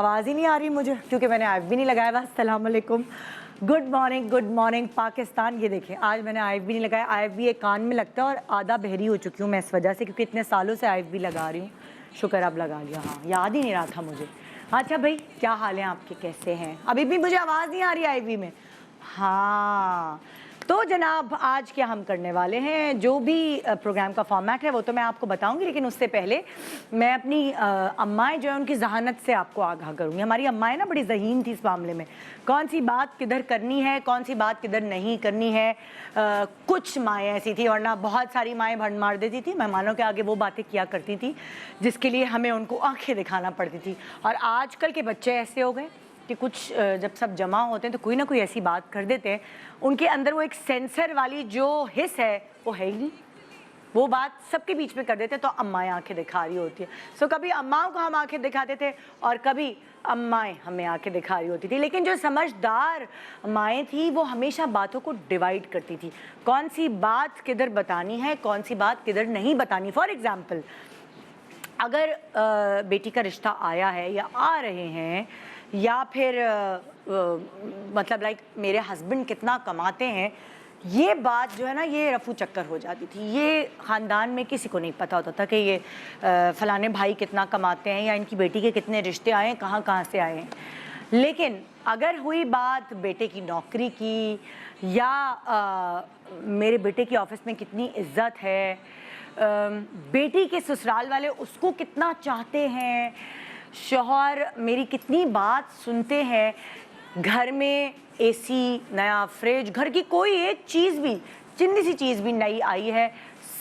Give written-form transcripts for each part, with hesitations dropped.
आवाज़ ही नहीं आ रही मुझे क्योंकि मैंने आईफ भी नहीं लगाया हुआ। अस्सलाम वालेकुम, गुड मॉर्निंग पाकिस्तान। ये देखें, आज मैंने आईफ भी नहीं लगाया। आईफ भी एक कान में लगता है और आधा बहरी हो चुकी हूँ मैं इस वजह से, क्योंकि इतने सालों से आईफ भी लगा रही हूँ। शुक्र अब लगा लिया। हाँ, याद ही नहीं रहा था मुझे। अच्छा भाई, क्या हाल है आपके, कैसे हैं? अभी भी मुझे आवाज़ नहीं आ रही आईवी में। हाँ, तो जनाब आज क्या हम करने वाले हैं, जो भी प्रोग्राम का फॉर्मेट है वो तो मैं आपको बताऊंगी, लेकिन उससे पहले मैं अपनी अम्माएँ जो है उनकी जहानत से आपको आगाह करूंगी। हमारी अम्माएँ ना बड़ी ज़हीन थी इस मामले में, कौन सी बात किधर करनी है, कौन सी बात किधर नहीं करनी है। कुछ माएँ ऐसी थी, वरना बहुत सारी माएँ भंड मार देती थी, मेहमानों के आगे वो बातें किया करती थी जिसके लिए हमें उनको आंखें दिखाना पड़ती थी। और आजकल के बच्चे ऐसे हो गए कि कुछ जब सब जमा होते हैं तो कोई ना कोई ऐसी बात कर देते हैं, उनके अंदर वो एक सेंसर वाली जो हिस्स है वो है ही नहीं, वो बात सबके बीच में कर देते हैं। तो अम्माएँ आंखें दिखा रही होती है। सो कभी अम्माओं को हम आंखें दिखाते थे और कभी अम्माएँ हमें आंखें दिखा रही होती थी। लेकिन जो समझदार माएँ थी वो हमेशा बातों को डिवाइड करती थी, कौन सी बात किधर बतानी है, कौन सी बात किधर नहीं बतानी। फॉर एग्ज़ाम्पल, अगर बेटी का रिश्ता आया है या आ रहे हैं, या फिर मतलब लाइक मेरे हस्बैंड कितना कमाते हैं, ये बात जो है ना ये रफू चक्कर हो जाती थी। ये ख़ानदान में किसी को नहीं पता होता था कि ये फ़लाने भाई कितना कमाते हैं या इनकी बेटी के कितने रिश्ते आए हैं, कहाँ कहाँ से आए हैं। लेकिन अगर हुई बात बेटे की नौकरी की, या मेरे बेटे की ऑफिस में कितनी इज्जत है, बेटी के ससुराल वाले उसको कितना चाहते हैं, शौहर मेरी कितनी बात सुनते हैं, घर में एसी, नया फ्रिज, घर की कोई एक चीज़ भी, चिन्नी सी चीज़ भी नई आई है,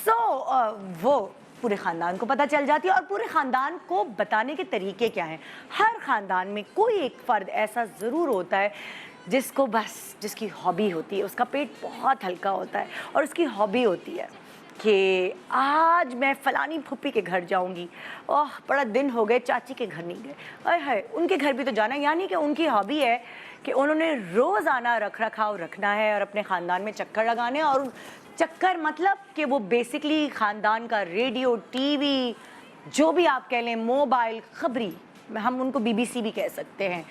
वो पूरे ख़ानदान को पता चल जाती है। और पूरे ख़ानदान को बताने के तरीके क्या हैं। हर ख़ानदान में कोई एक फ़र्द ऐसा ज़रूर होता है जिसको बस, जिसकी हॉबी होती है, उसका पेट बहुत हल्का होता है और उसकी हॉबी होती है कि आज मैं फ़लानी फूफी के घर जाऊंगी। ओह, बड़ा दिन हो गए चाची के घर नहीं गए, अरे है उनके घर भी तो जाना है। यानी कि उनकी हॉबी है कि उन्होंने रोज़ाना रख रखाव रखना है और अपने ख़ानदान में चक्कर लगाने। और चक्कर मतलब कि वो बेसिकली ख़ानदान का रेडियो, टीवी, जो भी आप कह लें, मोबाइल, खबरी, हम उनको बीबीसी भी कह सकते हैं,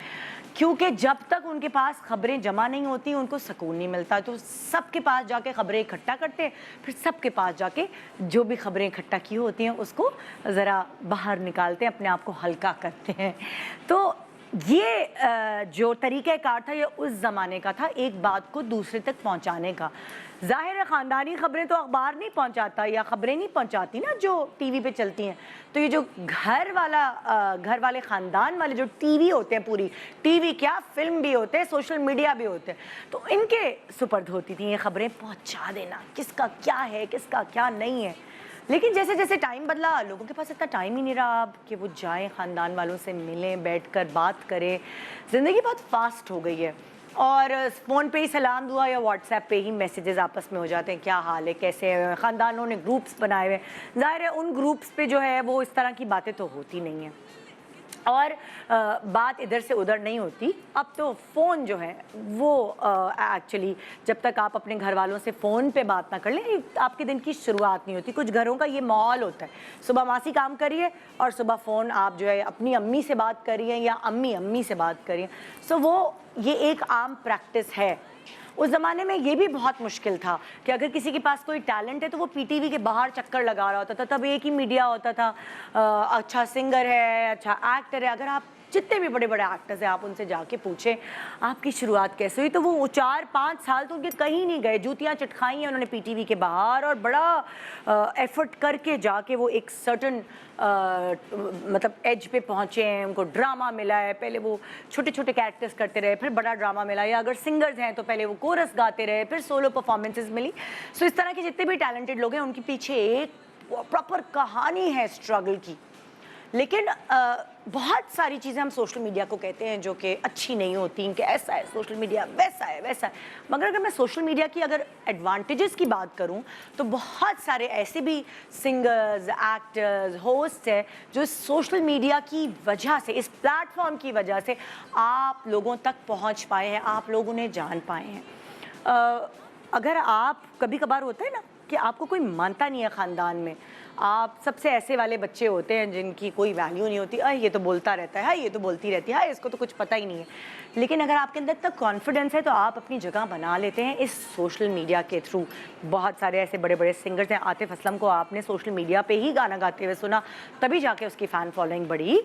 क्योंकि जब तक उनके पास खबरें जमा नहीं होती उनको सुकून नहीं मिलता। तो सबके पास जाके खबरें इकट्ठा करते हैं, फिर सबके पास जाके जो भी खबरें इकट्ठा की होती हैं उसको ज़रा बाहर निकालते हैं, अपने आप को हल्का करते हैं। तो ये जो तरीक़ाकार था ये उस ज़माने का था, एक बात को दूसरे तक पहुंचाने का। ज़ाहिर है ख़ानदानी ख़बरें तो अखबार नहीं पहुंचाता या ख़बरें नहीं पहुंचाती ना जो टीवी पे चलती हैं। तो ये जो घर वाले ख़ानदान वाले जो टीवी होते हैं, पूरी टीवी क्या, फिल्म भी होते हैं, सोशल मीडिया भी होते हैं, तो इनके सुपर्द होती थी ये ख़बरें पहुँचा देना, किसका क्या है, किसका क्या नहीं है। लेकिन जैसे जैसे टाइम बदला, लोगों के पास इतना टाइम ही नहीं रहा अब कि वो जाएं ख़ानदान वालों से मिलें, बैठकर बात करें। ज़िंदगी बहुत फास्ट हो गई है और फ़ोन पे ही सलाम दुआ या व्हाट्सएप पे ही मैसेजेस आपस में हो जाते हैं, क्या हाल है, कैसे है। ख़ानदानों ने ग्रुप्स बनाए हुए हैं, ज़ाहिर है उन ग्रुप्स पे जो है वो इस तरह की बातें तो होती नहीं हैं और बात इधर से उधर नहीं होती। अब तो फ़ोन जो है वो एक्चुअली जब तक आप अपने घर वालों से फ़ोन पे बात ना कर लें, आपके दिन की शुरुआत नहीं होती। कुछ घरों का ये माहौल होता है, सुबह मासी काम करिए और सुबह फ़ोन आप जो है अपनी अम्मी से बात करिए या अम्मी से बात करिए। सो वो ये एक आम प्रैक्टिस है। उस ज़माने में ये भी बहुत मुश्किल था कि अगर किसी के पास कोई टैलेंट है तो वो पीटीवी के बाहर चक्कर लगा रहा होता था। तब एक ही मीडिया होता था, अच्छा सिंगर है, अच्छा एक्टर है। अगर आप जितने भी बड़े बड़े एक्टर्स हैं आप उनसे जाके पूछें आपकी शुरुआत कैसे हुई, तो वो 4-5 साल तो उनके कहीं नहीं गए, जूतियाँ चटखाई हैं उन्होंने पीटीवी के बाहर और बड़ा एफर्ट करके जाके वो एक सर्टन मतलब एज पे पहुँचे हैं। उनको ड्रामा मिला है, पहले वो छोटे छोटे कैरेक्टर्स करते रहे, फिर बड़ा ड्रामा मिला, या अगर सिंगर्स हैं तो पहले वो कोरस गाते रहे, फिर सोलो परफॉर्मेंसेस मिली। सो इस तरह के जितने भी टैलेंटेड लोग हैं उनके पीछे एक प्रॉपर कहानी है स्ट्रगल की। लेकिन बहुत सारी चीज़ें हम सोशल मीडिया को कहते हैं जो कि अच्छी नहीं होती, कि ऐसा है सोशल मीडिया, वैसा है वैसा है। मगर अगर मैं सोशल मीडिया की अगर एडवांटेजेस की बात करूं तो बहुत सारे ऐसे भी सिंगर्स, एक्टर्स, होस्ट हैं जो सोशल मीडिया की वजह से, इस प्लेटफॉर्म की वजह से आप लोगों तक पहुंच पाए हैं, आप लोग उन्हें जान पाए हैं। अगर आप, कभी कभार होता है ना कि आपको कोई मानता नहीं है ख़ानदान में, आप सबसे ऐसे वाले बच्चे होते हैं जिनकी कोई वैल्यू नहीं होती, ये तो बोलता रहता है, ये तो बोलती रहती है, इसको तो कुछ पता ही नहीं है। लेकिन अगर आपके अंदर इतना कॉन्फिडेंस है तो आप अपनी जगह बना लेते हैं इस सोशल मीडिया के थ्रू। बहुत सारे ऐसे बड़े बड़े सिंगर्स हैं, आतिफ असलम को आपने सोशल मीडिया पे ही गाना गाते हुए सुना, तभी जाके उसकी फ़ैन फॉलोइंग बढ़ी।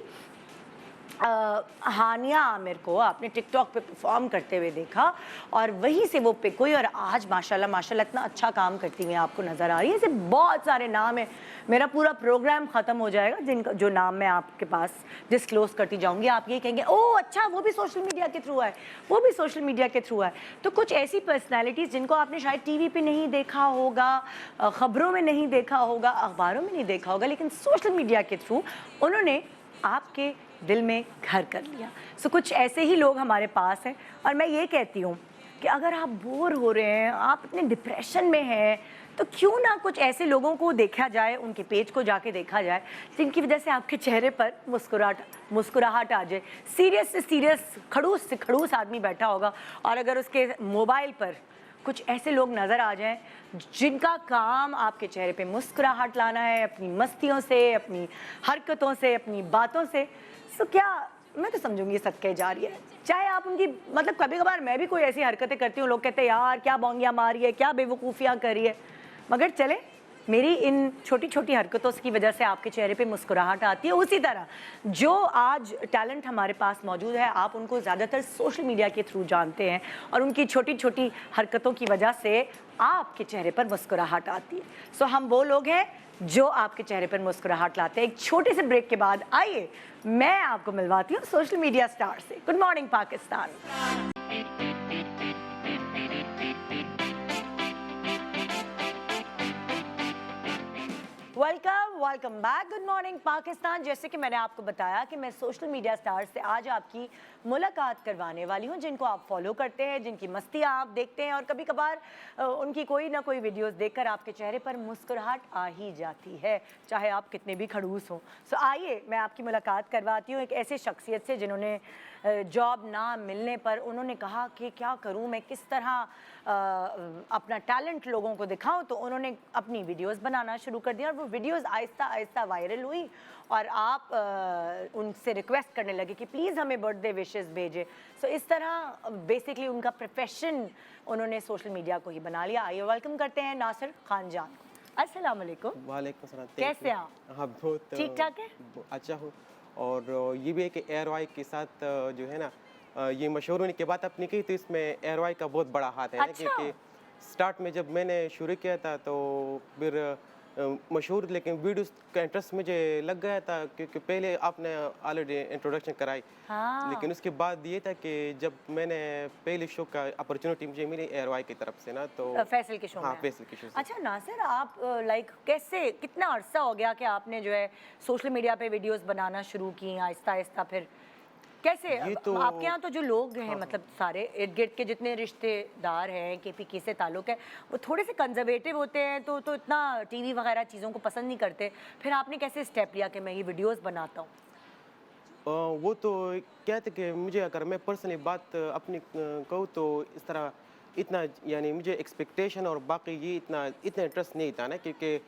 हानिया आमिर को आपने टिकटॉक पे परफॉर्म करते हुए देखा और वहीं से वो पिक हुई और आज माशाल्लाह माशाल्लाह इतना अच्छा काम करती हुई आपको नज़र आ रही है। ऐसे बहुत सारे नाम है, मेरा पूरा प्रोग्राम ख़त्म हो जाएगा जिनका जो नाम मैं आपके पास डिस्क्लोज करती जाऊंगी, आप ये कहेंगे ओह अच्छा वो भी सोशल मीडिया के थ्रू है, वो भी सोशल मीडिया के थ्रू है। तो कुछ ऐसी पर्सनैलिटीज़ जिनको आपने शायद टीवी पे नहीं देखा होगा, ख़बरों में नहीं देखा होगा, अखबारों में नहीं देखा होगा, लेकिन सोशल मीडिया के थ्रू उन्होंने आपके दिल में घर कर लिया। सो कुछ ऐसे ही लोग हमारे पास हैं और मैं ये कहती हूँ कि अगर आप बोर हो रहे हैं, आप इतने डिप्रेशन में हैं, तो क्यों ना कुछ ऐसे लोगों को देखा जाए, उनके पेज को जाके देखा जाए जिनकी वजह से आपके चेहरे पर मुस्कुराहट आ जाए। सीरियस से सीरियस, खड़ूस से खड़ूस आदमी बैठा होगा और अगर उसके मोबाइल पर कुछ ऐसे लोग नज़र आ जाएं जिनका काम आपके चेहरे पे मुस्कुराहट लाना है, अपनी मस्तियों से, अपनी हरकतों से, अपनी बातों से, तो क्या मैं तो समझूंगी सदके जारी है। चाहे आप उनकी मतलब कभी कभार मैं भी कोई ऐसी हरकतें करती हूँ, लोग कहते हैं यार क्या बोंगियाँ मारी है, क्या बेवकूफ़ियाँ करी है, मगर चले मेरी इन छोटी छोटी हरकतों की वजह से आपके चेहरे पे मुस्कुराहट आती है। उसी तरह जो आज टैलेंट हमारे पास मौजूद है, आप उनको ज़्यादातर सोशल मीडिया के थ्रू जानते हैं और उनकी छोटी छोटी हरकतों की वजह से आपके चेहरे पर मुस्कुराहट आती है। सो हम वो लोग हैं जो आपके चेहरे पर मुस्कुराहट लाते हैं। एक छोटे से ब्रेक के बाद आइए मैं आपको मिलवाती हूँ सोशल मीडिया स्टार से। Good morning Pakistan. Welcome back. Good morning Pakistan. जैसे कि मैंने आपको बताया कि मैं सोशल मीडिया स्टार से आज आपकी मुलाकात करवाने वाली हूं, जिनको आप फॉलो करते हैं, जिनकी मस्तियां आप देखते हैं और कभी कभार उनकी कोई ना कोई वीडियोस देखकर आपके चेहरे पर मुस्कुराहट आ ही जाती है, चाहे आप कितने भी खड़ूस हों। सो आइए मैं आपकी मुलाकात करवाती हूँ एक ऐसे शख्सियत से जिन्होंने जॉब ना मिलने पर उन्होंने कहा कि क्या करूं मैं, किस तरह अपना टैलेंट लोगों को दिखाऊं, तो उन्होंने अपनी वीडियोस बनाना शुरू कर दिया और वो वीडियोस आहिस्ता आहिस्ता वायरल हुई और आप उनसे रिक्वेस्ट करने लगे कि प्लीज़ हमें बर्थडे विशेस भेजें। सो इस तरह बेसिकली उनका प्रोफेशन उन्होंने सोशल मीडिया को ही बना लिया। आइए वेलकम करते हैं नासिर खान जान को। अस्सलाम वालेकुम। वालेकुम सलाम। कैसे हैं आप? हाँ बहुत ठीक ठाक है। अच्छा हूँ। और ये भी है कि एयरवाई के साथ जो है ना ये मशहूर होने की बात आपने की, तो इसमें एयरवाई का बहुत बड़ा हाथ है। अच्छा। क्योंकि स्टार्ट में जब मैंने शुरू किया था तो फिर मशहूर, लेकिन वीडियोस का इंटरेस्ट मुझे लग गया था क्योंकि पहले आपने ऑलरेडी इंट्रोडक्शन कराई। हाँ। लेकिन उसके बाद ये था कि जब मैंने पहले शो का अपॉर्चुनिटी मुझे मिली एयरवाई की तरफ से ना, तो फैसल के शो हाँ में। फैसल के शो से। अच्छा नासिर, आप लाइक कैसे, कितना अरसा हो गया कि आपने जो है सोशल मीडिया पे वीडियोस बनाना शुरू की आहिस्ता आहिस्ता, फिर कैसे ये तो आपके यहाँ तो जो लोग हैं हाँ, मतलब सारे इर्द गिर्द के जितने रिश्तेदार हैं, केपीके से ताल्लुक है, वो थोड़े से कंजर्वेटिव होते हैं, तो इतना टीवी वगैरह चीज़ों को पसंद नहीं करते। फिर आपने कैसे स्टेप लिया कि मैं ये वीडियोस बनाता हूँ? वो तो कहते कि मुझे, अगर मैं पर्सनली बात अपनी कहूँ तो इस तरह इतना यानी मुझे एक्सपेक्टेशन और बाकी ये इतना इंटरेस्ट नहीं था ना, क्योंकि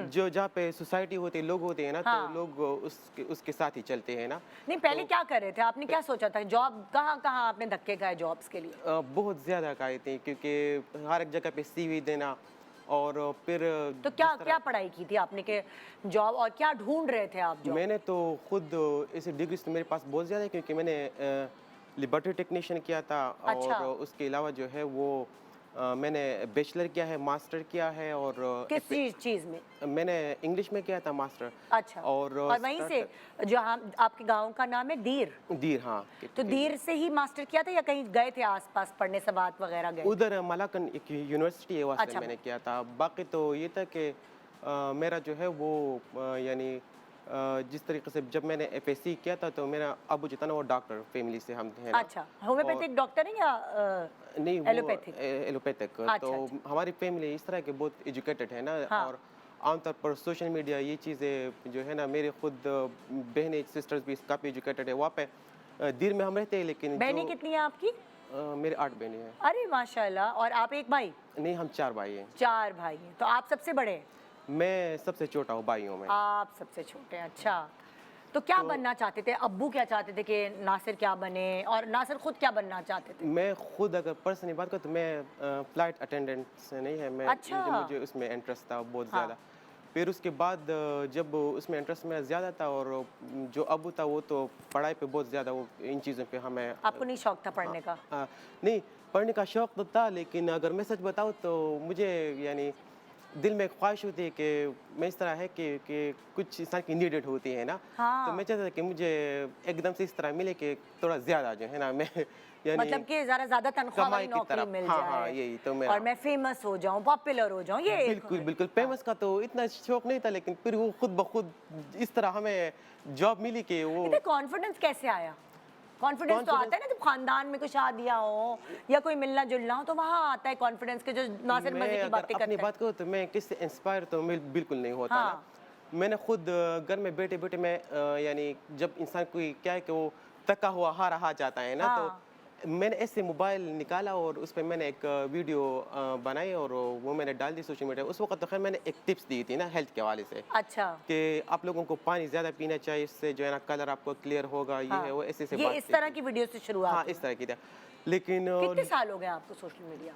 जो जहाँ पे सोसाइटी होती है, लोग होते हैं ना, हाँ। तो लोग उसके साथ ही चलते हैं ना। नहीं, पहले क्या कर रहे थे आपने, क्या सोचा था? जॉब कहाँ कहाँ आपने धक्के खाए जॉब्स के लिए? बहुत ज़्यादा खाए थे, क्योंकि हर एक जगह पे सीवी देना और फिर तो क्या पढ़ाई की थी आपने के जॉब, और क्या ढूंढ रहे थे आप जॉब? मैंने तो खुद ऐसे डिग्रीज तो मेरे पास बहुत ज़्यादा है, क्योंकि मैंने लिबर्टी टेक्नीशियन किया था। अच्छा। और उसके अलावा जो है वो मैंने बैचलर किया है, मास्टर किया है। और किस चीज़ में? मैंने इंग्लिश में किया था मास्टर। अच्छा। और वहीं से जो आपके गांव का नाम है दीर? दीर, हाँ। तो दीर से ही मास्टर किया था या कहीं गए थे आसपास पढ़ने, सबात वगैरह गए? उधर मलाकन एक यूनिवर्सिटी है, वहाँ से अच्छा। मैंने किया था। बाकी तो ये था कि मेरा जो है वो यानी जिस तरीके से जब मैंने एफएससी किया था तो मेरा अबू जितना वो डॉक्टर फैमिली से हम हैं ना। अच्छा, होम्योपैथिक डॉक्टर हैं या नहीं, एलोपैथिक? एलोपैथिक। अच्छा, तो अच्छा। हमारी फैमिली इस तरह के बहुत एजुकेटेड है ना। हाँ। और आमतौर पर सोशल मीडिया ये चीज़ें जो है ना, मेरे खुद बहनें सिस्टर्स भी काफ़ी एजुकेटेड है। वहाँ पे दीर में हम रहते हैं, लेकिन बहनें कितनी हैं आपकी? मेरे 8 बहनें हैं। अरे माशाल्लाह। और आप एक भाई? नहीं, हम 4 भाई हैं। 4 भाई हैं, तो आप सबसे बड़े हैं? मैं सबसे छोटा हूँ भाइयों में। आप सबसे छोटे हैं, अच्छा। तो क्या तो बनना चाहते थे? अब्बू क्या चाहते थे कि नासिर क्या बने, और नासिर खुद क्या बनना चाहते थे? मैं खुद अगर पर्सनली बात करूँ तो मैं फ्लाइट अटेंडेंट से नहीं है, मैं अच्छा। मुझे उसमें इंटरेस्ट था बहुत हाँ। ज़्यादा। फिर उसके बाद जब उसमें इंटरेस्ट मेरा ज़्यादा था, और जो अबू था वो तो पढ़ाई पे बहुत ज़्यादा, वो इन चीज़ों पे हमें आपको नहीं शौक था पढ़ने का? नहीं, पढ़ने का शौक़ तो था, लेकिन अगर मैं सच बताऊँ तो मुझे यानी दिल में ख्वाहिश होती है कि मैं इस तरह है कि कुछ इंसान की नीडेड होती है ना, तो मैं हाँ। चाहता था कि मुझे एकदम से इस तरह मिले कि थोड़ा ज़्यादा जो है ना मैं यानी मतलब कि ज़रा ज़्यादा तनख्वाह वाली कमाई की नौकरी तरफ, मिल हाँ, जाए। हाँ, यही तो और मेरा मैं फेमस हो जाऊं, पॉपुलर हो जाऊं, ये एक बिल्कुल, है। बिल्कुल। हाँ। फेमस का तो इतना शौक नहीं था, लेकिन फिर वो खुद ब खुद इस तरह हमें जॉब मिली कि वो इतना कॉन्फिडेंस कैसे आया? कॉन्फिडेंस तो आता है ना जब खानदान में कुछ शादियां हो या कोई मिलना जुलना हो, तो वहाँ आता है कॉन्फिडेंस के, जो नासिर मैं मजे की अगर बातें अपनी करते हैं। बात करूँ तो मैं किससे इंस्पायर तो मैं बिल्कुल नहीं होता ना। हाँ। मैंने खुद घर में बैठे-बैठे मैं यानी जब इंसान कोई क्या है कि वो थका हुआ हारा जाता है ना, तो हाँ। मैंने ऐसे मोबाइल निकाला और उस पे मैंने एक वीडियो बनाई और वो मैंने डाल दी सोशल मीडिया। उस वक़्त तो ख़ैर मैंने एक टिप्स दी थी ना हेल्थ के हवाले से, अच्छा। कि आप लोगों को पानी ज़्यादा पीना चाहिए, इससे जो है ना कलर आपको क्लियर होगा, ये है हाँ, वो, ऐसे-ऐसे ये बात इस की तरह थी। की वीडियो से हाँ, शुरुआत हुई। इस तरह की था। लेकिन कितने साल हो गए आपको सोशल मीडिया?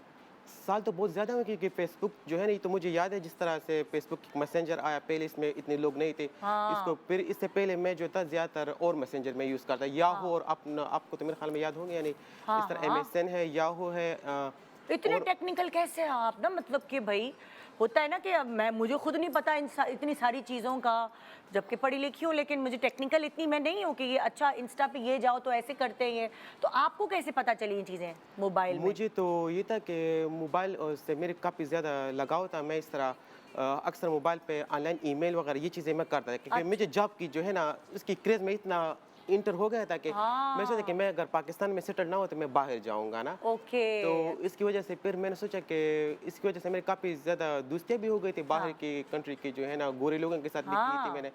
साल तो बहुत ज़्यादा हुए, क्योंकि फ़ेसबुक जो है ना, ये तो मुझे याद है जिस तरह से फ़ेसबुक मैसेंजर आया, पहले इसमें इतने लोग नहीं थे। इसको हाँ। फिर इससे पहले मैं जो था ज़्यादातर और मैसेंजर में यूज़ करता, याहू, हाँ। और अपना आपको तो मेरे ख्याल में याद होंगे या नहीं, हाँ। इस तरह हाँ। एमएसएन है, याहू है इतने और टेक्निकल कैसे हैं आप ना, मतलब कि भाई होता है ना कि अब मैं, मुझे खुद नहीं पता इतनी सारी चीज़ों का, जबकि पढ़ी लिखी हूँ, लेकिन मुझे टेक्निकल इतनी मैं नहीं हूँ कि ये अच्छा इंस्टा पे ये जाओ तो ऐसे करते हैं ये। तो आपको कैसे पता चली ये चीज़ें मोबाइल में? मुझे तो ये था कि मोबाइल से मेरे काफ़ी ज़्यादा लगाव था। मैं इस तरह अक्सर मोबाइल पे ऑनलाइन ईमेल वगैरह ये चीज़ें मैं करता था, क्योंकि मुझे अच्छा। जॉब की जो है ना उसकी क्रेज़ में इतना इंटर हो गया था कि मैं सोचा कि हाँ। मैं अगर पाकिस्तान में सेटल ना हो तो मैं बाहर जाऊँगा ना। ओके। तो इसकी वजह से फिर मैंने सोचा कि इसकी वजह से मेरी काफ़ी ज़्यादा दोस्तियाँ भी हो गई थी बाहर हाँ। की कंट्री की, जो है ना गोरे लोगों के साथ भी की थी हाँ। मैंने।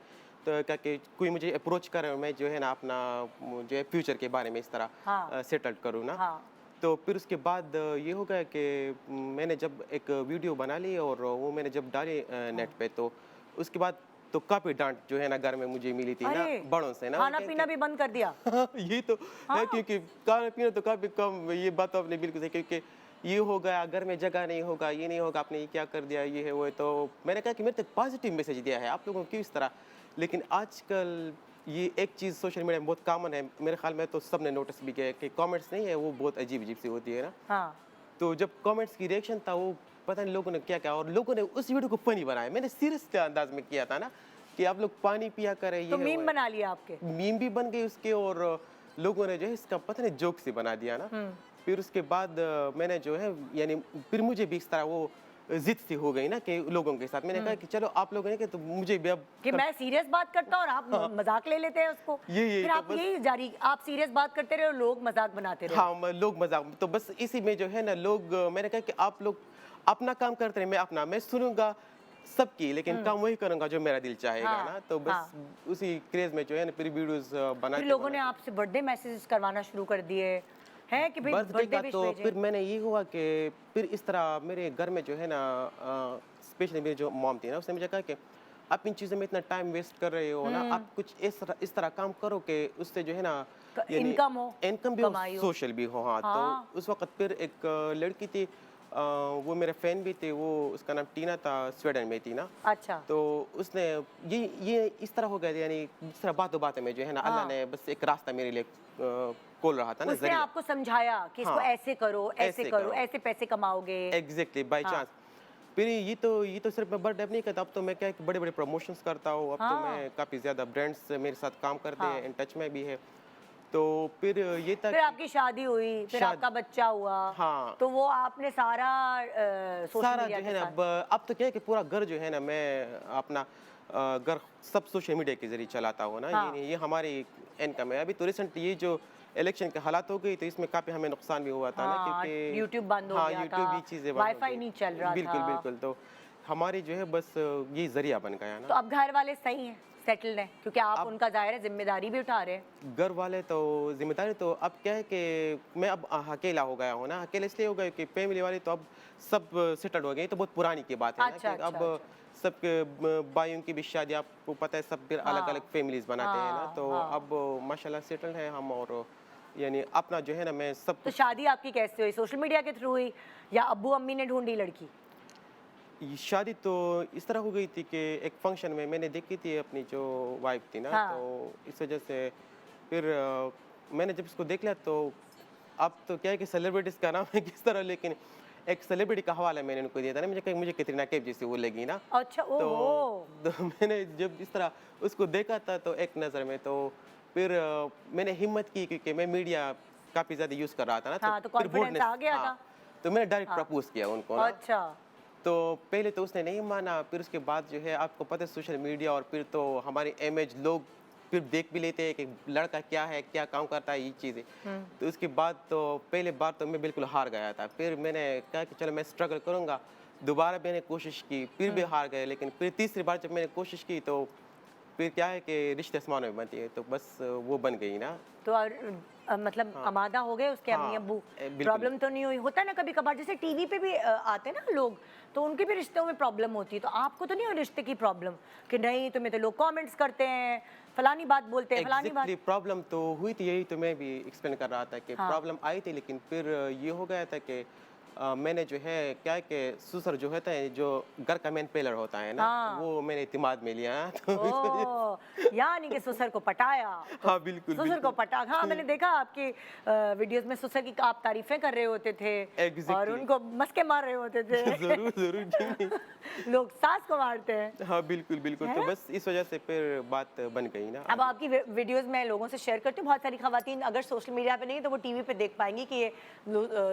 तो क्या कि कोई मुझे अप्रोच करे और मैं जो है ना अपना जो है फ्यूचर के बारे में इस तरह हाँ। सेटल करूँ ना। हाँ। तो फिर उसके बाद ये हो गया कि मैंने जब एक वीडियो बना ली और वो मैंने जब डाली नेट पे, तो उसके बाद तो काफ़ी डांट जो है ना घर में मुझे मिली थी ना अरे! बड़ों से ना। खाना पीना भी बंद कर दिया? ये तो है, हाँ। क्योंकि खाना पीना तो काफ़ी कम, ये बात तो आपने बिल्कुल सही, क्योंकि ये हो गया घर में जगह नहीं होगा, ये नहीं होगा, आपने ये क्या कर दिया, ये है वो है। तो मैंने कहा कि मैंने तो पॉजिटिव मैसेज दिया है, आप लोगों को क्यों इस तरह। लेकिन आजकल ये एक चीज़ सोशल मीडिया में बहुत कॉमन है, मेरे ख्याल में तो सबने नोटिस भी किया है कि कमेंट्स नहीं है वो बहुत अजीब-अजीब सी होती है ना। हाँ। तो जब कमेंट्स की रिएक्शन था, वो पता नहीं लोगों ने क्या-क्या, और लोगों ने उस वीडियो को फ़नी बनाया। मैंने सीरियस के अंदाज़ में किया था ना कि आप लोग पानी पिया करें, ये तो है वो मीम है। बना लिया आपके? मीम भी बन गई उसके, और लोगों ने जो है इसका पता नहीं जोक से बना दिया ना। फिर उसके बाद मैंने जो है यानी फिर मुझे भी इस तरह वो ज़िद सी हो गई ना कि लोगों के साथ। मैंने कहा कि चलो आप लोगों ने कि तो मुझे भी अब कि मैं सीरियस बात करता हूँ और आप मजाक ले लेते हैं उसको। यही फिर तो आप बस यही जारी, आप सीरियस बात करते रहे और लोग मजाक बनाते रहे। हाँ, लोग मज़ाक, तो बस इसी में जो है ना लोग मैंने कहा कि आप लोग अपना काम करते रहे, मैं अपना, मैं सुनूँगा सबकी, लेकिन काम वही करूँगा जो मेरा दिल चाहेगा ना। हाँ। तो बस हाँ। उसी क्रेज़ में जो है ना फिर वीडियोज़ फिर बनाते लोगों ने बनाते आपसे बर्थडे मैसेजेस करवाना शुरू कर दिए हैं कि भाई बर्थडे बर्थडे का विश तो भेजें। फिर मैंने ये हुआ कि फिर इस तरह मेरे घर में जो है ना स्पेशली मेरी जो मॉम थी ना, उसने मुझे कहा कि आप इन चीज़ों में इतना टाइम वेस्ट कर रहे हो ना, आप कुछ इस तरह काम करो कि उससे जो है ना यानी इनकम हो, इनकम भी हो, कमाई हो। सोशल भी हो। हाँ, हाँ। तो उस वक्त फिर एक लड़की थी, वो मेरे फैन भी थे, वो उसका नाम टीना था, स्वीडन में थी ना। अच्छा। तो उसने ये इस तरह हो गया, यानी जिस तरह बातों बातों में जो है ना अल्लाह हाँ। ने बस एक रास्ता मेरे लिए खोल रहा था ना, उसने जरिया। आपको समझाया कि इसको हाँ, ऐसे करो, ऐसे ऐसे करो, करो। ऐसे पैसे कमाओगे। एग्जैक्टली, बाय हाँ। चांस। फिर ये तो सिर्फ मैं बर्थडे नहीं करता, अब तो मैं क्या है कि बड़े बड़े प्रमोशंस करता हूँ, अब तो हाँ। मैं काफ़ी ज़्यादा ब्रांड्स मेरे साथ काम करते हाँ। हैं, इन टच में भी है। तो फिर ये था फिर आपकी शादी हुई, फिर शाद आपका बच्चा हुआ। हाँ। तो वो आपने सारा सोशल सारा मीडिया जो के है ना साथ। अब तो क्या है कि पूरा घर जो है ना मैं अपना घर सब सोशल मीडिया के ज़रिए चलाता हूँ ना। हाँ। ये हमारी इनकम है। अभी तो रिसेंट ये जो इलेक्शन के हालात हो गई, तो इसमें काफ़ी हमें नुकसान भी हुआ था ना, हाँ, क्योंकि यूट्यूब बंद हो हाँ, गया यूट्यूब था, भी चीज़ें बंद हो वाईफाई गई। नहीं चल रहा बिल्कुल, था। बिल्कुल। तो हमारी जो है बस ये ज़रिया बन गया तो ना। अब घर वाले सही हैं, सेटल्ड हैं, क्योंकि आप अब उनका ज़ाहिर है जिम्मेदारी भी उठा रहे हैं। घर वाले तो जिम्मेदारी तो अब क्या है कि मैं अब अकेला हो गया हूँ ना, अकेले इसलिए हो गया कि फैमिली वाले तो अब सब सेटल्ड हो गए, तो बहुत पुरानी की बात है ना अच्छा कि अच्छा अब अच्छा। सबके भाइयों की भी शादी आपको पता है, सब फिर अलग अलग हाँ फैमिलीज बनाते हैं ना, हाँ तो हाँ। अब माशाल्लाह सेटल्ड है हम, और यानी अपना जो है ना मैं सब तो कुछ। शादी आपकी कैसे हुई, सोशल मीडिया के थ्रू हुई या अब्बू अम्मी ने ढूंढी लड़की? ये शादी तो इस तरह हो गई थी कि एक फंक्शन में मैंने देखी थी अपनी जो वाइफ थी ना, तो हाँ। इस वजह से फिर मैंने जब उसको देख लिया तो अब तो क्या है कि सेलिब्रिटीज़ का नाम है किस तरह, लेकिन एक सेलिब्रिटी का हवाला मैंने उनको दिया था ना, मुझे कहीं मुझे कैटरीना कैफ जैसी वो लगी ना, अच्छा, तो, ओहो। तो मैंने जब इस तरह उसको देखा था तो एक नज़र में, तो फिर मैंने हिम्मत की क्योंकि मैं मीडिया काफ़ी ज़्यादा यूज़ कर रहा था ना, तो हाँ, तो फिर कॉन्फिडेंस आ गया हाँ, था। तो मैंने डायरेक्ट हाँ। प्रपोज किया उनको ना। अच्छा। तो पहले तो उसने नहीं माना, फिर उसके बाद जो है आपको पता है सोशल मीडिया, और फिर तो हमारी इमेज लोग फिर देख भी लेते हैं कि लड़का क्या है, क्या काम करता है, ये चीज़ें। तो उसके बाद तो पहले बार तो मैं बिल्कुल हार गया था, फिर मैंने कहा कि चलो मैं स्ट्रगल करूँगा, दोबारा मैंने कोशिश की, फिर भी हार गए, लेकिन फिर तीसरी बार जब मैंने कोशिश की तो फिर क्या है कि रिश्ते आसमानों में बनती है, तो बस वो बन गई ना। तो और मतलब हाँ आमादा हो गए उसके अम्मी हाँ अब्बू? बिल्कुल। प्रॉब्लम तो नहीं हुई? होता है ना कभी कभार, जैसे टीवी पे भी आते हैं ना लोग, तो उनके भी रिश्तों में प्रॉब्लम होती है, तो आपको तो नहीं हुई रिश्ते की प्रॉब्लम कि नहीं तुम्हें तो लोग कमेंट्स करते हैं, फलानी बात बोलते हैं, फलानी बात? एग्जैक्टली प्रॉब्लम तो हुई थी, यही तो मैं भी एक्सप्लेन कर रहा था कि हाँ। प्रॉब्लम आई थी, लेकिन फिर ये हो गया था कि मैंने जो है क्या है कि ससुर जो होता है, जो घर का मेन पिलर होता है ना, हाँ। वो मैंने दिमाग में लिया ना, तो इस वजह ओह! यानी कि ससुर को पटाया। तो हाँ बिल्कुल ससुर को बिल्कुल। पटा, हाँ, मैंने देखा आपकी वीडियोज़ में ससुर की आप तारीफ़ें कर रहे होते थे और एग्जैक्टली। उनको मस्के मार रहे होते थे। जरूर जरूर क्यों नहीं। लोग सास को मारते हैं, हाँ बिल्कुल बिल्कुल, है तो ना? बस इस वजह से फिर बात बन गई ना अब आगे। आपकी वीडियोज़ मैं लोगों से शेयर करती हूँ, बहुत सारी ख़वातीन अगर सोशल मीडिया पे नहीं तो वो टीवी पे देख पाएँगी कि ये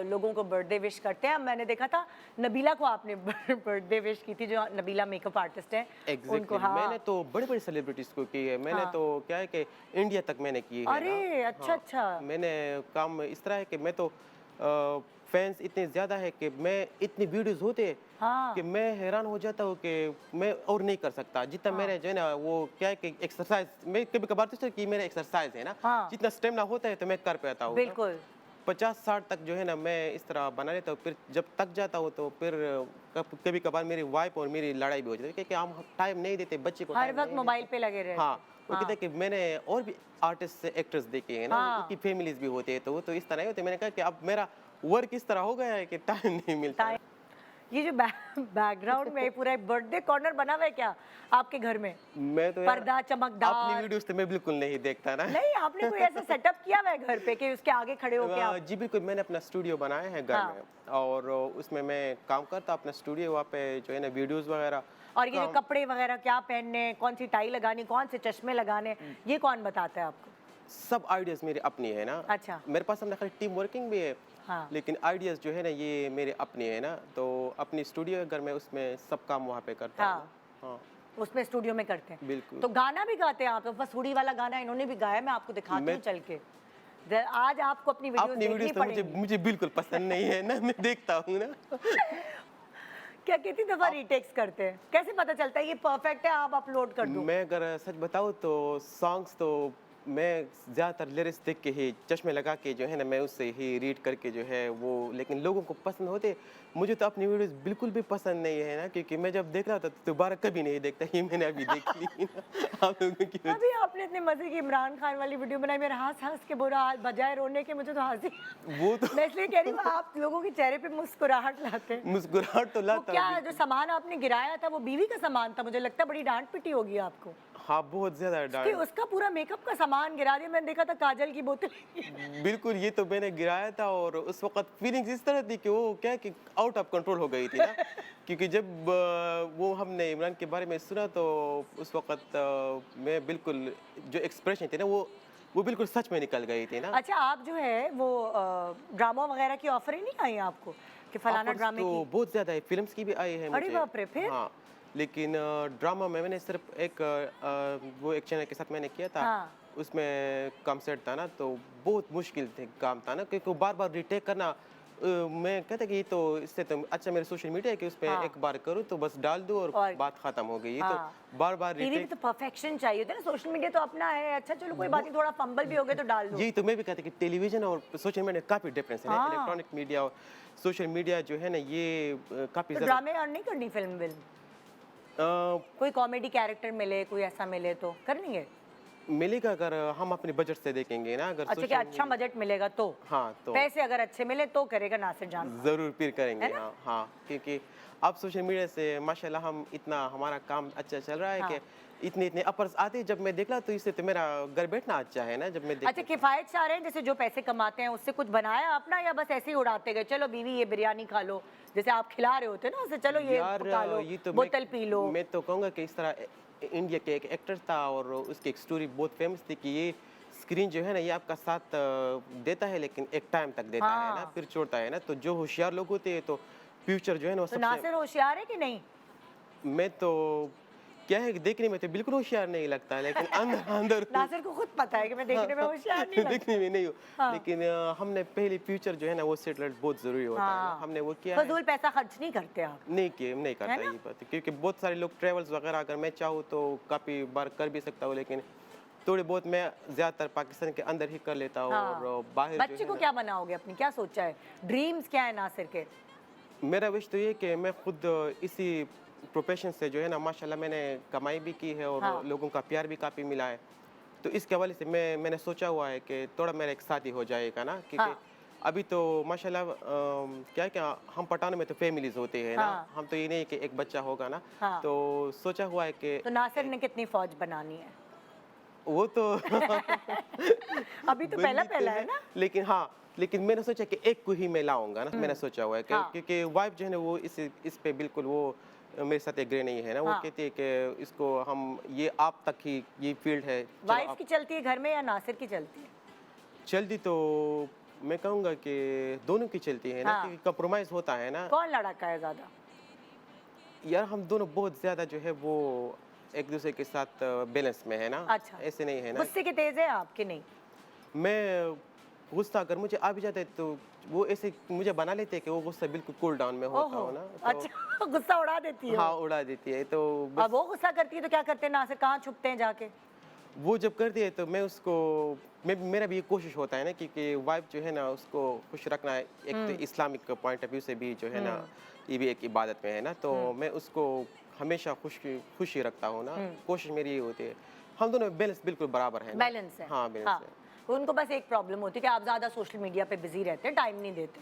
लोगों को बर्थडे विश करते हैं। अब मैंने देखा था नबीला को आपने बर्थडे विश की थी, जो नबीला मेकअप आर्टिस्ट हैं, उनको। एग्जैक्टली मैंने हाँ। तो बड़े बड़े सेलिब्रिटीज को की है, मैंने हाँ। तो क्या है कि इंडिया तक मैंने की है ना। अरे! अच्छा, हाँ अच्छा। मैंने काम इस तरह है कि मैं तो फैंस इतने ज़्यादा है कि मैं इतनी वीडियोस होते हैं हाँ। कि मैं हैरान हो जाता हूँ कि मैं और नहीं कर सकता जितना हाँ। मेरे जो है ना, वो क्या है कि एक्सरसाइज मैं कभी कभार तो कि मेरा एक्सरसाइज है ना, हाँ। जितना स्टेमिना होता है तो मैं कर पाता हूँ ना। बिल्कुल। 50-60 तक जो है ना मैं इस तरह बना लेता हूँ, फिर जब तक जाता हूँ तो फिर कभी कभार मेरी वाइफ और मेरी लड़ाई भी हो जाती है, क्योंकि हम टाइम नहीं देते बच्चे को, हर टाइम वक़्त नहीं मोबाइल देते। पे लगे रहते हाँ, हैं। वो कहते हाँ। हैं कि मैंने और भी आर्टिस्ट एक्टर्स देखे हैं ना, हाँ। उनकी फैमिलीज भी होते हैं, तो वो तो इस तरह ही होते हैं। मैंने कहा कि अब मेरा वर्क इस तरह हो गया है कि टाइम नहीं मिलता टाइम, ना। ये जो बैकग्राउंड में पूरा एक बर्थडे कॉर्नर बना हुआ है क्या आपके घर में? मैं तो यार पर्दा अपनी चमकदार? वीडियोस तो मैं बिल्कुल नहीं देखता ना। नहीं, आपने कोई ऐसा सेटअप किया हुआ है घर पे कि उसके आगे खड़े होके आप? जी बिल्कुल, मैंने अपना स्टूडियो बनाया है घर हाँ। में, और उसमें मैं काम करता अपना स्टूडियो, वहाँ पे जो है ना वीडियोस वगैरह और ये जो काम। कपड़े वगैरह क्या पहनने, कौन सी टाई लगानी, कौन से चश्मे लगाने, ये कौन बताता है आपको? सब आइडियाज़ मेरे अपने हैं ना। अच्छा। मेरे पास अपना खाली टीम वर्किंग भी है, हाँ। लेकिन आइडियाज़ जो है ना ये मेरे अपने हैं ना, तो अपनी स्टूडियो है घर में, उसमें सब काम वहाँ पे करता हूँ हाँ। ना। हाँ उसमें स्टूडियो में करते हैं। बिल्कुल। तो गाना भी गाते हैं आप? तो बस हुडी वाला गाना इन्होंने भी गाया है, मैं आपको दिखाती मैं हूँ चल के। आज आपको अपनी वीडियोस अपनी देखनी वीडियोस तो मुझे पड़ेंगी। मुझे बिल्कुल पसंद नहीं है ना, मैं देखता हूँ ना। क्या कितनी दफा आप रीटेक्स करते हैं? कैसे पता चलता है ये परफेक्ट है, आप अपलोड कर दो? मैं अगर सच बताऊँ तो सॉन्ग्स तो मैं ज़्यादातर लिरिक्स देख के ही, चश्मे लगा के जो है ना, मैं उससे ही रीड करके जो है वो, लेकिन लोगों को पसंद होते। मुझे तो अपनी वीडियोस बिल्कुल भी पसंद नहीं है ना, क्योंकि मैं जब देख रहा था तो दोबारा कभी नहीं देखता, ये मैंने अभी देख ली ना आप लोगों की वजह अभी आपने इतने मजे की इमरान खान वाली वीडियो बनाई, मेरा हंस के बुरा हाल, बजाय रोने के मुझे तो हंसी। से। वो तो मैं इसलिए कह रही हूँ आप लोगों के चेहरे पे मुस्कुराहट लाते हैं। मुस्कुराहट तो वो लाता क्या हूँ जो सामान आपने गिराया था वो बीवी का सामान था, मुझे लगता है बड़ी डांट पिटी होगी आपको हाँ बहुत ज़्यादा कि डांट। उसका पूरा मेकअप का सामान गिरा दिया। मैंने देखा था काजल की बोतल। बिल्कुल, ये तो मैंने गिराया था, और उस वक़्त फीलिंग्स इस तरह थी कि वो क्या है कि आउट ऑफ कंट्रोल हो गई थी ना। क्योंकि जब वो हमने इमरान के बारे में सुना तो उस वक़्त मैं बिल्कुल, जो एक्सप्रेशन थे ना वो बिल्कुल सच में निकल गई थी ना। अच्छा, आप जो है वो ड्रामा वगैरह की ऑफर ही नहीं आई आपको कि फलाना ऑफर्स ड्रामे तो की? बहुत ज़्यादा है, फ़िल्म्स की भी आई है अरे मुझे। बाप रे, फिर? हाँ, लेकिन ड्रामा में मैंने सिर्फ़ एक वो एक चैनल के साथ मैंने किया था। हाँ। उसमें कम सेट था ना, तो बहुत मुश्किल थे काम था ना, क्योंकि वो बार-बार रीटेक करना मैं कहता कि ये तो इससे तो अच्छा मेरे सोशल मीडिया है कि उस पे हाँ। एक बार करूँ तो बस डाल दूँ और और बात खत्म हो गई। ये हाँ। तो बार-बार टीवी में रिपीट। तो परफेक्शन चाहिए होता है ना, सोशल मीडिया तो अपना है, अच्छा चलो कोई बात नहीं, थोड़ा फंबल भी हो गए तो डाल दो। यही तो मैं भी कहता कि टेलीविज़न और सोशल मीडिया में काफ़ी डिफरेंस है ना। हाँ। इलेक्ट्रॉनिक मीडिया और सोशल मीडिया जो है ना ये काफ़ी तो ज़्यादा ड्रामे अर्न नहीं करनी फिल्म विल्म, अ, कोई कॉमेडी कैरेक्टर मिले, कोई ऐसा मिले तो कर लेंगे? मिलेगा अगर हम अपने बजट से देखेंगे ना। अगर अच्छा, कि अच्छा बजट मिलेगा तो? हाँ, तो पैसे अगर अच्छे मिले तो करेगा नासिर जान। ज़रूर फिर करेंगे। है ना? हाँ, हाँ, क्योंकि अब सोशल मीडिया से माशाल्लाह हम इतना हमारा काम अच्छा चल रहा है हाँ। कि इतने-इतने ऑफर्स आते हैं। जब मैं देखला तो इससे तो मेरा घर बैठना अच्छा है ना जब मैं अच्छा, देख किफायत चाह रहे हैं, जैसे जो पैसे कमाते हैं उससे कुछ बनाया अपना, या बस ऐसे ही उड़ाते गए, चलो बीवी ये बिरयानी खा लो, जैसे आप खिला रहे होते ना उसे, चलो ये यार पका लो, ये तो बोतल पी लो। मैं तो कहूँगा कि इस तरह इंडिया के एक एक्टर था और उसकी एक स्टोरी बहुत फेमस थी कि ये स्क्रीन जो है ना ये आपका साथ देता है लेकिन एक टाइम तक देता है ना हाँ। फिर छोड़ता है ना। तो जो होशियार लोग होते हैं तो फ्यूचर जो है ना वो तो सबसे नासिर होशियार है कि नहीं? मैं तो क्या है कि देखने में तो बिल्कुल होशियार नहीं लगता लेकिन अंदर अंदर नासिर को खुद पता है कि मैं देखने में होशियार नहीं लगता। देखने में नहीं हो। हाँ। लेकिन हमने पहले फ्यूचर जो है ना वो सेटल बहुत जरूरी होता है ना। हाँ। हमने वो किया है। फजूल पैसा खर्च नहीं करते आप। नहीं करता है ना? ये बात क्योंकि बहुत सारे लोग ट्रेवल्स वगैरह अगर मैं चाहूँ तो काफ़ी बार कर भी सकता हूँ लेकिन थोड़े बहुत मैं ज़्यादातर पाकिस्तान के अंदर ही कर लेता हूँ हाँ। और बाहर बच्चे जो को है क्या बनाओगे अपनी, क्या सोचा है, ड्रीम्स क्या है नासिर के? ना मेरा विश तो ये है कि मैं खुद इसी प्रोफेशन से जो है ना माशाल्लाह मैंने कमाई भी की है और हाँ। लोगों का प्यार भी काफ़ी मिला है। तो इसके हवाले से मैंने सोचा हुआ है कि थोड़ा मेरा एक साथी हो जाएगा ना क्योंकि हाँ। अभी तो माशाल्लाह क्या क्या हम पठानों में तो फैमिलीज होते हैं ना। हाँ। हम तो ये नहीं कि एक बच्चा होगा ना। हाँ। तो सोचा हुआ है कि तो नासिर ने कितनी फौज बनानी है? वो तो अभी तो पहला बनती पहला है ना? लेकिन मैंने सोचा कि एक को ही मैं लाऊंगा ना। मैंने सोचा हुआ है कि हाँ। क्योंकि वाइफ जो है ना वो इस पे बिल्कुल वो मेरे साथ एग्री नहीं है ना। वो हाँ। कहती है कि इसको हम ये आप तक ही ये फील्ड है चलो वाइफ आप की चलती है घर में या नासिर की चलती है? जल्दी तो मैं कहूँगा कि दोनों की चलती है ना हाँ। क्योंकि कंप्रोमाइज होता है ना। कौन लड़का है ज्यादा? यार हम दोनों बहुत ज़्यादा जो है वो एक दूसरे के साथ बैलेंस में है ना। अच्छा। ऐसे नहीं है ना। गुस्से के तेज है आपके नहीं? मैं गुस्सा अगर मुझे आ भी जाता है तो वो ऐसे मुझे बना लेते हैं कि वो गुस्सा बिल्कुल कूल डाउन में होता ओहो, हो ना। तो अच्छा गुस्सा उड़ा देती है हाँ वो। उड़ा देती है तो अब वो गुस्सा करती है तो क्या करते हैं नासिर, कहाँ छुपते हैं जाके? वो जब करती है तो मैं उसको मेरा भी ये कोशिश होता है ना क्योंकि वाइफ जो है ना उसको खुश रखना है। एक तो इस्लामिक पॉइंट ऑफ व्यू से भी जो है ना ये भी एक इबादत में है ना। तो मैं उसको हमेशा खुशी रखता हूँ ना। कोशिश मेरी ये होती है हम दोनों में बैलेंस बिल्कुल बराबर है ना। बैलेंस है। हाँ बैलेंस है। उनको बस एक प्रॉब्लम होती है कि आप ज्यादा सोशल मीडिया पे बिजी रहते हैं, टाइम नहीं देते।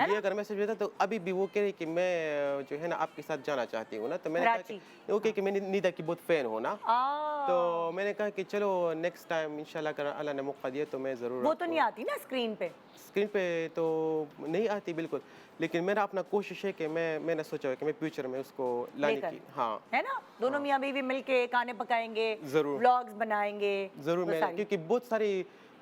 ये अगर मैसेज भेजा तो अभी भी वो कह रही कि मैं जो है ना आपके साथ जाना चाहती हूँ ना। तो मैंने कहा कराची। कि वो कह कि मैं निदा की बहुत फैन हूँ ना। आ, तो मैंने कहा कि चलो नेक्स्ट टाइम इंशाल्लाह अगर अल्लाह ने मौका दिया तो मैं ज़रूर वो तो नहीं आती ना स्क्रीन पे। स्क्रीन पे तो नहीं आती बिल्कुल लेकिन मेरा अपना कोशिश है कि मैंने सोचा है कि मैं फ्यूचर में उसको लाने लेकर। की। हाँ है ना, दोनों मियाँ बीवी मिलके खाने पकाएंगे, जरूर। व्लॉग्स बनाएंगे। ज़रूर वो मैं सारी- क्योंकि बहुत सारे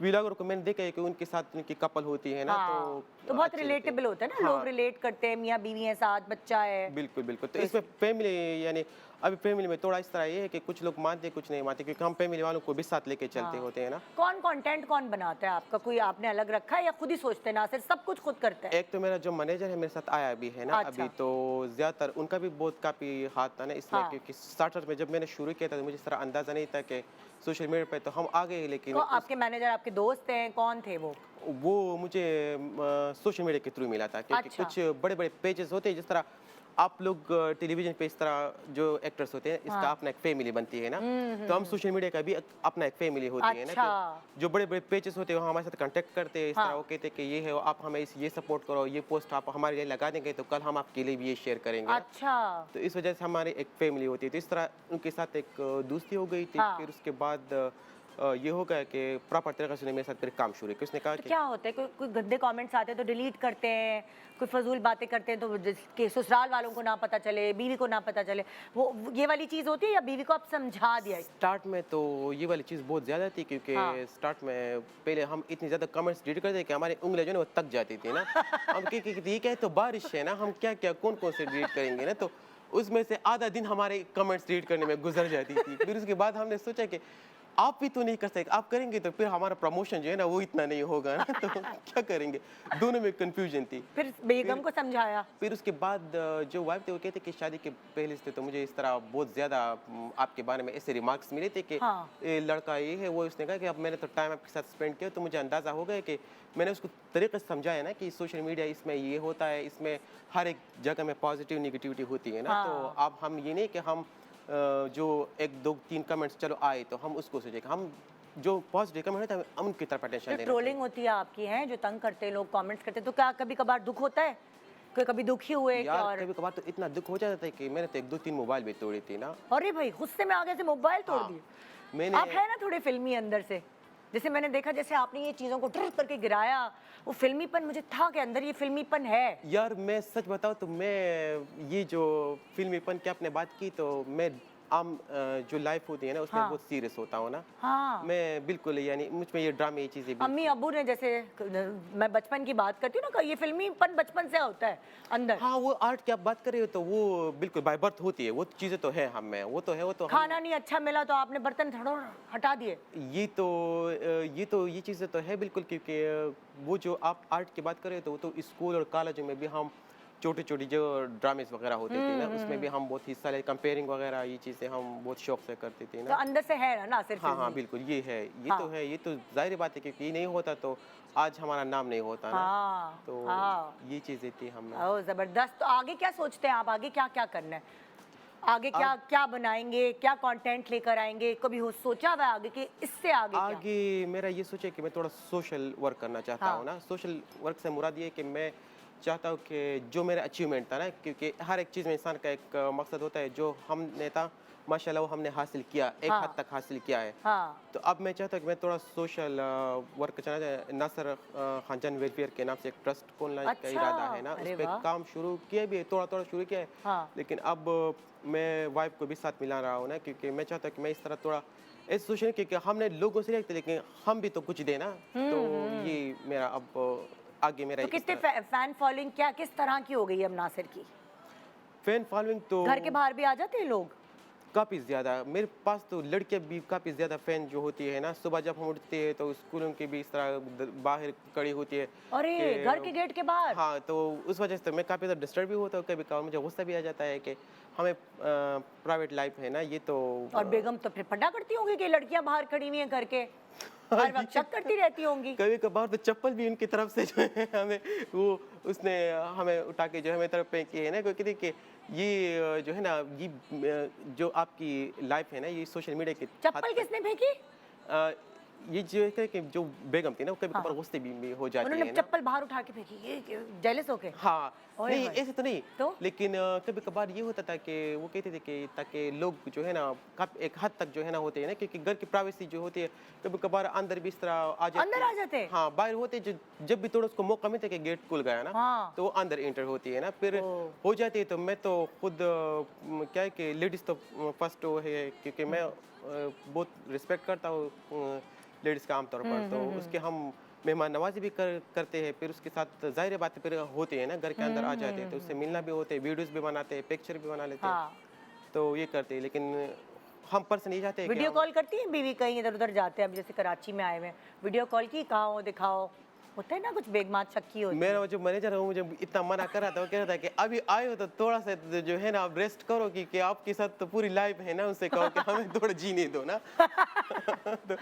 व्लॉगर को मैंने देखा है कि उनके साथ उनकी कपल होती है ना। हाँ, तो बहुत अच्छे लगते हैं। रिलेटेबल होता है ना, हाँ, लोग रिलेट करते हैं, मियाँ बीवी हैं साथ, बच्चा है। बिल्कुल बिल्कुल। तो इसमें फैमिली यानी अभी फैमिली में थोड़ा इस तरह ये है कि कुछ लोग मानते हैं कुछ नहीं मानते क्योंकि हम फैमिली वालों को भी साथ लेके चलते हाँ। होते हैं ना। कौन कंटेंट कौन बनाता है आपका, कोई आपने अलग रखा है या खुद ही सोचते हैं नासिर, सब कुछ खुद करते हैं? एक तो मेरा जो मैनेजर है मेरे साथ आया भी है ना। अच्छा। अभी तो ज़्यादातर उनका भी बहुत काफ़ी हाथ था ना इसमें। हाँ। क्योंकि स्टार्टर में जब मैंने शुरू किया था तो मुझे इस तरह अंदाज़ा नहीं था कि सोशल मीडिया पे तो हम आ गए लेकिन तो आपके मैनेजर आपके दोस्त हैं, कौन थे वो? मुझे सोशल मीडिया के थ्रू मिला था क्योंकि अच्छा। कुछ बड़े बड़े पेजेस होते हैं जिस तरह आप लोग टेलीविजन पे इस तरह जो एक्टर्स होते हैं इसका हाँ। अपना एक फैमिली बनती है ना। तो हम सोशल मीडिया का भी अपना एक फैमिली होती है ना। अच्छा। तो जो बड़े बड़े पेजेस होते हैं वो हमारे साथ कांटेक्ट करते हैं इस हाँ। तरह वो कहते हैं कि ये है आप हमें ये सपोर्ट करो, ये पोस्ट आप हमारे लिए लगा देंगे तो कल हम आपके लिए भी ये शेयर करेंगे। अच्छा। तो इस वजह से हमारी एक फैमिली होती है। तो इस तरह उनके साथ एक दोस्ती हो गई थी। हाँ। फिर उसके बाद ये हो गया कि प्रॉपर तरीके से उसने मेरे साथ फिर काम शुरू किया। उसने कहा तो कि क्या होता है, कोई गंदे कमेंट्स आते हैं तो डिलीट करते हैं, कोई फजूल बातें करते हैं तो जिसके ससुराल वालों को ना पता चले, बीवी को ना पता चले, वो ये वाली चीज़ होती है या बीवी को आप समझा दिया? स्टार्ट में तो ये वाली चीज़ बहुत ज़्यादा थी क्योंकि हाँ। स्टार्ट में पहले हम इतनी ज़्यादा कमेंट्स डिलीट करते थे कि हमारी उंगलियां जो है ना वो तक जाती थी ना। हम ये क्या है तो बारिश है ना, हम क्या क्या कौन कौन से डिलीट करेंगे ना। तो उसमें से आधा दिन हमारे कमेंट्स डिलीट करने में गुजर जाती थी। फिर उसके बाद हमने सोचा कि आप भी तो नहीं कर सकते, आप करेंगे तो फिर हमारा प्रमोशन जो है ना वो इतना नहीं होगा ना तो क्या करेंगे, दोनों में कंफ्यूजन थी। फिर बेगम को समझाया? फिर उसके बाद जो वाइफ थे वो कहते कि शादी के पहले से तो मुझे इस तरह बहुत ज़्यादा आपके बारे में ऐसे रिमार्क्स मिले थे कि हाँ। ये लड़का ये है वो, उसने कहा कि अब मैंने तो टाइम आपके साथ स्पेंड किया तो मुझे अंदाज़ा हो गया कि मैंने उसको तरीके से समझाया ना कि सोशल मीडिया इसमें ये होता है, इसमें हर एक जगह में पॉजिटिव निगेटिविटी होती है ना। तो हाँ। अब हम ये नहीं कि हम जो 1 2 3 कमेंट्स चलो आए तो हम उसको सोचें, हम जो पॉजिटिव कमेंट होता है हम उनकी तरफ अटेंशन जो देना ट्रोलिंग होती है आपकी है, जो तंग करते हैं लोग, कमेंट्स करते हैं, तो क्या कभी कभार दुख होता है? कोई कभी दुखी हुए चाहिए। कि यार और कभी कभार तो इतना दुख हो जाता है कि मैंने तो 1 2 3 मोबाइल भी तोड़ी थी ना। अरे भाई गुस्से में आगे से मोबाइल तोड़ हाँ, दिए? मैंने आप है ना थोड़े फिल्मी अंदर से, जैसे मैंने देखा जैसे आपने ये चीजों को ट्रिप करके गिराया, वो फिल्मीपन मुझे था कि अंदर ये फिल्मीपन है। यार मैं सच बताऊं तो मैं ये जो फिल्मीपन की आपने बात की तो मैं आम जो लाइफ होती है ना उसमें हाँ। बहुत सीरियस होता हूँ ना। हाँ। मैं बिल्कुल यानी मुझ में ये ड्रामे ये चीज़ें भी अम्मी अब्बू ने जैसे, मैं बचपन की बात करती हूँ ना, ये फिल्मीपन बचपन से होता है अंदर। हाँ वो आर्ट की आप बात कर रहे हो तो वो बिल्कुल बाय बर्थ होती है, वो चीज़ें तो है हम में, वो तो है, वो तो हम खाना नहीं अच्छा मिला तो आपने बर्तन थोड़ा हटा दिए? ये चीज़ें तो है बिल्कुल, क्योंकि वो जो आप आर्ट की बात कर रहे हो तो वो तो स्कूल और कॉलेज में भी हम छोटी छोटी जो ड्रामेस वगैरह होते थे ना उसमें भी हम बहुत हिस्सा ले, कंपेयरिंग वगैरह ये चीज़ें हम बहुत शौक से करते थे तो ना। अंदर से है ना सिर्फ हाँ हाँ फिल्मी? बिल्कुल ये है, ये हाँ। तो है, ये तो जाहिर बात है क्योंकि ये नहीं होता तो आज हमारा नाम नहीं होता ना। हाँ। तो हाँ। ये चीज़ें थी हमें। ओह जबरदस्त। तो आगे क्या सोचते हैं आप, आगे क्या क्या करना है? आगे क्या क्या बनाएंगे, क्या कंटेंट लेकर आएंगे? कभी हो सोचा हुआ है आगे कि इससे आगे क्या? आगे मेरा ये सोचे कि मैं थोड़ा सोशल वर्क करना चाहता हाँ। हूँ ना। सोशल वर्क से मुराद ये है कि मैं चाहता हूँ कि जो मेरा अचीवमेंट था ना, क्योंकि हर एक चीज़ में इंसान का एक मकसद होता है, जो हमने था माशाल्लाह वो हमने हासिल किया, एक हाँ। हद तक हासिल किया है। हाँ। तो अब मैं चाहता हूँ कि मैं थोड़ा सोशल वर्क चला जाए। नासर खानजान वेलफेयर के नाम से एक ट्रस्ट खोलने का अच्छा, इरादा है ना, अरे उस पर वाह। काम शुरू किया भी है, थोड़ा थोड़ा शुरू किया है। हाँ। लेकिन अब मैं वाइफ को भी साथ मिला रहा हूँ ना, क्योंकि मैं चाहता हूँ कि मैं इस तरह थोड़ा ऐसे सोच रही कि हमने लोगों से लेते लेकिन हम भी तो कुछ देना। तो ये मेरा अब आगे मेरा तो इस कितने तरह फैन फॉलोइंग क्या किस तरह की हो गई है अब नासिर की? फैन फॉलोइंग तो घर के बाहर भी आ जाते हैं लोग? काफ़ी ज़्यादा, मेरे पास तो लड़कियां भी काफ़ी ज़्यादा फ़ैन जो होती है ना, सुबह जब हम उठते हैं तो स्कूलों की भी इस तरह बाहर खड़ी होती है अरे कि घर के गेट के बाहर? हाँ, तो उस वजह से तो मैं काफ़ी ज़्यादा डिस्टर्ब भी होता हूँ, कभी कभार मुझे गुस्सा भी आ जाता है कि हमें प्राइवेट लाइफ है ना, ये तो और बेगम तो फिर फटा करती होंगी कि लड़कियां बाहर खड़ी हुई हैं घर के, हर वक्त शक करती रहती होंगी। कभी कभार तो चप्पल भी उनकी तरफ से जो है हमें वो उसने हमें उठा के जो है हमें तरफ फेंकी है ना, क्योंकि देखिए ये जो है ना ये जो आपकी लाइफ है ना ये सोशल मीडिया की चप्पल किसने फेंकी? अ, ये जो है कि जो बेगम थी ना वो कभी हाँ। कभार गुस्से भी हो जाती उन्होंने है ना। चप्पल बाहर उठा के फेंकी, ये जेलस होके? हाँ, ओए नहीं होए। ऐसे तो नहीं, तो? लेकिन कभी कभार ये होता था कि वो कहते थे कि ताकि लोग जो है ना एक हद तक जो है ना होते हैं ना, क्योंकि घर की प्राइवेसी जो होती है कभी कभार अंदर भी इस तरह आ जाती अंदर आ जाते? हाँ बाहर होते जब भी थोड़ा उसको मौका मिलता है कि गेट खुल गया ना हाँ। तो वो अंदर एंटर होती है ना, फिर ओह। हो जाती है। तो मैं तो खुद क्या है कि लेडीज़ तो फर्स्ट वो है, क्योंकि मैं बहुत रिस्पेक्ट करता हूँ लेडीज़ का आमतौर पर, तो उसके हम मेहमान नवाजी भी करते हैं, फिर उसके साथ ज़ाहिर बात है फिर होते हैं ना, घर के अंदर आ जाते हैं तो उससे मिलना भी होते हैं, वीडियोस भी बनाते हैं, पिक्चर भी बना लेते हैं। हाँ। तो ये करते हैं, लेकिन हम पर्सन ये चाहते हैं कि वीडियो हम- कॉल करती है बीवी? कहीं इधर उधर जाते हैं, अब जैसे कराची में आए हुए हैं, वीडियो कॉल की, कहाँ हो दिखाओ, होता है ना कुछ बेगमात शक्की होती है। मेरा जो मैनेजर है वो मुझे इतना मना कर रहा था, वो कह रहा था कि अभी आए हो तो थोड़ा सा जो है ना आप रेस्ट करो, कि आपके साथ तो पूरी लाइफ है ना, उनसे कहो कि हमें थोड़ा जीने दो ना। तो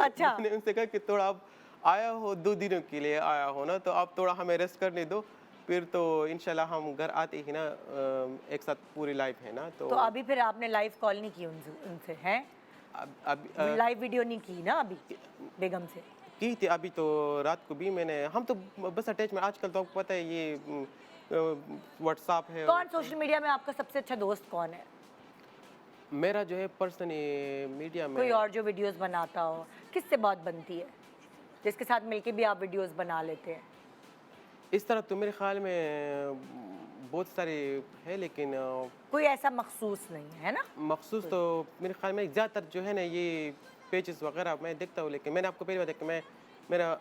अच्छा। मैंने उनसे कहा कि थोड़ा आप आया हो 2 दिनों के लिए आया हो ना, तो आप थोड़ा हमें रेस्ट करने दो, फिर तो इंशाल्लाह हम घर आते ही ना एक साथ पूरी लाइफ है ना। तो अभी फिर आपने लाइव कॉल नहीं की उनसे हैं? अब लाइव वीडियो नहीं की ना अभी बेगम से? की थी अभी तो रात को भी मैंने, हम तो बस अटैच में आजकल तो आपको पता है ये व्हाट्सएप है। कौन सोशल मीडिया में आपका सबसे अच्छा दोस्त कौन है? मेरा जो है पर्सनली मीडिया में कोई और जो वीडियोस बनाता हो, किससे बात बनती है जिसके साथ मिलके भी आप वीडियोस बना लेते हैं? इस तरह तो मेरे ख्याल में बहुत सारे है, लेकिन कोई ऐसा मखसूस नहीं है ना? मखसूस तो मेरे ख्याल में ज़्यादातर जो है ना ये पेजेस वगैरह मैं देखता हूँ, लेकिन मैंने आपको पहले बताया कि मैं मेरा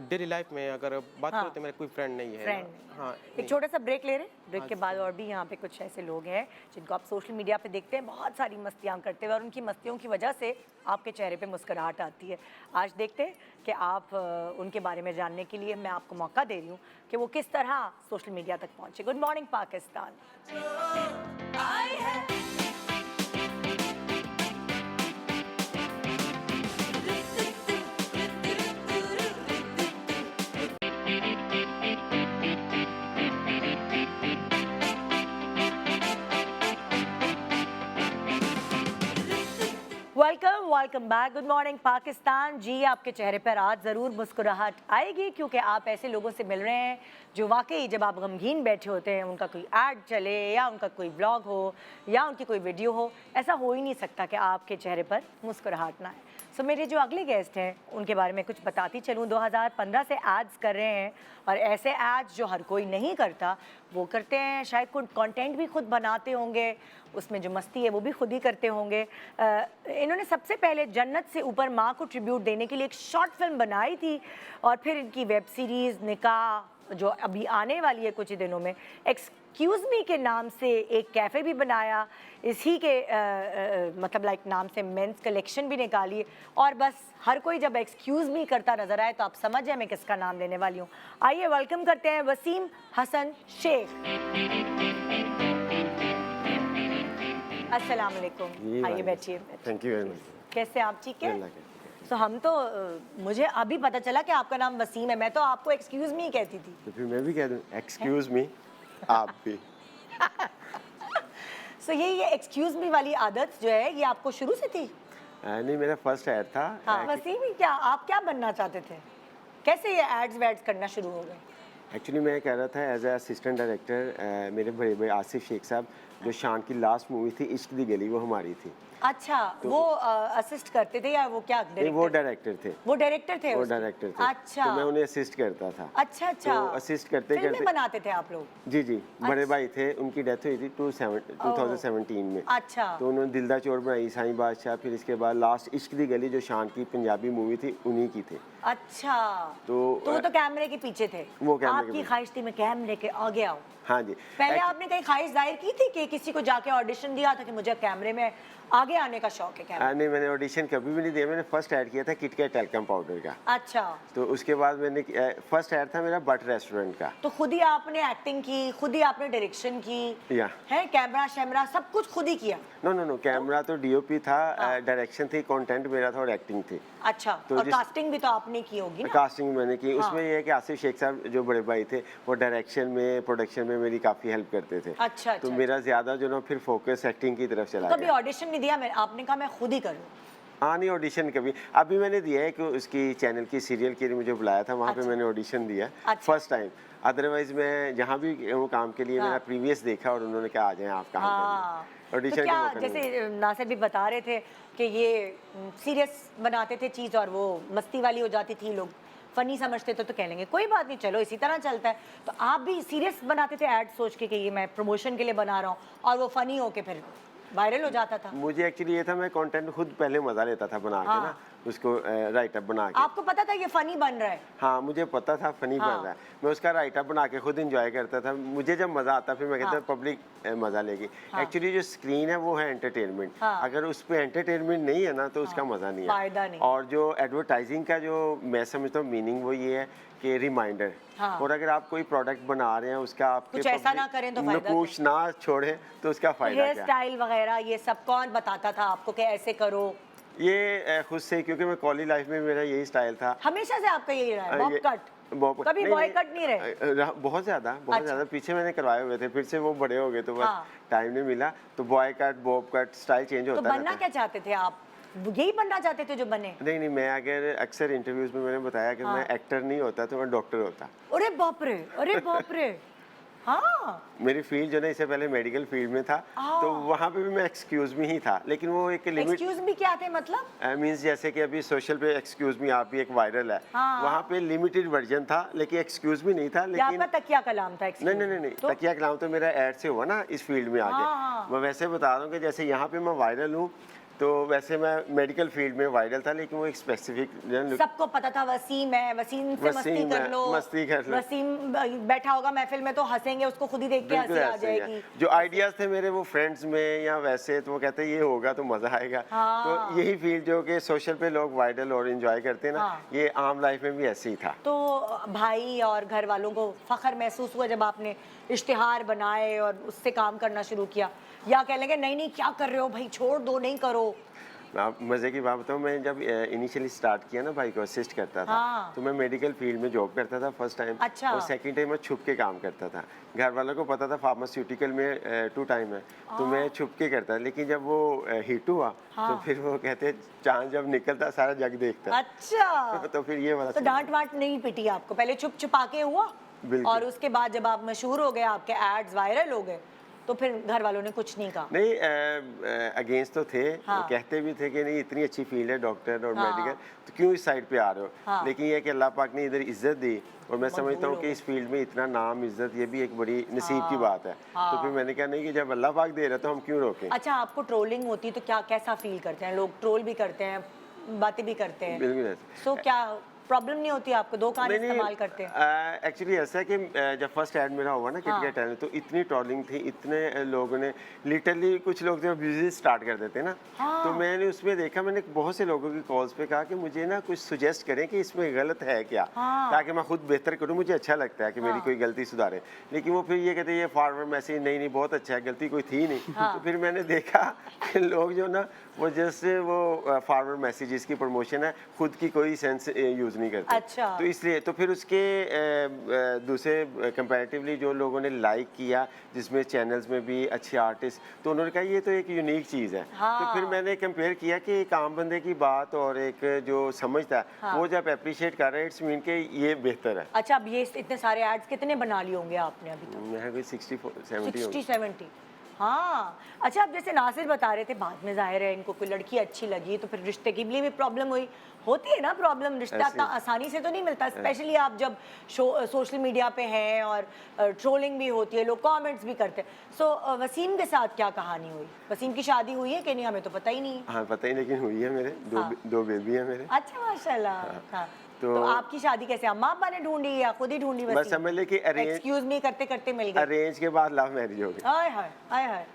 डेली लाइफ में अगर बात हाँ। करो तो मेरा कोई फ्रेंड नहीं है। फ्रेंड हाँ एक छोटा सा ब्रेक ले रहे हैं, ब्रेक के बाद और भी यहाँ पे कुछ ऐसे लोग हैं जिनको आप सोशल मीडिया पे देखते हैं बहुत सारी मस्तियाँ करते हुए और उनकी मस्तियों की वजह से आपके चेहरे पे मुस्कुराहट आती है। आज देखते हैं कि आप उनके बारे में जानने के लिए मैं आपको मौका दे रही हूँ कि वो किस तरह सोशल मीडिया तक पहुँचे। Good morning Pakistan. Welcome welcome back. Good morning Pakistan. जी आपके चेहरे पर आज ज़रूर मुस्कुराहट आएगी क्योंकि आप ऐसे लोगों से मिल रहे हैं जो वाकई जब आप गमगीन बैठे होते हैं, उनका कोई ऐड चले या उनका कोई व्लॉग हो या उनकी कोई वीडियो हो, ऐसा हो ही नहीं सकता कि आपके चेहरे पर मुस्कुराहट ना आए। सो मेरे जो अगले गेस्ट हैं उनके बारे में कुछ बताती चलूँ। 2015 से एड्स कर रहे हैं और ऐसे एड्स जो हर कोई नहीं करता वो करते हैं। शायद खुद कंटेंट भी खुद बनाते होंगे, उसमें जो मस्ती है वो भी खुद ही करते होंगे। इन्होंने सबसे पहले जन्नत से ऊपर माँ को ट्रिब्यूट देने के लिए एक शॉर्ट फिल्म बनाई थी और फिर इनकी वेब सीरीज़ निकाह जो अभी आने वाली है कुछ ही दिनों में, एक्सक्यूज़ मी के नाम से एक कैफ़े भी बनाया, इसी के मतलब लाइक नाम से मेंस कलेक्शन भी निकाली और बस हर कोई जब एक्सक्यूज़ मी करता नजर आए तो आप समझ जाए मैं किसका नाम लेने वाली हूँ। आइए वेलकम करते हैं वसीम हसन शेख। अस्सलाम वालेकुम। आइए बैठिए। Thank you very much. कैसे आप? ठीक है। तो हम तो मुझे अभी पता चला कि आपका नाम वसीम है, मैं तो आपको एक्सक्यूज़ मी कहती थी। तो फिर मैं भी कह दूँ एक्सक्यूज मी, आप भी। सो ये एक्सक्यूज़ मी वाली आदत जो है ये आपको शुरू से थी? नहीं, मेरा फर्स्ट ऐड था। हाँ, वसीम ही क्या आप क्या बनना चाहते थे? कैसे ये एड्स वैड्स करना शुरू हो गए? एक्चुअली मैं कह रहा था एज ए असिस्टेंट डायरेक्टर, मेरे बड़े भाई आसिफ शेख साहब, जो शान की लास्ट मूवी थी इश्क दी गली, वो हमारी थी। अच्छा, वो असिस्ट करते थे या वो क्या नहीं, वो डायरेक्टर थे। वो डायरेक्टर थे? वो उसके? डायरेक्टर थे। अच्छा। तो मैं उन्हें असिस्ट करता था। अच्छा अच्छा। तो असिस्ट करते फिल्में करते बनाते थे आप लोग? जी जी, बड़े भाई थे, उनकी डेथ हुई थी 2017 में। अच्छा। तो उन्होंने दिलदा चोर बनाई, साईं बादशाह, फिर इसके बाद लास्ट इश्क दी गली जो शान की पंजाबी मूवी थी उन्हीं की थी। अच्छा। तो वो तो कैमरे के पीछे थे। वो कैमरे के आपकी पीछे। ख्वाहिश थी मैं कैमरे के आगे आऊं। हाँ जी। पहले आपने कहीं ख्वाहिश जाहिर की थी कि किसी को जाके ऑडिशन दिया था कि मुझे कैमरे में आगे आने का शौक है? कैमरे नहीं, मैंने ऑडिशन कभी भी नहीं दिया। मैंने फर्स्ट ऐड किया था किटकैट टेल्कम पाउडर का। अच्छा। तो उसके बाद मैंने फर्स्ट ऐड था मेरा बट रेस्टोरेंट का। तो खुद ही आपने एक्टिंग की, खुद ही आपने डायरेक्शन की या है, कैमरा शैमरा सब कुछ खुद ही किया? नो नो नो, कैमरा तो डीओपी था, डायरेक्शन थी, कंटेंट मेरा था और एक्टिंग थी। अच्छा। तो और कास्टिंग भी तो आपने की होगी ना? कास्टिंग मैंने की। उसमें ये है कि आसिफ शेख साहब जो बड़े भाई थे वो डायरेक्शन में, प्रोडक्शन में मेरी काफ़ी हेल्प करते थे। अच्छा। तो मेरा ज़्यादा जो ना फिर फोकस एक्टिंग की तरफ चला कभी गया। ऑडिशन नहीं दिया? आपने कहा मैं खुद ही करूँ? हाँ, नहीं ऑडिशन कभी। अभी मैंने दिया है कि उसकी चैनल की सीरियल के लिए मुझे बुलाया था, वहाँ पे मैंने ऑडिशन दिया फर्स्ट टाइम। अदरवाइज मैं जहाँ भी वो काम के लिए मेरा प्रीवियस देखा और उन्होंने कहा आ जाएं आप काम करने। ऑडिशन तो क्या जैसे नासिर भी बता रहे थे कि ये सीरियस बनाते थे चीज़ और वो मस्ती वाली हो जाती थी, लोग फनी समझते तो कह लेंगे कोई बात नहीं चलो इसी तरह चलता है। तो आप भी सीरियस बनाते थे ऐड सोच के कि ये मैं प्रमोशन के लिए बना रहा हूँ और वो फनी हो के फिर वायरल हो जाता था? मुझे एक्चुअली ये था, मैं कंटेंट खुद पहले मजा लेता था बना के ना, उसको राइट अप बना के। आपको पता था ये फनी बन रहा है? हाँ, मुझे पता था फनी बन रहा है। मैं उसका राइट अप बना के खुद एंजॉय करता था। मुझे जब मजा आता फिर मैं कहता पब्लिक मजा लेगी। एक्चुअली जो स्क्रीन है वो है एंटरटेनमेंट। अगर उस पर एंटरटेनमेंट नहीं है ना तो उसका मजा नहीं है, फायदा नहीं। और जो एडवर्टाइजिंग का जो मैं समझता हूँ मीनिंग वो ये है कि रिमाइंडर। और अगर आप कोई प्रोडक्ट बना रहे हैं उसका आपके कुछ ऐसा ना करें तो फायदा नकूश ना छोड़े तो उसका फायदा हेयर क्या? स्टाइल वगैरह ये सब कौन बताता था आपको कि ऐसे करो? ये खुद से, क्योंकि मैं कॉलेज लाइफ में मेरा यही स्टाइल था। हमेशा से आपका यही रहा है? बॉब कट कभी बॉय कट नहीं रहे? बहुत ज्यादा पीछे मैंने करवाए हुए थे, फिर से वो बड़े हो गए तो बस टाइम नहीं मिला। तो boy cut, Bob cut, style change होता है। तो बनना क्या चाहते थे आप? यही बनना चाहते थे जो बने? नहीं, मैं अगर अक्सर इंटरव्यूज में मैंने बताया कि मैं एक्टर नहीं होता तो मैं डॉक्टर होता। अरे बाप रे, अरे बाप रे। हाँ, मेरी फील्ड जो ना इससे पहले मेडिकल फील्ड में था, तो वहाँ पे भी मैं एक्सक्यूज मी ही था, लेकिन वो एक लिमिट। एक्सक्यूज मी क्या थे मतलब? मींस जैसे कि अभी सोशल पे एक्सक्यूज मी आप भी एक वायरल है, वहाँ पे लिमिटेड वर्जन था, लेकिन एक्सक्यूज मी नहीं था। लेकिन आपका तकिया कलाम था? नहीं, तकिया कलाम तो मेरा एड से हुआ ना इस फील्ड में आके। मैं वैसे बता रहा हूँ कि जैसे यहाँ पे मैं वायरल हूँ, तो वैसे मैं मेडिकल फील्ड में वायरल था, लेकिन वो एक स्पेसिफिक सबको पता था वसीम है, वसीम से मस्ती वसीम कर है, लो, मस्ती कर लो। वसीम बैठा होगा महफिल में तो हंसेंगे, उसको खुद ही देख के बिल्कुल हंसी आ ऐसे ही है। जाएगी। जो आइडियाज थे मेरे वो फ्रेंड्स में या वैसे, तो वो कहते हैं ये होगा तो मजा आएगा। हाँ। तो यही फील्ड जो कि सोशल पे लोग वायरल और एंजॉय करते हैं ना, हाँ। ये आम लाइफ में भी ऐसे ही था। तो भाई और घर वालों को फख्र महसूस हुआ जब आपने इश्तिहार बनाए और उससे काम करना शुरू किया, या कह लेंगे नहीं नहीं क्या कर रहे हो भाई, छोड़ दो, नहीं करो? आप मज़े की बात बताऊँ, मैं जब इनिशियली स्टार्ट किया ना भाई को असिस्ट करता था, हाँ। तो मैं मेडिकल फील्ड में जॉब करता था फर्स्ट टाइम। अच्छा। और सेकंड टाइम मैं छुप के काम करता था। घर वालों को पता था फार्मास्यूटिकल में 2 टाइम है, तो मैं छुप के करता। लेकिन जब वो हिट हुआ, तो फिर वो कहते चांद जब निकलता सारा जग देखता। अच्छा। तो फिर ये वाला तो डांट वाट नहीं पिटी आपको? पहले छुप छुपा के हुआ, बिल्कुल। और उसके बाद जब आप मशहूर हो गए, आपके एड्स वायरल हो गए, तो फिर घर वालों ने कुछ नहीं कहा? नहीं, अगेंस्ट तो थे। हाँ। वो कहते भी थे कि नहीं इतनी अच्छी फील्ड है डॉक्टर और हाँ। मेडिकल, तो क्यों इस साइड पे आ रहे हो। हाँ। लेकिन ये कि अल्लाह पाक ने इधर इज्जत दी, और मैं मकबूल समझता हूँ हो कि गए। इस फील्ड में इतना नाम इज्जत, ये भी एक बड़ी नसीब की बात है। हाँ। तो फिर मैंने कहा नहीं, कि जब अल्लाह पाक दे रहा है तो हम क्यों रोकें। अच्छा, आपको ट्रोलिंग होती है तो क्या कैसा फील करते हैं लोग? ट्रोल भी करते हैं, बातें भी करते हैं, बिल्कुल ऐसे। सो क्या प्रॉब्लम नहीं होती आपको? 2 कान नहीं इस्तेमाल करते हैं? नहीं, एक्चुअली ऐसा है कि जब फर्स्ट ऐड मेरा हुआ ना किटकैट हाँ। में, तो इतनी ट्रोलिंग थी, इतने लोगों ने लिटरली, कुछ लोग जो बिजनेस स्टार्ट कर देते हैं ना, हाँ। तो मैंने उसमें देखा, मैंने बहुत से लोगों की कॉल्स पे कहा कि मुझे ना कुछ सुजेस्ट करें कि इसमें गलत है क्या, हाँ। ताकि मैं खुद बेहतर करूं। मुझे अच्छा लगता है कि मेरी कोई गलती सुधारे। लेकिन वो फिर ये कहते हैं ये फॉरवर्ड मैसेज, नहीं नहीं बहुत अच्छा है, गलती कोई थी नहीं। हाँ। तो फिर मैंने देखा कि लोग जो ना, वो जैसे वो फॉरवर्ड मैसेजेस की प्रमोशन है, खुद की कोई सेंस यूज़ नहीं करते। अच्छा। तो इसलिए तो फिर उसके दूसरे कंपैरेटिवली जो लोगों ने लाइक किया, जिसमें चैनल्स में भी अच्छे आर्टिस्ट, तो उन्होंने कहा ये तो एक यूनिक चीज़ है। हाँ। तो फिर मैंने कंपेयर किया कि एक आम बंदे की बात और एक जो समझता है, हाँ। वो जब अप्रिशिएट कर रहा है, इट्स मीन के ये बेहतर है। अच्छा, अब ये इतने सारे एड्स कितने बना लिए होंगे आपने अभी तक? मैं कोई 60-70 60 70? हाँ। अच्छा, अब जैसे नासिर बता रहे थे, बाद में जाहिर है इनको कोई लड़की अच्छी लगी, तो फिर रिश्ते के लिए भी प्रॉब्लम हुई। होती है ना प्रॉब्लम, रिश्ता ऐसे। इतना आसानी से तो नहीं मिलता, स्पेशली आप जब सोशल मीडिया पे हैं, और ट्रोलिंग भी होती है, लोग कमेंट्स भी करते हैं। सो वसीम के साथ क्या कहानी हुई? वसीम की शादी हुई है कि नहीं, हमें तो पता ही नहीं है। हाँ पता ही, लेकिन हुई है मेरे दो बेबी है मेरे। अच्छा, माशाल्लाह। हाँ। तो तो आपकी शादी कैसे, अम्मा अब्बा ने ढूंढी या खुद ही ढूंढी? बस समझ ले कि एक्सक्यूज मी करते करते मिल गई? अरेंज के बाद लव मैरिज हो गई हाय हाय हाय हाय।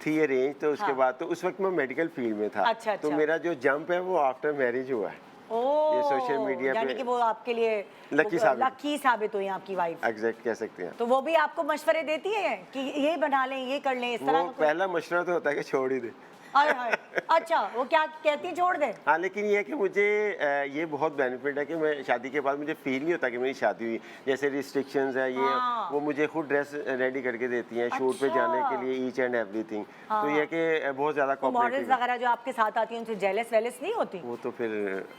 थी अरेंज। तो उसके हाँ। बाद तो उस वक्त मैं मेडिकल फील्ड में था। अच्छा, तो अच्छा। मेरा जो जंप है वो आफ्टर मैरिज हुआ है। ओह, ये सोशल मीडिया यानी पे कि वो आपके लिए लकी साबित हुई आपकी वाइफ। एग्जैक्ट कह सकते हैं। तो वो भी आपको मशवरे देती है कि ये बना लें, ये कर लें, इस तरह वो का कोई? पहला मशवरा तो होता है कि छोड़ ही दे। हाय हाय। अच्छा, वो क्या कहती है, छोड़ दे? हाँ, लेकिन ये है कि मुझे ये बहुत बेनिफिट है कि मैं शादी के बाद मुझे फील नहीं होता कि मेरी शादी हुई। जैसे रिस्ट्रिक्शंस है ये, हाँ। वो मुझे खुद ड्रेस रेडी करके देती हैं शूट पे अच्छा। जाने के लिए, ईच एंड एवरीथिंग। हाँ। तो ये कि बहुत ज़्यादा तो मॉडल्स कोऑपरेटिव है। वगैरह जो आपके साथ आती हैं, उनसे जेलस वेलस नहीं होती? वो तो फिर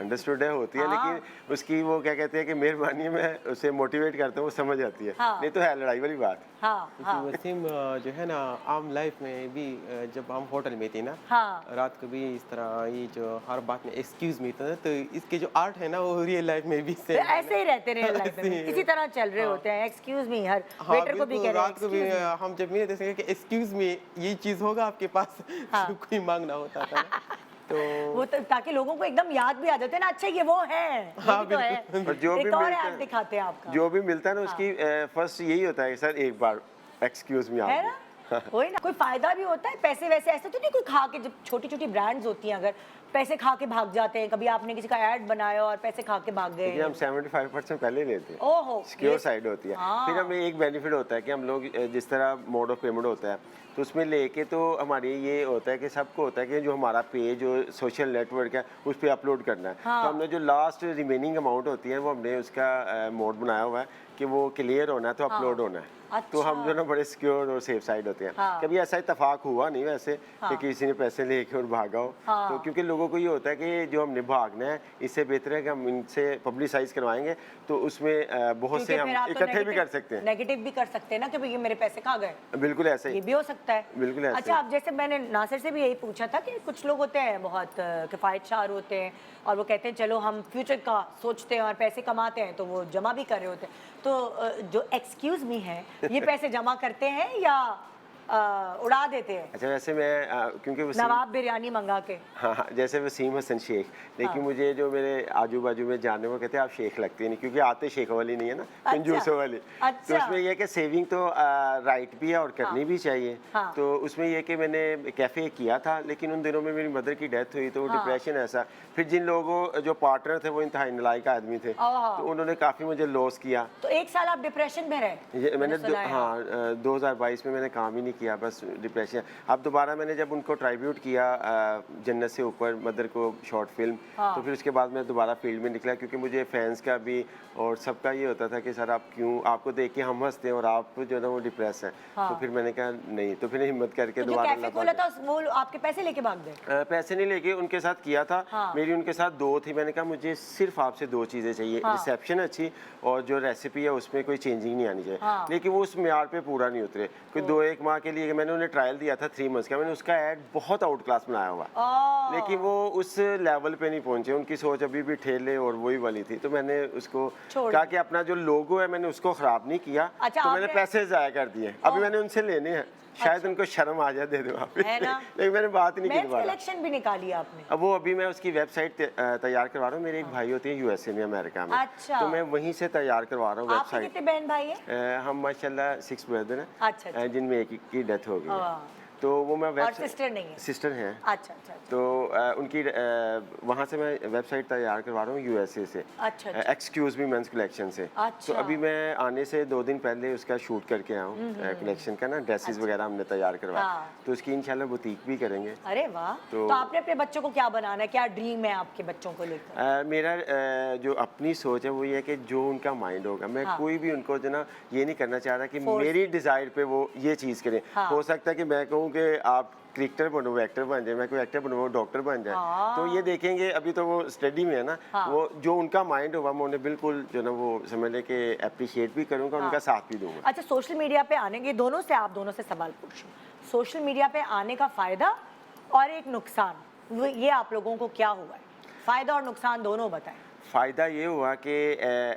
अंडरस्टूड है, होती है। हाँ। लेकिन उसकी वो क्या कहते हैं कि मेहरबानी, मैं उसे मोटिवेट करता हूँ, वो समझ जाती है। हाँ। नहीं तो है लड़ाई वाली बात। हाँ हाँ क्योंकि वसीम जो है ना, आम लाइफ में भी जब हम होटल में थे ना, हाँ। रात को भी इस तरह ये जो हर बात में एक्सक्यूज मी था, तो इसके जो आर्ट है ना, वो रियल लाइफ में भी तो सेम ऐसे ही रहते हैं रियल लाइफ में, ऐसे ही। इसी तरह चल रहे होते हैं। एक्सक्यूज मी, हर हाँ, वेटर को भी बिल्कुल, कह रहे हैं रात को भी excuse me। हम जब मिले थे कि एक्सक्यूज मी, ये चीज होगा आपके पास? हाँ। कोई मांगना होता था ना। तो वो तो ताकि लोगों को एकदम याद भी आ जाते हैं ना, अच्छा ये वो है, हाँ, ये भी तो है। और जो भी एक और मिलता ऐड है, दिखाते हैं आपका, जो भी मिलता है ना, उसकी फर्स्ट यही होता है कि सर एक बार एक्सक्यूज मी है आप। ना? वही ना, कोई फायदा भी होता है, पैसे वैसे ऐसे तो नहीं कोई खा के, जब छोटी छोटी ब्रांड्स होती हैं, अगर पैसे खा के भाग जाते हैं, कभी आपने किसी का ऐड बनाया और पैसे खा के भाग गए? लेकिन हम 75% पहले लेते हैं। ओहो, सिक्योर ये- साइड होती है। हाँ। फिर हमें एक बेनिफिट होता है कि हम लोग जिस तरह मोड ऑफ पेमेंट होता है, तो उसमें लेके तो हमारी ये होता है कि सबको होता है कि जो हमारा पेज जो सोशल नेटवर्क है उस पर अपलोड करना है। हाँ। तो हमने जो लास्ट रिमेनिंग अमाउंट होती है, वो हमने उसका मोड बनाया हुआ है कि वो क्लियर होना है तो अपलोड होना है। तो हम अच्छा। जो ना बड़े सिक्योर और सेफ साइड होते हैं। हाँ। कभी ऐसा इत्तेफाक हुआ नहीं वैसे हाँ। कि किसी ने पैसे लेके और भागा हो। हाँ। तो क्योंकि लोगों को ये होता है कि जो हमने भागना है, इससे बेहतर है कि हम इनसे पब्लिसाइज करवाएंगे, तो उसमें बहुत से क्योंकि फिर हम आप तो इकट्ठे भी कर सकते हैं। नेगेटिव भी कर सकते हैं ना कि भाई ये मेरे पैसे खा गए, बिल्कुल ऐसे ये ही। भी हो सकता है। बिल्कुल ऐसे अच्छा, ही। अब जैसे मैंने नासिर से भी यही पूछा था कि कुछ लोग होते हैं बहुत किफ़ायतशार होते हैं, और वो कहते हैं चलो हम फ्यूचर का सोचते हैं और पैसे कमाते हैं, तो वो जमा भी कर रहे होते हैं। तो जो एक्सक्यूज मी है, ये पैसे जमा करते हैं या उड़ा देते हैं अच्छा वैसे मैं क्योंकि नवाब बिरयानी मंगा के। हाँ जैसे वसीम हसन शेख, लेकिन मुझे जो मेरे आजू बाजू में जानने वो कहते हैं आप शेख लगते नहीं, क्योंकि आते शेख वाली नहीं है ना, कंजूसों वाली। अच्छा। तो उसमें यह है कि सेविंग तो राइट भी है और करनी भी चाहिए। तो उसमें यह कि मैंने कैफ़े किया था, लेकिन उन दिनों में मेरी मदर की डेथ हुई तो डिप्रेशन ऐसा, फिर जिन लोगों जो पार्टनर थे वो इंतहाई नालायक आदमी थे, तो उन्होंने काफ़ी मुझे लॉस किया। तो 1 साल आप डिप्रेशन में रहे? मैंने 2022 में मैंने काम ही नहीं किया, बस डिप्रेशन। अब दोबारा मैंने जब उनको ट्राइब्यूट किया जन्नत से ऊपर मदर को शॉर्ट फिल्म, तो फिर उसके बाद मैं दोबारा फील्ड में निकला, क्योंकि मुझे फैंस का भी और सबका ये होता था कि सर आप क्यों, आपको देख के हम हंसते हैं और आप जो है ना वो डिप्रेस है। तो फिर मैंने कहा नहीं, तो फिर हिम्मत करके तो दोबारा कैफे खोला था वो आपके पैसे लेके भाग गए? पैसे नहीं लेके उनके साथ किया था। मेरी उनके साथ 2 थी, मैंने कहा मुझे सिर्फ आपसे 2 चीज़ें चाहिए, रिसेप्शन अच्छी और जो रेसिपी है उसमें कोई चेंजिंग नहीं आनी चाहिए। लेकिन वो उस म्यार पे पूरा नहीं उतरे। कोई 2-1 माह के लिए मैंने उन्हें ट्रायल दिया था 3 मंथ्स का, मैंने उसका ऐड बहुत आउट क्लास बनाया हुआ, लेकिन वो उस लेवल पे नहीं पहुंचे। उनकी सोच अभी भी ठेले और वही वाली थी, तो मैंने उसको कहा कि अपना जो लोगो है मैंने उसको खराब नहीं किया। अच्छा, तो मैंने पैसे ज़ाया कर दिए, अभी मैंने उनसे लेने हैं, शायद उनको शर्म आ जाए दे दूं आप लेकिन मैंने बात नहीं की दोबारा। कलेक्शन भी निकाली आपने? अब वो अभी मैं उसकी वेबसाइट तैयार करवा रहा हूँ। मेरे एक भाई होते हैं यूएसए में, अमेरिका में। अच्छा। तो मैं वहीं से तैयार करवा रहा हूँ आपके वेबसाइट। कितने बहन भाई हैं? हम माशाल्लाह 6 ब्रदर हैं। अच्छा। जिनमें एक की डेथ हो गई है। तो वो मैं और सिस्टर नहीं है? सिस्टर हैं। अच्छा। तो उनकी वहाँ से मैं वेबसाइट तैयार करवा रहा हूँ यूएसए से। अच्छा। एक्सक्यूज मी मेंस कलेक्शन से। अच्छा। तो अभी मैं आने से 2 दिन पहले उसका शूट करके आया हूँ कलेक्शन का ना, ड्रेसेस वगैरह हमने तैयार करवाया। तो उसकी इंशाल्लाह बुटीक भी करेंगे। अरे वाह। तो आपने अपने बच्चों को क्या बनाना है, क्या ड्रीम है आपके बच्चों को लेकर? मेरा जो अपनी सोच है वो ये है कि जो उनका माइंड होगा, मैं कोई भी उनको जो ना ये नहीं करना चाह रहा कि मेरी डिजायर पे वो ये चीज़ करें। हो सकता है कि मैं कहूँ कि आप क्रिकेटर बनो वो एक्टर बन जाए, मैं कोई एक्टर बनूँ वो डॉक्टर बन जाए। तो ये देखेंगे, अभी तो वो स्टडी में है ना। वो जो उनका माइंड होगा मैं उन्हें बिल्कुल जो ना वो समझ ले कि अप्रिशिएट भी करूँगा, उनका साथ भी दूंगा। अच्छा, सोशल मीडिया पे आने के दोनों से, आप दोनों से सवाल पूछूं, सोशल मीडिया पे आने का फायदा और एक नुकसान, ये आप लोगों को क्या हुआ है? फायदा और नुकसान दोनों बताएं। फ़ायदा ये हुआ कि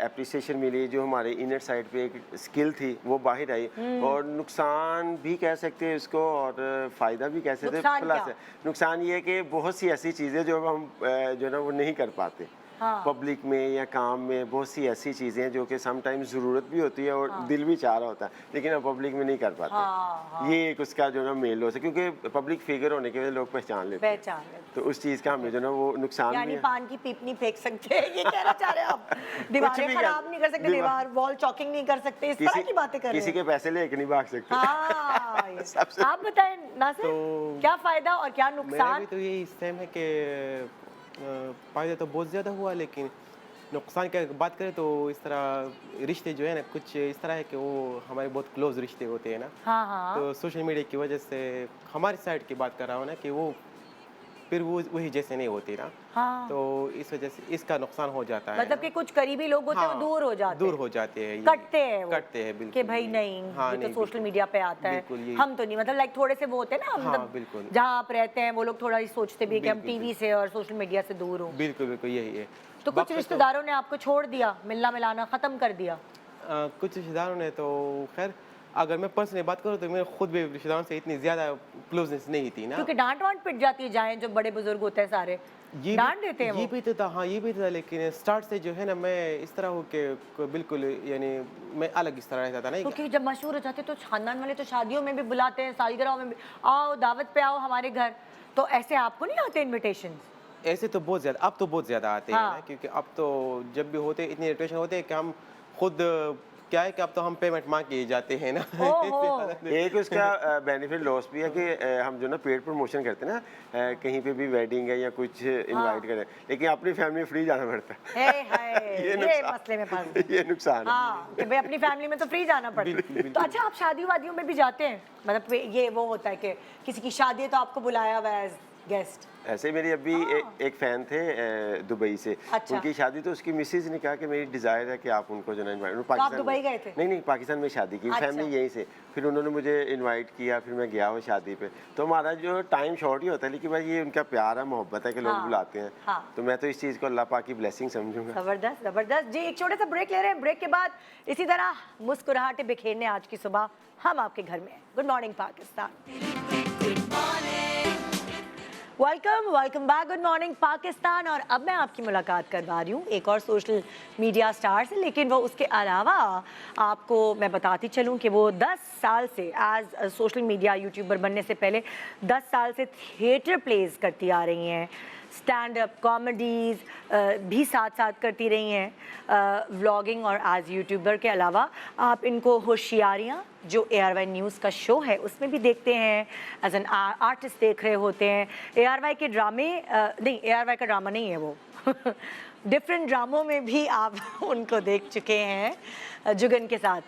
एप्रिसिएशन मिली, जो हमारे इनर साइड पे एक स्किल थी वो बाहर आई, और नुकसान भी कह सकते हैं इसको और फ़ायदा भी कह सकते हैं। प्लस है नुकसान ये है कि बहुत सी ऐसी चीज़ें जो हम जो ना वो नहीं कर पाते। पब्लिक में या काम में बहुत सी ऐसी चीज़ें हैं जो कि समटाइम्स ज़रूरत भी होती है और दिल भी चाह रहा होता है, लेकिन हम पब्लिक में नहीं कर पाते। ये एक उसका जो ना मेल लॉस है, क्योंकि पब्लिक फिगर होने के वजह लोग पहचान लेते हैं। तो उस चीज़ का हमें जो ना वो नुकसान यानी पान की पीप नहीं फेंक सकते, ये कहना चाह रहे हैं आप? दीवारें खराब नहीं कर सकते, दीवार वॉल चॉकिंग नहीं कर सकते, इस तरह की बातें कर रहे हैं। किसी के पैसे लेके नहीं भाग सकते। आप बताएं नासिर, क्या फायदा और क्या नुकसान? मेरा भी तो यही सेम है कि फ़ायदा तो बहुत ज़्यादा हुआ, लेकिन नुकसान की बात करें तो इस तरह रिश्ते जो है ना कुछ इस तरह है कि वो हमारे बहुत क्लोज रिश्ते होते हैं ना। तो सोशल मीडिया की वजह से हमारी साइड की बात कर रहा हूँ ना कि वो फिर वो वही जैसे नहीं होती ना। तो इस वजह से इसका नुकसान हो जाता है। मतलब कि कुछ करीबी लोग होते हैं वो दूर हो जाते हैं, कटते हैं बिल्कुल कि भाई नहीं, ये तो सोशल मीडिया पे आता है, हम तो नहीं, मतलब लाइक थोड़े से वो होते हैं ना, मतलब जहाँ आप रहते हैं वो लोग थोड़ा सोचते भी कि हम टीवी से और सोशल मीडिया से दूर हो। बिल्कुल यही है। तो कुछ रिश्तेदारों ने आपको छोड़ दिया, मिलना मिलाना खत्म कर दिया? कुछ रिश्तेदारों ने तो खैर, अगर मैं पर्सनली बात करूँ तो मेरे खुद भी रिश्तेदारों से इतनी ज़्यादा क्लोजनेस नहीं थी ना, क्योंकि डांट वांट पिट जाती है, जाएं जो बड़े बुजुर्ग होते हैं सारे डांट देते हैं। ये भी तो था, हाँ ये भी था, लेकिन स्टार्ट से जो है ना मैं इस तरह हो के बिल्कुल यानी मैं अलग इस तरह रहता था ना। क्योंकि जब मशहूर हो जाते तो खानदान वाले तो शादियों में भी बुलाते हैं, सालगिरह में भी आओ, दावत पे आओ हमारे घर, तो ऐसे आपको नहीं आते इन्विटेशन? ऐसे तो बहुत ज़्यादा, अब तो बहुत ज़्यादा आते हैं ना, क्योंकि अब तो जब भी होते इतने इन्विटेशन होते हैं कि हम खुद क्या है कि अब तो हम पेमेंट मांग के जाते हैं ना। एक उसका बेनिफिट लॉस भी है कि हम जो ना पेड प्रमोशन करते हैं ना, कहीं पे भी वेडिंग है या कुछ इनवाइट करें, लेकिन अपनी फैमिली फ्री जाना पड़ता है। ये मसले में फंस गए। ये नुकसान है कि भाई अपनी फैमिली में तो फ्री जाना पड़ता है। तो अच्छा, आप शादी वादियों में भी जाते हैं? मतलब ये वो होता है कि किसी की शादी है तो आपको बुलाया हुआ है गेस्ट? ऐसे मेरी अभी एक फ़ैन थे दुबई से। अच्छा। उनकी शादी तो उसकी मिसेज ने कहा कि मेरी डिज़ायर है कि आप उनको जो है इनवाइट। आप दुबई गए थे? नहीं, पाकिस्तान में शादी की, अच्छा। फैमिली यहीं से। फिर उन्होंने मुझे इनवाइट किया, फिर मैं गया वो शादी पे। तो हमारा जो टाइम शॉर्ट ही होता है, लेकिन भाई ये उनका प्यार है, मोहब्बत है कि लोग बुलाते हैं। हाँ। तो मैं तो इस चीज़ को अल्लाह पाक की ब्लेसिंग समझूंगा। जबरदस्त जबरदस्त जी। एक छोटा सा ब्रेक ले रहे हैं, ब्रेक के बाद इसी तरह मुस्कुराहटें बिखेरने आज की सुबह हम आपके घर में हैं। Good morning Pakistan. Welcome back. Good morning Pakistan. और अब मैं आपकी मुलाकात करवा रही हूँ एक और सोशल मीडिया स्टार से, लेकिन वो उसके अलावा आपको मैं बताती चलूँ कि वो 10 साल से एज सोशल मीडिया यूट्यूबर बनने से पहले 10 साल से थिएटर प्लेज करती आ रही हैं, स्टैंड अप कॉमेडीज़ भी साथ साथ करती रही हैं, व्लॉगिंग और एज यूट्यूबर के अलावा आप इनको होशियारियाँ जो ARY न्यूज़ का शो है उसमें भी देखते हैं, एज एन आर्टिस्ट देख रहे होते हैं। ARY के ड्रामे नहीं, ARY का ड्रामा नहीं है वो डिफरेंट ड्रामों में भी आप उनको देख चुके हैं, जुगन के साथ।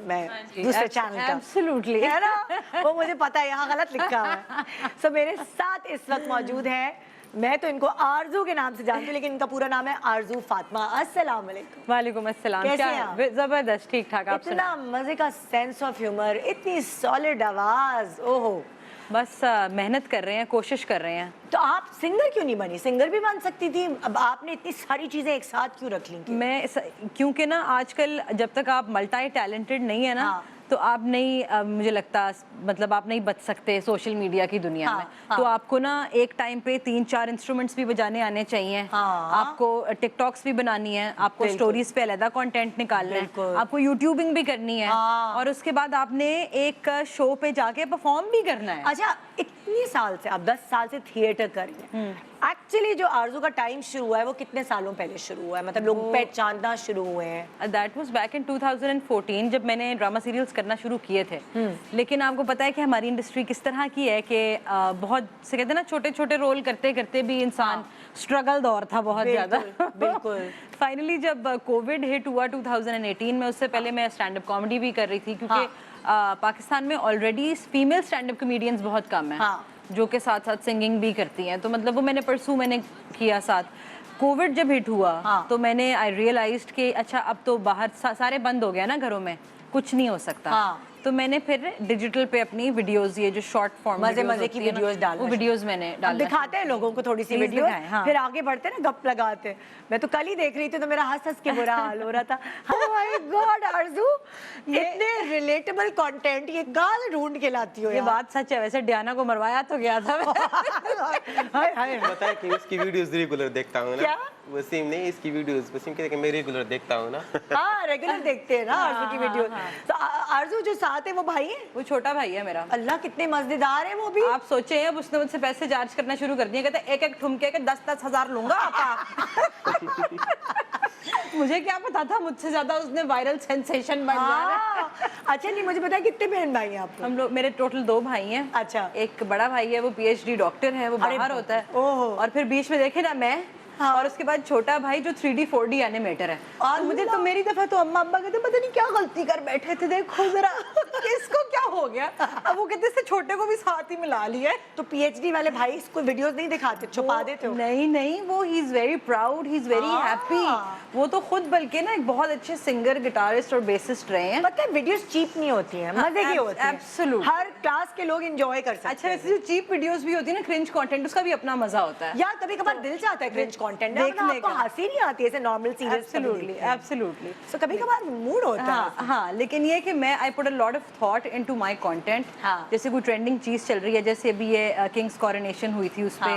मैं दूसरे चैनल का एब्सोल्युटली है ना, वो मुझे पता है, यहाँ गलत लिखा है। सो मेरे साथ इस वक्त मौजूद हैं, मैं तो इनको आरजू के नाम से जानती हूँ, लेकिन इनका पूरा नाम है आरजू फातिमा। अस्सलाम वालेकुम। वालेकुम अस्सलाम। कैसे क्या हैं है? आप? जबरदस्त, ठीक ठाक। आप इतना मजे का सेंस ऑफ ह्यूमर, इतनी सॉलिड आवाज, ओहो। बस मेहनत कर रहे हैं, कोशिश कर रहे हैं। तो आप सिंगर क्यों नहीं बनी? सिंगर भी बन सकती थी, अब आपने इतनी सारी चीजें एक साथ क्यों रख ली? क्योंकि ना आजकल जब तक आप मल्टी टैलेंटेड नहीं है ना, हाँ। तो आप नहीं मुझे लगता, मतलब आप नहीं बच सकते सोशल मीडिया की दुनिया हाँ, में। हाँ। तो आपको ना एक टाइम पे 3-4 इंस्ट्रूमेंट्स भी बजाने आने चाहिए। हाँ। आपको टिकटॉक्स भी बनानी है, आपको बिल्कुल। स्टोरीज पे अलग कंटेंट निकालना बिल्कुल। है, आपको यूट्यूबिंग भी करनी है, हाँ। और उसके बाद आपने एक शो पे जाके परफॉर्म भी करना है। अच्छा, इतने साल से, आप 10 साल से थिएटर कर रही हैं, एक्चुअली जो आरजू का टाइम शुरू हुआ है वो कितने सालों पहले शुरू हुआ है? मतलब लोग पहचानना शुरू हुए हैं। दैट वाज बैक इन 2014 जब मैंने ड्रामा सीरियल्स करना शुरू किए थे। लेकिन आपको पता है कि हमारी इंडस्ट्री किस तरह की है कि बहुत से कहते हैं ना, छोटे छोटे रोल करते करते भी इंसान स्ट्रगल दौर था बहुत ज़्यादा। बिल्कुल। फाइनली जब कोविड हिट हुआ 2018 में, उससे पहले मैं स्टैंड अप कॉमेडी भी कर रही थी, क्योंकि पाकिस्तान में already female stand up comedians बहुत कम है, जो के साथ साथ सिंगिंग भी करती हैं। तो मतलब वो मैंने किया साथ। कोविड जब हिट हुआ तो मैंने आई रियलाइज्ड कि अच्छा, अब तो बाहर सारे बंद हो गया ना, घरों में कुछ नहीं हो सकता। तो मैंने फिर डिजिटल पे अपनी वीडियोस, ये जो शॉर्ट फॉर्म मजे की वीडियोस डालना, वो वीडियोस मैंने डाल दिखाते हैं लोगों को थोड़ी सी वीडियो, फिर आगे बढ़ते हैं ना, गप लगाते हैं। मैं तो कल ही देख रही थी तो मेरा हंस के बुरा हाल हो रहा था। ओह माय गॉड आरजू, इतने रिलेटेबल कंटेंट, ये गाल ढूंढ के लाती हो। ये बात सच है, वैसे डियाना को मरवाया तो गया था हाय हाय। बताया कि इसकी वीडियोस रेगुलर देखता हूँ ना। क्या? वसीम नहीं, इसकी वीडियोस वसीम कहते कि मैं रेगुलर देखता हूँ ना। हाँ, रेगुलर देखते हैं ना आरजू की वीडियो। तो आरजू जो साथ है वो भाई है? वो छोटा भाई है मेरा। अल्लाह, कितने मजेदार है वो भी। आप सोचे, अब उसने मुझसे पैसे चार्ज करना शुरू कर दिए, कहते एक एक ठुमके के 10-10 हजार लूंगा आपका। मुझे क्या पता था मुझसे ज्यादा उसने वायरल सेंसेशन बन जाना है। अच्छा, नहीं मुझे पता है कितने बहन भाई हैं आपको? हम लोग, मेरे टोटल 2 भाई हैं। अच्छा। एक बड़ा भाई है, वो PhD डॉक्टर है, वो बाहर होता है। ओहो। और फिर बीच में देखे ना मैं, और उसके बाद छोटा भाई जो 3D 4D एनिमेटर है। और मुझे तो मेरी दफा तो अम्मा अब्बा कहते पता नहीं क्या गलती कर बैठे थे, देखो जरा किसको क्या हो गया। अब वो कहते छोटे को भी साथ ही मिला लिया। तो PhD वाले भाई इसको वीडियोस नहीं दिखाते, छुपा देते हो? नहीं, वो he is very proud, he is very happy. वो तो खुद बल्कि ना एक बहुत अच्छे सिंगर, गिटारिस्ट और बेसिस्ट रहे हैं। पता है वीडियोस चीप नहीं होती हैं, मजे की होती हैं। एब्सोल्यूट, हर क्लास के लोग एंजॉय कर सकते हैं। अच्छा, वैसे जो चीप वीडियोस भी होती है ना, क्रिंज कंटेंट, उसका भी अपना मजा होता है यार। कभी कभार दिल चाहता है क्रिंज कंटेंट देखने का, हंसी नहीं आती ऐसे नॉर्मल सीरियस। एब्सोल्युटली। सो कभी कभार मूड होता है। हाँ, लेकिन ये कि मैं I put a lot of thought into my content. जैसे कोई ट्रेंडिंग चीज चल रही है, जैसे अभी ये किंग्स कॉरोनेशन हुई थी, उस पे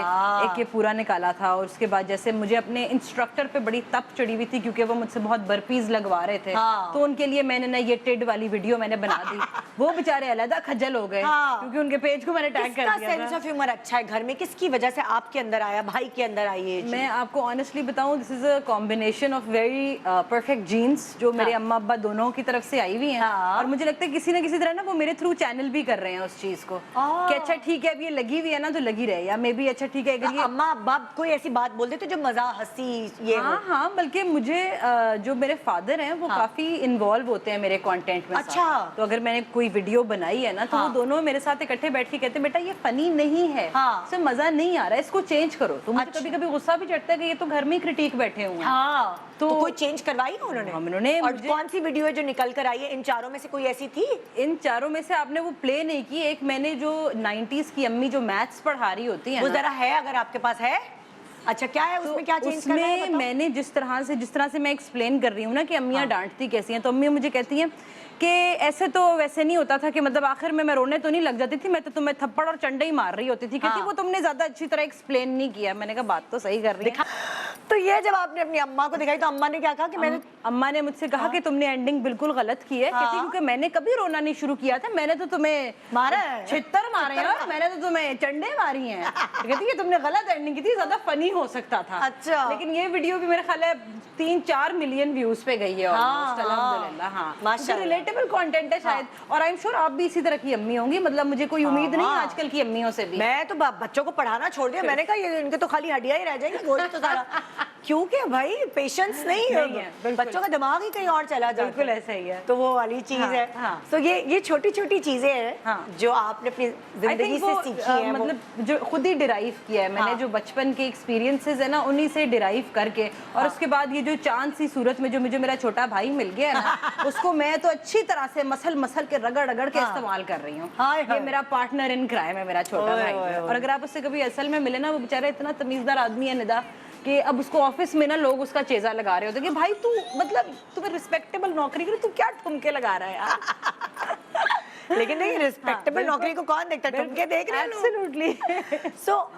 एक ये पूरा निकाला था। और उसके बाद जैसे मुझे अपने इंस्ट्रक्टर पे बड़ी तप चढ़ी हुई थी, क्योंकि वो मुझसे बहुत बर्पीज लगवा रहे थे। तो उनके लिए मैंने ना ये टिड वाली वीडियो मैंने बना दी। वो बेचारे अलग खज्जल हो गए, क्योंकि उनके पेज को मैंने टैग कर दिया। सेंस ऑफ ह्यूमर अच्छा है घर में, किसकी वजह से आपके अंदर आया, भाई के अंदर आई है? मैं आपको ऑनेस्टली बताऊं, this is a combination of very perfect genes, जो मेरे अम्मा अब्बा दोनों की तरफ से आई हुई हैं। और मुझे लगता है किसी ना किसी तरह ना वो मेरे थ्रू चैनल भी कर रहे हैं उस चीज को कि अच्छा ठीक है अब ये लगी हुई है ना तो लगी रहे, या मे बी अच्छा ठीक है अगर ये अम्मा बाप कोई ऐसी बात बोल दे तो जो मजा हंसी ये हो। हाँ, बल्कि मुझे जो मेरे फादर हैं वो काफी इन्वॉल्व होते हैं मेरे कंटेंट में। अच्छा। तो अगर मैंने कोई वीडियो बनाई है ना तो वो दोनों मेरे साथ इकट्ठे बैठ के कहते बेटा ये फनी नहीं है, इससे मजा नहीं आ रहा है, इसको चेंज करो। तो मुझे कभी कभी गुस्सा भी चढ़ता है कि ये तो घर में ही क्रिटिक बैठे हुए हैं। तो कोई चेंज करवाई है उन्होंने? उन्होंने और कौन सी वीडियो है जो निकल कर आई है? इन चारों में से कोई ऐसी थी? इन चारों में से आपने वो प्ले नहीं की। एक मैंने जो 90s की अम्मी जो मैथ्स पढ़ा रही होती है वो जरा है अगर आपके पास है। अच्छा क्या है उसमें, क्या चेंज करना है? उसमें मैंने जिस तरह से मैं एक्सप्लेन कर रही हूँ ना कि अम्मियाँ डांटती कैसी हैं, तो अम्मी मुझे कहती हैं कि ऐसे तो वैसे नहीं होता था कि मतलब आखिर में मैं रोने तो नहीं लग जाती थी, मैं तो तुम्हें थप्पड़ और चंडे ही मार रही होती थी क्योंकि वो तुमने ज्यादा अच्छी तरह एक्सप्लेन नहीं किया। मैंने कहा बात तो सही कर रही है। तो ये जब आपने अपनी अम्मा को दिखाई तो अम्मा ने क्या कहा? कि मैंने अम्मा ने मुझसे कहा कि तुमने एंडिंग बिल्कुल गलत की है। कहती क्योंकि मैंने कभी रोना नहीं शुरू किया था, मैंने तो तुम्हें मारा है, छित्तर मारे हैं, मैंने तो तुम्हें चंडे मारी हैं। कहती है तुमने गलत एंडिंग की थी, ज्यादा फनी हो सकता था। अच्छा। लेकिन ये वीडियो भी मेरे ख्याल है 3-4 मिलियन व्यूज पे गई है ऑलमोस्ट, अल्हम्दुलिल्लाह। हाँ, माशाल्लाह, रिलेटेबल कंटेंट है शायद। और आई एम श्योर आप भी इसी तरह की अम्मी होंगी, मतलब मुझे कोई उम्मीद नहीं आजकल की अम्मियों से भी। मैं तो बच्चों को पढ़ाना छोड़ दिया। मैंने कहा ये इनके तो खाली हड्डियां ही रह जाएंगी, गोश्त तो सारा क्योंकि भाई पेशेंस नहीं है, बच्चों का दिमाग ही कहीं और चला जाता है। बिल्कुल ऐसा ही है। तो वो वाली चीज है। तो ये छोटी छोटी चीजें हैं जो आपने अपनी जिंदगी से सीखी है, मतलब जो खुद ही डिराइव किया है मैंने, जो बचपन के एक्सपीरियंसेस है ना उन्हीं से डिराइव करके। और उसके बाद ये जो चांद सी सूरत में जो मुझे मेरा छोटा भाई मिल गया है ना उसको मैं तो अच्छी तरह से मसल के रगड़ के इस्तेमाल कर रही हूँ। ये मेरा पार्टनर इन क्राइम है, मेरा छोटा भाई। और अगर आप उससे कभी असल में मिले ना, वो बेचारा इतना तमीजदार आदमी है निदा कि अब उसको ऑफिस में ना लोग उसका चेजा लगा रहे होते कि भाई तू मतलब तुम्हें रिस्पेक्टेबल नौकरी करे, तू क्या ठुमके लगा रहा है यार। लेकिन नहीं, रिस्पेक्टेबल नौकरी को कौन देखता है? ठुमके देख रहे हैं एब्सोल्युटली। सो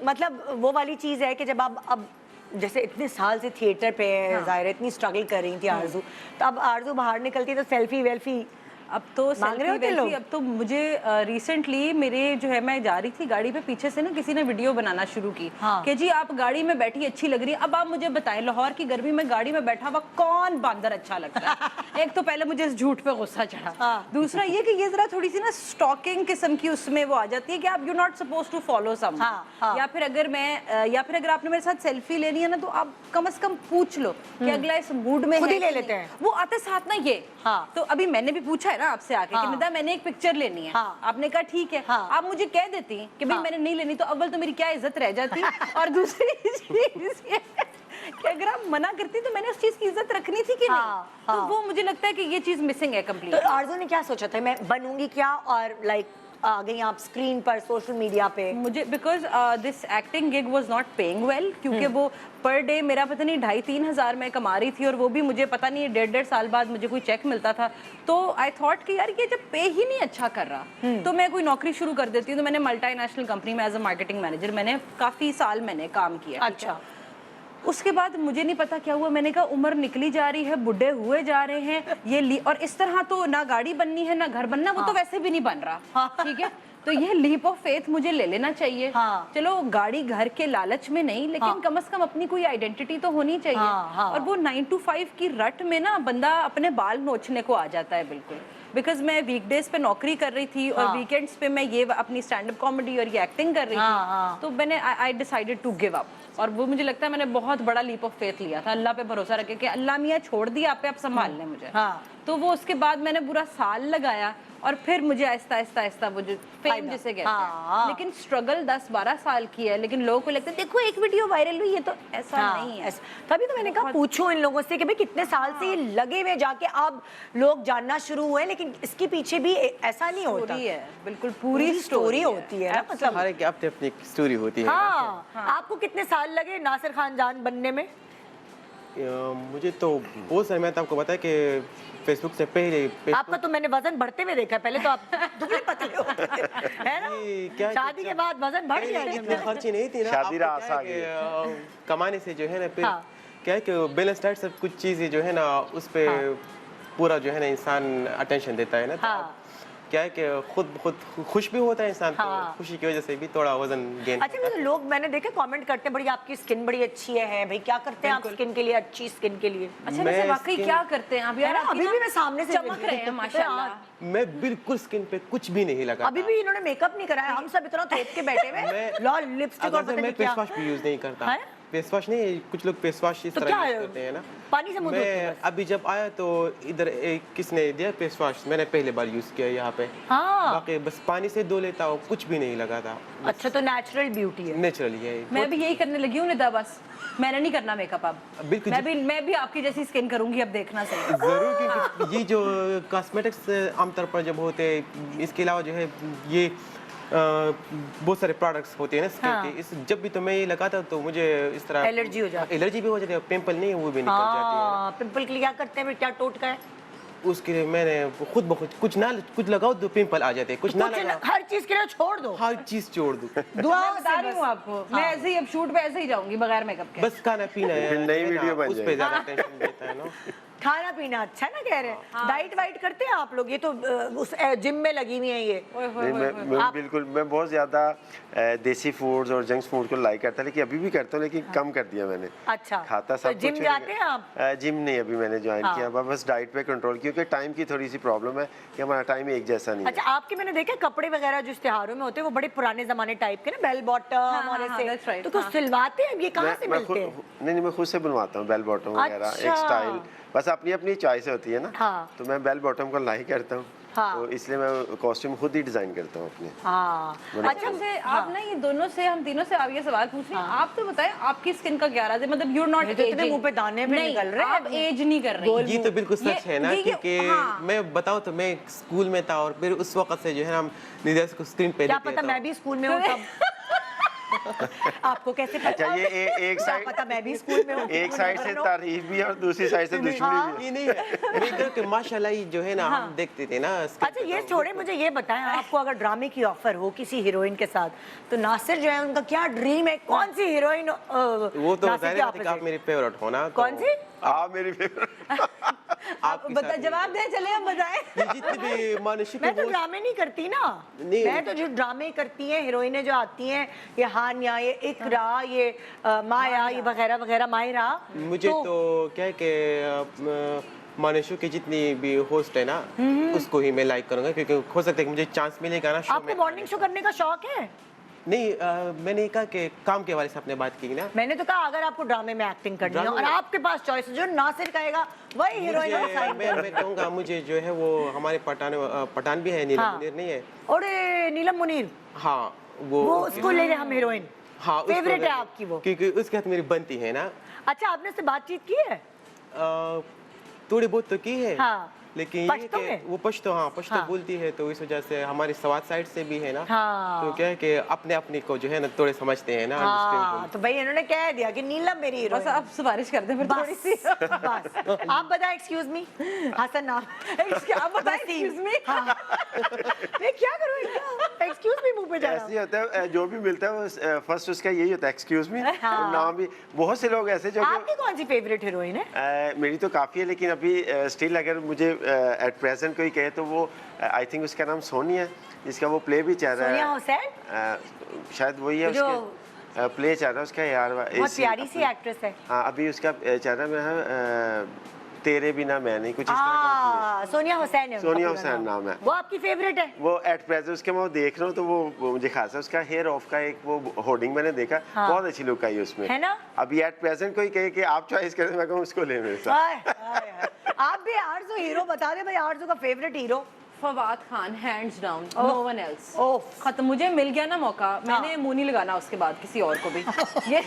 मतलब वो वाली चीज है कि जब आप अब जैसे इतने साल से थिएटर पे जाहिर इतनी स्ट्रगल कर रही थी आरजू, तो अब आरजू बाहर निकलती तो सेल्फी वेल्फी अब तो मांग रहे होते लोग। अब तो मुझे रिसेंटली मेरे जो है, मैं जा रही थी गाड़ी पे, पीछे से ना किसी ने वीडियो बनाना शुरू की कि जी आप गाड़ी में बैठी अच्छी लग रही है। अब आप मुझे बताएं लाहौर की गर्मी में गाड़ी में बैठा हुआ कौन बांदर अच्छा लगता है? एक तो पहले मुझे इस झूठ पे गुस्सा चढ़ा। दूसरा ये कि ये जरा थोड़ी सी ना स्टॉकिंग किस्म की उसमें वो आ जाती है कि आप you not suppose to follow some. या फिर अगर आपने मेरे साथ सेल्फी लेनी है ना तो आप कम से कम पूछ लो कि अगला इस मूड में खुद ही ले लेते हैं वो आते साथ ना ये। तो अभी मैंने भी पूछा है ना आपसे आके कि निदा मैंने एक पिक्चर लेनी है। आपने कहा ठीक है। आप मुझे कह देती कि भाई मैंने नहीं लेनी, तो अव्वल तो मेरी क्या इज्जत रह जाती और दूसरी चीज कि अगर आप मना करती तो मैंने उस चीज की इज्जत रखनी थी कि नहीं। तो वो मुझे लगता है कि ये चीज मिसिंग है कंप्लीट। तो आरजू ने क्या सोचा था, मैं बनूंगी क्या और लाइक आ गई आप स्क्रीन पर, सोशल मीडिया पे? मुझे because this acting gig was not paying well, क्योंकि वो पर डे मेरा पता नहीं 2,500-3 हज़ार मैं कमा रही थी, और वो भी मुझे पता नहीं 1.5 साल बाद मुझे कोई चेक मिलता था। तो आई थॉट कि यार ये जब पे ही नहीं अच्छा कर रहा तो मैं कोई नौकरी शुरू कर देती हूँ। तो मैंने मल्टीनेशनल कंपनी में एज अ मार्केटिंग मैनेजर मैंने काफ़ी साल मैंने काम किया। अच्छा। उसके बाद मुझे नहीं पता क्या हुआ, मैंने कहा उम्र निकली जा रही है, बुढ़े हुए जा रहे हैं ये और इस तरह तो ना गाड़ी बननी है ना घर बनना, वो तो वैसे भी नहीं बन रहा। ठीक है, तो ये लीप ऑफ फेथ मुझे ले लेना चाहिए। चलो गाड़ी घर के लालच में नहीं, लेकिन कम से कम अपनी कोई आइडेंटिटी तो होनी चाहिए। और वो 9 to 5 की रट में ना बंदा अपने बाल नोचने को आ जाता है बिल्कुल। बिकॉज मैं वीकडेज पे नौकरी कर रही थी और वीकेंड्स पे मैं ये अपनी स्टैंड अप कॉमेडी और ये एक्टिंग कर रही थी। तो मैंने I decided to give up, और वो मुझे लगता है मैंने बहुत बड़ा लीप ऑफ फेथ लिया था, अल्लाह पे भरोसा रखे कि अल्लाह मियाँ छोड़ दिया आप पे, आप संभाल लें मुझे। तो वो उसके बाद मैंने पूरा साल लगाया और फिर मुझे आहिस्ता आहिस्ता वो जो फेम जिसे कहते हैं, लेकिन स्ट्रगल 10-12 साल की है। लेकिन लोगों को लगता है देखो एक वीडियो वायरल हुई है, तो ऐसा नहीं है। तभी तो मैंने कहा पूछूं इन लोगों से कि भाई कितने साल से ये लगे हुए जाके अब लोग जानना शुरू हुए, लेकिन इसके पीछे भी ऐसा नहीं होता है। बिल्कुल पूरी स्टोरी होती है ना, मतलब हर एक अपनी अपनी स्टोरी होती है। आपको कितने साल लगे नासिर खान जान बनने में? मुझे तो बहुत समय था, आपको बताया कि फेसबुक से पहले आपका तो मैंने वजन बढ़ते हुए देखा है, पहले तो आप दुबले पतले होते है ना, क्या शादी के बाद वजन बढ़ गया है। इतनी खर्ची नहीं थी ना, शादी आपको रास क्या आ है कि, कमाने से जो है ना फिर क्या है कि बैलेंस डाइट सब कुछ चीज़ें जो है ना उस पे पूरा जो है ना इंसान अटेंशन देता है ना। क्या है कि खुद खुश भी होता है इंसान, तो खुशी की वजह से भी थोड़ा वजन गेन। अच्छा, तो लोग मैंने देखे कमेंट करते हैं बड़ी आपकी स्किन बड़ी अच्छी है भाई, क्या करते हैं आप स्किन के लिए, अच्छी स्किन के लिए? अच्छा, वैसे वाकई क्या करते हैं आप यार? अभी भी मैं सामने से चमक रहे हैं माशाल्लाह। मैं बिल्कुल स्किन पे कुछ भी नहीं लगा, अभी भी इन्होंने मेकअप नहीं कराया, हम सब इतना थोप के बैठे हुए लॉल लिपस्टिक और पता नहीं क्या। फेस वॉश भी यूज नहीं करता। फेस वॉश नहीं, कुछ लोग फेस वॉश इस तो तरह यूज करते हैं ना, पानी से मुंह धोते हैं मैं बस। अभी जब आया तो इधर किसने दिया फेस वॉश, मैंने पहले बार यूज किया यहाँ पे। हाँ, बाकी बस पानी से धो लेता हूँ, कुछ भी नहीं लगा था। अच्छा, तो नेचुरल ब्यूटी है। नेचुरली है। मैं भी यही करने लगी हूँ निदा, बस मैंने नहीं करना मेकअप अब। बिल्कुल, मैं भी आपकी जैसी स्किन करूंगी, अब देखना सही। जरूर, क्योंकि ये जो कॉस्मेटिक्स आमतौर पर जब होते हैं, इसके अलावा जो है ये बहुत सारे प्रोडक्ट्स होते हैं ना स्किन के, इस जब भी तो मैं ये लगाता हूँ तो मुझे इस तरह एलर्जी हो जाती है। एलर्जी भी हो जाती है, पिंपल नहीं वो भी निकल जाती है। पिंपल के लिए क्या करते हैं, क्या टोटका है? उसके लिए मैंने खुद ब खुद कुछ लगाओ तो पिंपल आ जाते हैं, कुछ ना लगाओ, हर चीज के लिए छोड़ दो, हर चीज छोड़ दो। दुआ बता रही हूँ आपको, मैं ऐसे ही अब शूट पे ऐसे ही जाऊंगी बगैर मेकअप के। बस खाना पीना है, फिर नई है ना, वीडियो बन उस पे ज्यादा टेंशन देता है ना। खाना पीना अच्छा ना कह रहे हैं। डाइट वाइट करते हैं आप लोग? ये तो उस जिम में लगी हुई है ये। नहीं, मैं बिल्कुल, मैं बहुत ज़्यादा देसी फूड्स और जंक फूड को लाइक करता, लेकिन अभी भी करता हूँ, लेकिन कम कर दिया मैंने। अच्छा, खाता सब तो जिम कुछ जाते हैं आप? जिम नहीं अभी मैंने ज्वाइन किया, बस डाइट पे कंट्रोल, क्योंकि टाइम की थोड़ी सी प्रॉब्लम है कि हमारा टाइम एक जैसा नहीं है। अच्छा, आपके मैंने देखा कपड़े वगैरह जो त्योहारों में होते हैं वो बड़े पुराने जमाने टाइप के ना, बेल बॉटम और ऐसे, तो कुछ सिलवाते हैं? ये कहाँ से मिलते हैं? नहीं, मैं खुद से बनवाता हूँ बेल बॉटम वगैरह, एक स्टाइल, बस अपनी अपनी चॉइस होती है ना। हाँ। तो मैं बेल बॉटम को लाइक करता हूँ। हाँ। तो इसलिए मैं कॉस्ट्यूम खुद ही डिजाइन करता हूँ अपने। हाँ। अच्छा, से आप ना ये दोनों से, हम तीनों से आप ये सवाल पूछ रहे हैं, आप तो बताएं आपकी स्किन का क्या राज है? मतलब you're not aging, मुंह पे दाने भी निकल रहे हैं, आप एज नहीं कर रही। ये तो बिल्कुल सच है ना, क्योंकि मैं बताऊं तो मैं स्कूल में था और फिर उस वक्त से जो है हम निदेश को स्क्रीन पे क्या पता मैं भी स्कूल में हूँ तब। आपको कैसे पता? अच्छा, ये एक साइड, पता मैं भी स्कूल में हूँ। एक साइड से तारीफ भी और दूसरी साइड से दुश्मनी भी। ये नहीं है, मैं कह कि माशाल्लाह ये जो है ना हम देखते थे ना। अच्छा, ये छोड़े, मुझे ये बताएं, आपको अगर ड्रामे की ऑफर हो किसी हीरोइन के साथ, तो नासिर जो है उनका क्या ड्रीम है, कौन सी हीरोइन? वो तो आप मेरी फेवरेट हो ना। कौन सी? आप मेरी फेवरेट। आप बता, जवाब दें, चले हम बताएं। जितने भी मानुषी मैं तो ड्रामे नहीं करती ना, मैं तो जो ड्रामे करती हैं हीरोइनें जो आती हैं, ये हानिया, ये इकरा, ये माया, ये वगैरह वगैरह, मायरा, मुझे तो क्या है कि मानुषु की जितनी भी होस्ट है ना उसको ही मैं लाइक करूंगा, क्योंकि हो सकता है कि मुझे चांस मिलेगा ना शो में। आपको मॉर्निंग शो करने का शौक है? नहीं, मैंने कहा कि काम के हवाले से आपने बात की ना। मैंने तो कहा अगर आपको ड्रामे में एक्टिंग करनी है और आपके पास चॉइस जो नासिर कहेगा वही हीरोइन मैं कहूँगा मुझे जो है वो हमारे पठान भी है, नीलम मुनीर नहीं है? अरे नीलम मुनीर, हाँ, वो उसको ले रहे हम हीरोइन। हाँ, फेवरेट है आपकी वो? क्योंकि उसके साथ मेरी बनती है ना। अच्छा, आपने उससे बातचीत की है? थोड़ी बहुत तो की है। हाँ। लेकिन ये कि वो पश्तो बोलती है, तो इस वजह से हमारी सवाद साइड से भी है ना। हाँ। तो क्या है कि अपने अपने को जो है ना थोड़े समझते हैं ना। हाँ, तो भाई इन्होंने कह दिया कि नीलम मेरी हीरोइन। बस आप सिफारिश कर दें फिर थोड़ी सी। बस आप बताएं, एक्सक्यूज मी, हसन नाम, आप बताएं, एक्सक्यूज मी। मैं क्या करूँ, एक्सक्यूज मी मुंह पे जा रहा ऐसे होता है, जो भी मिलता है वो फर्स्ट उसका यही होता है, एक्सक्यूज मी। नाम भी बहुत से लोग ऐसे जो। आपकी कौन सी फेवरेट हीरोइन है? मेरी तो काफ़ी है, लेकिन अभी स्टिल अगर मुझे एट प्रेजेंट कोई कहे तो वो आई थिंक उसका नाम सोनी है, जिसका वो प्ले भी चल रहा है। सोनिया हुसैन, शायद वही है, उसका प्ले चल रहा है उसका यार। बहुत प्यारी सी एक्ट्रेस है। हाँ, अभी उसका चल रहा है तेरे बिना मैं नहीं, कुछ इस तरह का। सोनिया हुसैन है, सोनिया हुसैन नाम है। वो आपकी फेवरेट है? वो एट प्रेजेंट उसके मैं देख रहा हूँ तो वो मुझे खास है। उसका हेयर ऑफ का एक वो होर्डिंग मैंने देखा, बहुत अच्छी लुक आई उसमें, है ना? अभी एट प्रेजेंट कोई कहे कि आप चॉइस करें, मैं कहूँ उसको ले मेरे साथ। आप भी आरज़ू हीरो बता दे भाई, आरज़ू का favourite hero? Fawad Khan, hands down, no one else. खत्म, मुझे मिल गया ना मौका, मैंने मुंह नहीं लगाना उसके बाद किसी और को भी। ये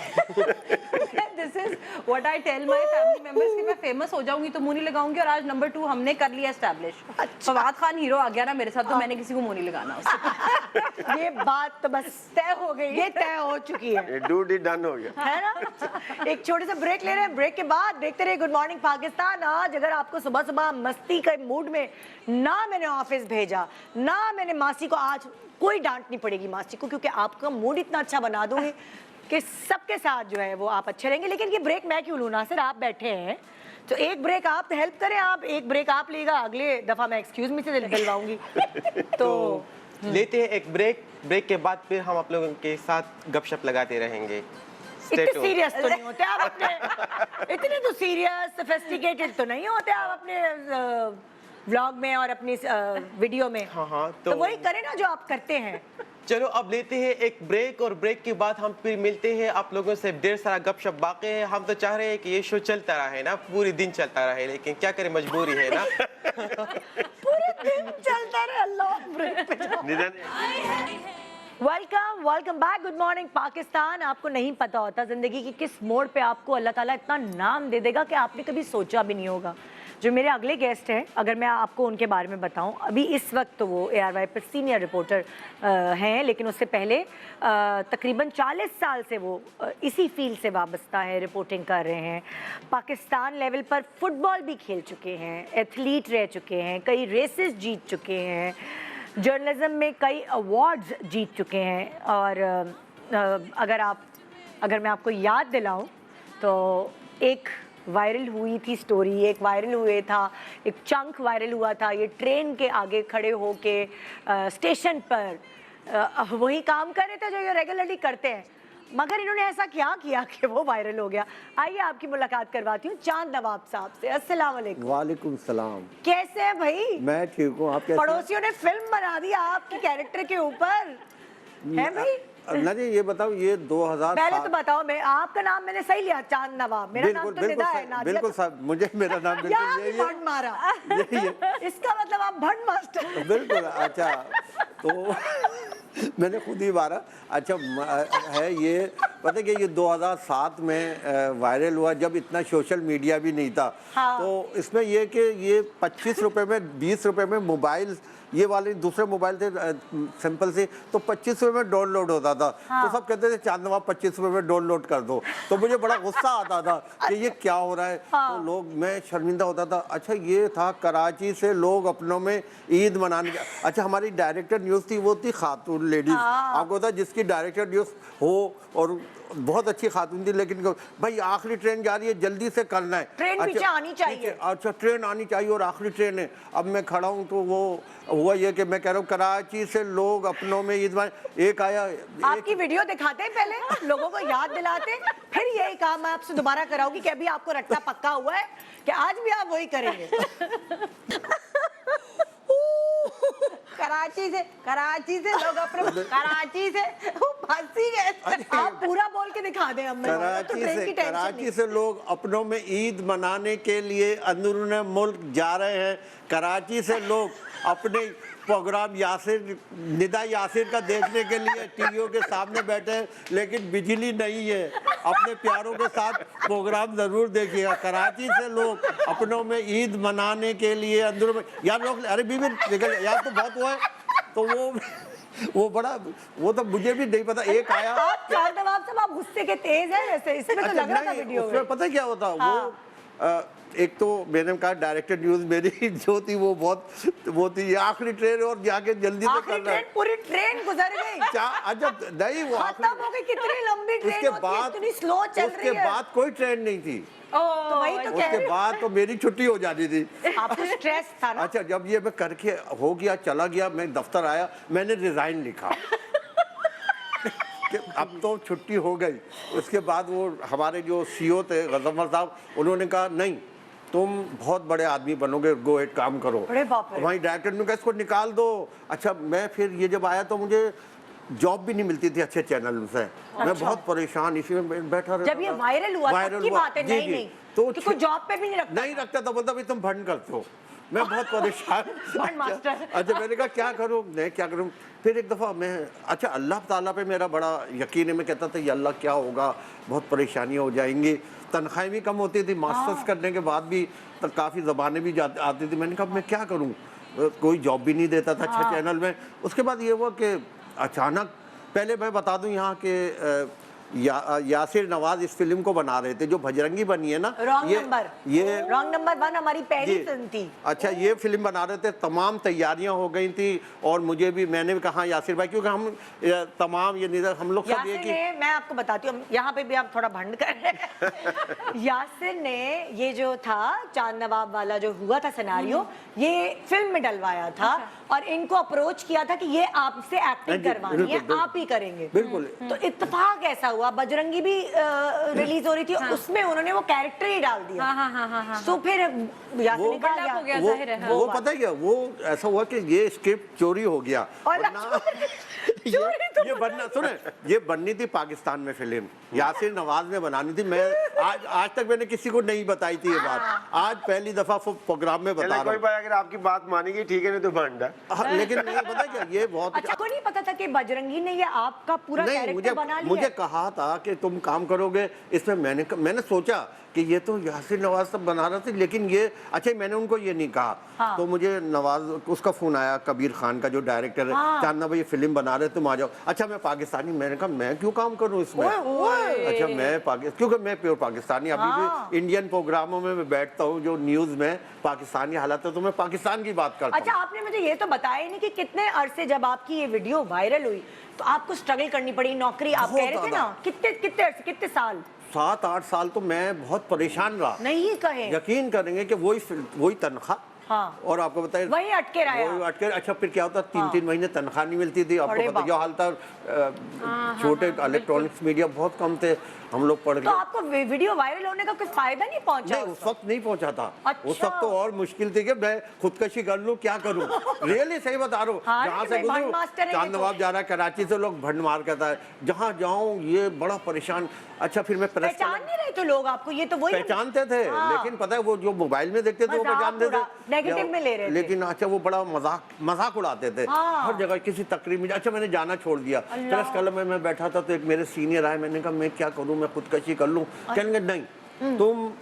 this is what I tell my family members कि मैं फेमस हो जाऊंगी तो मुंह नहीं लगाऊंगी, और आज नंबर 2 हमने कर लिया एस्टैब्लिश। फवाद खान हीरो आ गया ना मेरे साथ, तो मैंने किसी को मुंह नहीं लगाना उससे। ये बात तो बस तय हो गई, ये तय हो चुकी है, डूड इट डन हो गया, है ना? एक छोटे से ब्रेक ले रहे हैं, ब्रेक के बाद देखते रहे गुड मॉर्निंग पाकिस्तान। आज अगर आपको सुबह सुबह मस्ती के मूड में, ना मैंने ऑफिस भेजा, ना मैंने मासी को, आज कोई डांट नहीं पड़ेगी मासी को, क्योंकि आपका मूड इतना अच्छा बना दूंगी कि सबके साथ जो है वो आप अच्छे रहेंगे। लेकिन ये ब्रेक मैं क्यों लूँ, नासिर आप बैठे हैं तो एक ब्रेक आप हेल्प करें, आप एक ब्रेक आप लेगा, अगले दफा मैं एक्सक्यूज मी से दिलवाऊंगी। तो लेते हैं एक ब्रेक, ब्रेक के बाद फिर हम आप लोगों के साथ गपशप लगाते रहेंगे। Stay इतने tuned. सीरियस तो नहीं होते आप अपने, इतने तो सीरियस सोफिस्टिकेटेड तो नहीं होते आप अपने व्लॉग में और अपनी वीडियो में। हाँ, तो वही करें ना जो आप करते हैं। चलो अब लेते हैं एक ब्रेक, और ब्रेक के बाद हम फिर मिलते हैं आप लोगों से। ढेर सारा गपशप बाकी है। हम तो चाह रहे हैं कि ये शो चलता रहे ना, पूरे दिन चलता रहे, लेकिन क्या करें, मजबूरी है ना। पूरे दिन चलता रहे, अल्लाह ब्रेक पे जाओ। Welcome welcome back, good morning Pakistan. आपको नहीं पता होता ज़िंदगी की किस मोड़ पे आपको अल्लाह ताला इतना नाम दे देगा कि आपने कभी सोचा भी नहीं होगा। जो मेरे अगले गेस्ट हैं, अगर मैं आपको उनके बारे में बताऊं, अभी इस वक्त तो वो ARY पर सीनियर रिपोर्टर हैं, लेकिन उससे पहले तकरीबन 40 साल से वो इसी फील्ड से वाबस्ता है, रिपोर्टिंग कर रहे हैं। पाकिस्तान लेवल पर फुटबॉल भी खेल चुके हैं, एथलीट रह चुके हैं, कई रेसेस जीत चुके हैं, जर्नलिज्म में कई अवार्ड्स जीत चुके हैं। और अगर मैं आपको याद दिलाऊं तो एक वायरल हुई थी स्टोरी, एक वायरल हुए था, एक चंक वायरल हुआ था, ये ट्रेन के आगे खड़े होके स्टेशन पर वही काम कर रहे थे जो ये रेगुलरली करते हैं, मगर इन्होंने ऐसा क्या किया कि वो वायरल हो गया। आइए आपकी मुलाकात करवाती हूँ चांद नवाब साहब से। अस्सलाम वालेकुम। वालेकुम सलाम। कैसे हैं भाई? मैं ठीक हूँ, आप कैसे? पड़ोसियों ने फिल्म बना दी आपके कैरेक्टर के ऊपर, है भाई? ना जी, ये बताओ, ये 2000 पहले तो बताओ, मैं आपका नाम मैंने सही लिया, चांद नवाब। मेरा नाम तो निदा है, नादिया। बिल्कुल साहब, मुझे मेरा नाम बिल्कुल यही है। भंड मारा, इसका मतलब आप भंड मास्टर। बिल्कुल। अच्छा, तो मैंने खुद ही मारा। अच्छा है ये, पता कि ये 2007 में वायरल हुआ, जब इतना सोशल मीडिया भी नहीं था। हाँ। तो इसमें ये कि ये 25 रुपए में, 20 रुपए में मोबाइल, ये वाले दूसरे मोबाइल थे सिंपल से, तो 25 रुपए में डाउनलोड होता था। हाँ। तो सब कहते थे चांद नवाब 25 रुपए में डाउनलोड कर दो। तो मुझे बड़ा गुस्सा आता था कि ये क्या हो रहा है। हाँ। तो लोग, मैं शर्मिंदा होता था। अच्छा, ये था कराची से लोग अपनों में ईद मनाने के। अच्छा, हमारी डायरेक्टर न्यूज़ थी, वो थी खातून लेडीज। आपको था जिसकी डायरेक्टर न्यूज़ हो, और बहुत अच्छी खातून थी, लेकिन भाई आखिरी ट्रेन जा रही है, जल्दी से करना है, ट्रेन पीछे आनी चाहिए। अच्छा, ट्रेन आनी चाहिए और आखिरी ट्रेन है। अब मैं खड़ा हूँ, तो वो हुआ ये कि मैं कह रहा हूँ कराची से लोग अपनों में ईद मनाने। एक आया, आपकी वीडियो दिखाते हैं पहले, लोगों को याद दिलाते, फिर यही काम मैं आपसे दोबारा कराऊंगी कि अभी आपको रट्टा पक्का हुआ है कि आज भी आप वही करेंगे। कराची से लोग अपने, कराची से फंसी गए। आप पूरा बोल के दिखा दें। अब कराची से लोग अपनों में ईद मनाने के लिए अंदरून मुल्क जा रहे हैं। कराची से लोग अपने प्रोग्राम निदा यासिर का देखने के लिए टीवीओ के सामने बैठे हैं, लेकिन बिजली नहीं है। अपने प्यारों के साथ प्रोग्राम जरूर देखिएगा। कराची से लोग अपनों में ईद मनाने के लिए अंदर में, यार लोग, अरे बीबी निकल यार, तो बहुत हुआ है। तो वो बड़ा, वो तो मुझे भी नहीं पता। एक आया, आप चांद नवाब साहब, आप गुस्से के तेज हैं वैसे, इसमें तो लग रहा था वीडियो में। उसमें पता क्या होता, वो एक तो मैंने कहा डायरेक्टर न्यूज़ मेरी जो थी वो थी आखिरी ट्रेन, और जाके जल्दी से करना है। पूरी ट्रेन गुजर गई। अच्छा, नहीं, वो खत्म हो गई। कितनी लंबी ट्रेन होती है, इतनी स्लो चल रही है। उसके बाद कोई ट्रेन नहीं थी। तो वही तो कह रही उसके बाद तो मेरी छुट्टी हो जाती थी। आपको स्ट्रेस था ना? अच्छा, जब ये मैं करके हो गया, चला गया, मैं दफ्तर आया, मैंने रिजाइन लिखा कि अब तो छुट्टी हो गई। उसके बाद वो हमारे जो CEO थे गजमर साहब, उन्होंने कहा नहीं, तुम बहुत बड़े आदमी बनोगे, गो एट काम करो। वहीं डायरेक्टर ने कहा इसको निकाल दो। अच्छा, मैं फिर ये जब आया तो मुझे जॉब भी नहीं मिलती थी अच्छे चैनल से। मैं बहुत परेशान इसी में बैठा रहा। जब ये वायरल हुआ तब की बात है। नहीं, तो कोई जॉब पे भी नहीं रखता था। बोलता भाई तुम भंड करते हो। मैं बहुत परेशान। अच्छा, मैंने कहा क्या करूँ, मैं क्या करूँ। फिर एक दफ़ा मैं, अच्छा, अल्लाह ताला पे मेरा बड़ा यकीन है। मैं कहता था ये अल्लाह क्या होगा, बहुत परेशानी हो जाएंगी। तनख्वाहें भी कम होती थी, मास्टर्स करने के बाद भी तो काफ़ी ज़बानें भी आती थी। मैंने कहा मैं क्या करूँ, कोई जॉब भी नहीं देता था अच्छा चैनल में। उसके बाद ये हुआ कि अचानक, पहले मैं बता दूं यहाँ के यासिर नवाज इस फिल्म को बना रहे थे जो भजरंगी बनी है ना, रॉन्ग नंबर, ये रॉन्ग नंबर 1 हमारी पहली जी। फिल्म थी। अच्छा, ये फिल्म बना रहे थे, तमाम तैयारियां हो गई थी और मुझे भी, मैंने भी कहा यासिर भाई, क्योंकि हम तमाम ये निधर हम लोग सब यासिर एक ने, मैं आपको बताती हूँ, यहाँ पे भी आप थोड़ा भंड कर रहे हैं। यासिर ने ये जो था चांद नवाब वाला जो हुआ था सिनेरियो, ये फिल्म में डलवाया था और इनको अप्रोच किया था कि ये आपसे एक्टिंग जी, करवानी बिल्कुल, है, बिल्कुल। आप ही करेंगे। बिल्कुल। तो इत्तेफाक ऐसा हुआ, बजरंगी भी रिलीज हो रही थी, उसमें उन्होंने वो कैरेक्टर ही डाल दिया। हाँ। तो फिर यासिर ने कहा हो गया, वो जाहिर है, वो पता है क्या, वो ऐसा हुआ कि ये स्क्रिप्ट चोरी हो गया, और ये बनना, सुने, ये बननी थी पाकिस्तान में फिल्म, यासिर नवाज ने बनानी थी। मैं आज तक मैंने किसी को नहीं बताई थी ये बात, आज पहली दफा प्रोग्राम में बता चले रहा कोई हूँ। भाई अगर आपकी बात मानेगी ठीक है, नहीं तो भंडा। हाँ, लेकिन नहीं, पता क्या, ये बहुत अच्छा, को नहीं पता था कि बजरंगी ने ये आपका पूरा नहीं, कैरेक्टर बना लिया मुझे है? कहा था कि तुम काम करोगे इसमें। मैंने सोचा कि ये तो यासिर नवाज सब बना रहा था, लेकिन ये, अच्छा, मैंने उनको ये नहीं कहा। हाँ। तो मुझे नवाज, उसका फोन आया, कबीर खान का जो डायरेक्टर है, हाँ। चांदना भाई ये फिल्म बना रहे, तुम आ जाओ। अच्छा, मैं पाकिस्तानी, मैंने कहा मैं क्यों काम करूं इसमें। अच्छा, मैं क्योंकि मैं प्योर पाकिस्तानी, अभी हाँ। भी इंडियन प्रोग्रामों में मैं बैठता हूँ जो न्यूज में पाकिस्तानी हालात है, तो मैं पाकिस्तान की बात करता अच्छा, हूँ। आपने मुझे ये तो बताया ही नहीं कि कितने अरसे जब आपकी ये वीडियो वायरल हुई तो आपको स्ट्रगल करनी पड़ी, नौकरी आप बहुत कह रहे थे ना, ज्यादा। कितने अरसे, कितने साल? 7-8 साल तो मैं बहुत परेशान रहा। नहीं कहे, यकीन करेंगे कि वही तनख्वाह। हाँ। और आपको बताइए, वही अटके रहा वही अटके। अच्छा, फिर क्या होता, 3-3 महीने तनख्वाह नहीं मिलती थी। अरे आपको पता क्या हाल था, छोटे इलेक्ट्रॉनिक्स मीडिया बहुत कम थे, हम लोग पढ़ तो गए। आपको वीडियो वायरल होने का कोई फायदा नहीं पहुंचा? नहीं, उस वक्त नहीं पहुंचा था। अच्छा। उस वक्त तो और मुश्किल थी कि मैं खुदकशी कर लूं, क्या करूं। रियली सही बता रहा हूँ, हाँ, जहाँ नहीं, से भाई, भंड गुजरूं, मास्टर है ये चांद तो। नवाब जा रहा है, कराची से लोग भंड मार कहता है, जहाँ जाऊं ये बड़ा परेशान। अच्छा, फिर मैं प्रेस पहचान नहीं रहे थे लोग आपको, ये तो वही पहचानते थे, हाँ। लेकिन पता है वो जो मोबाइल में देखते थे वो मजाक पहचानते थे, नेगेटिव में ले रहे थे। लेकिन अच्छा वो बड़ा मजाक उड़ाते थे। हाँ। हर जगह किसी तकरीब में। अच्छा, मैंने जाना छोड़ दिया। प्रेस क्लब में मैं बैठा था तो एक मेरे सीनियर आए, मैंने कहा मैं क्या करूं, मैं खुदकशी कर लूं। कहने नहीं, तुम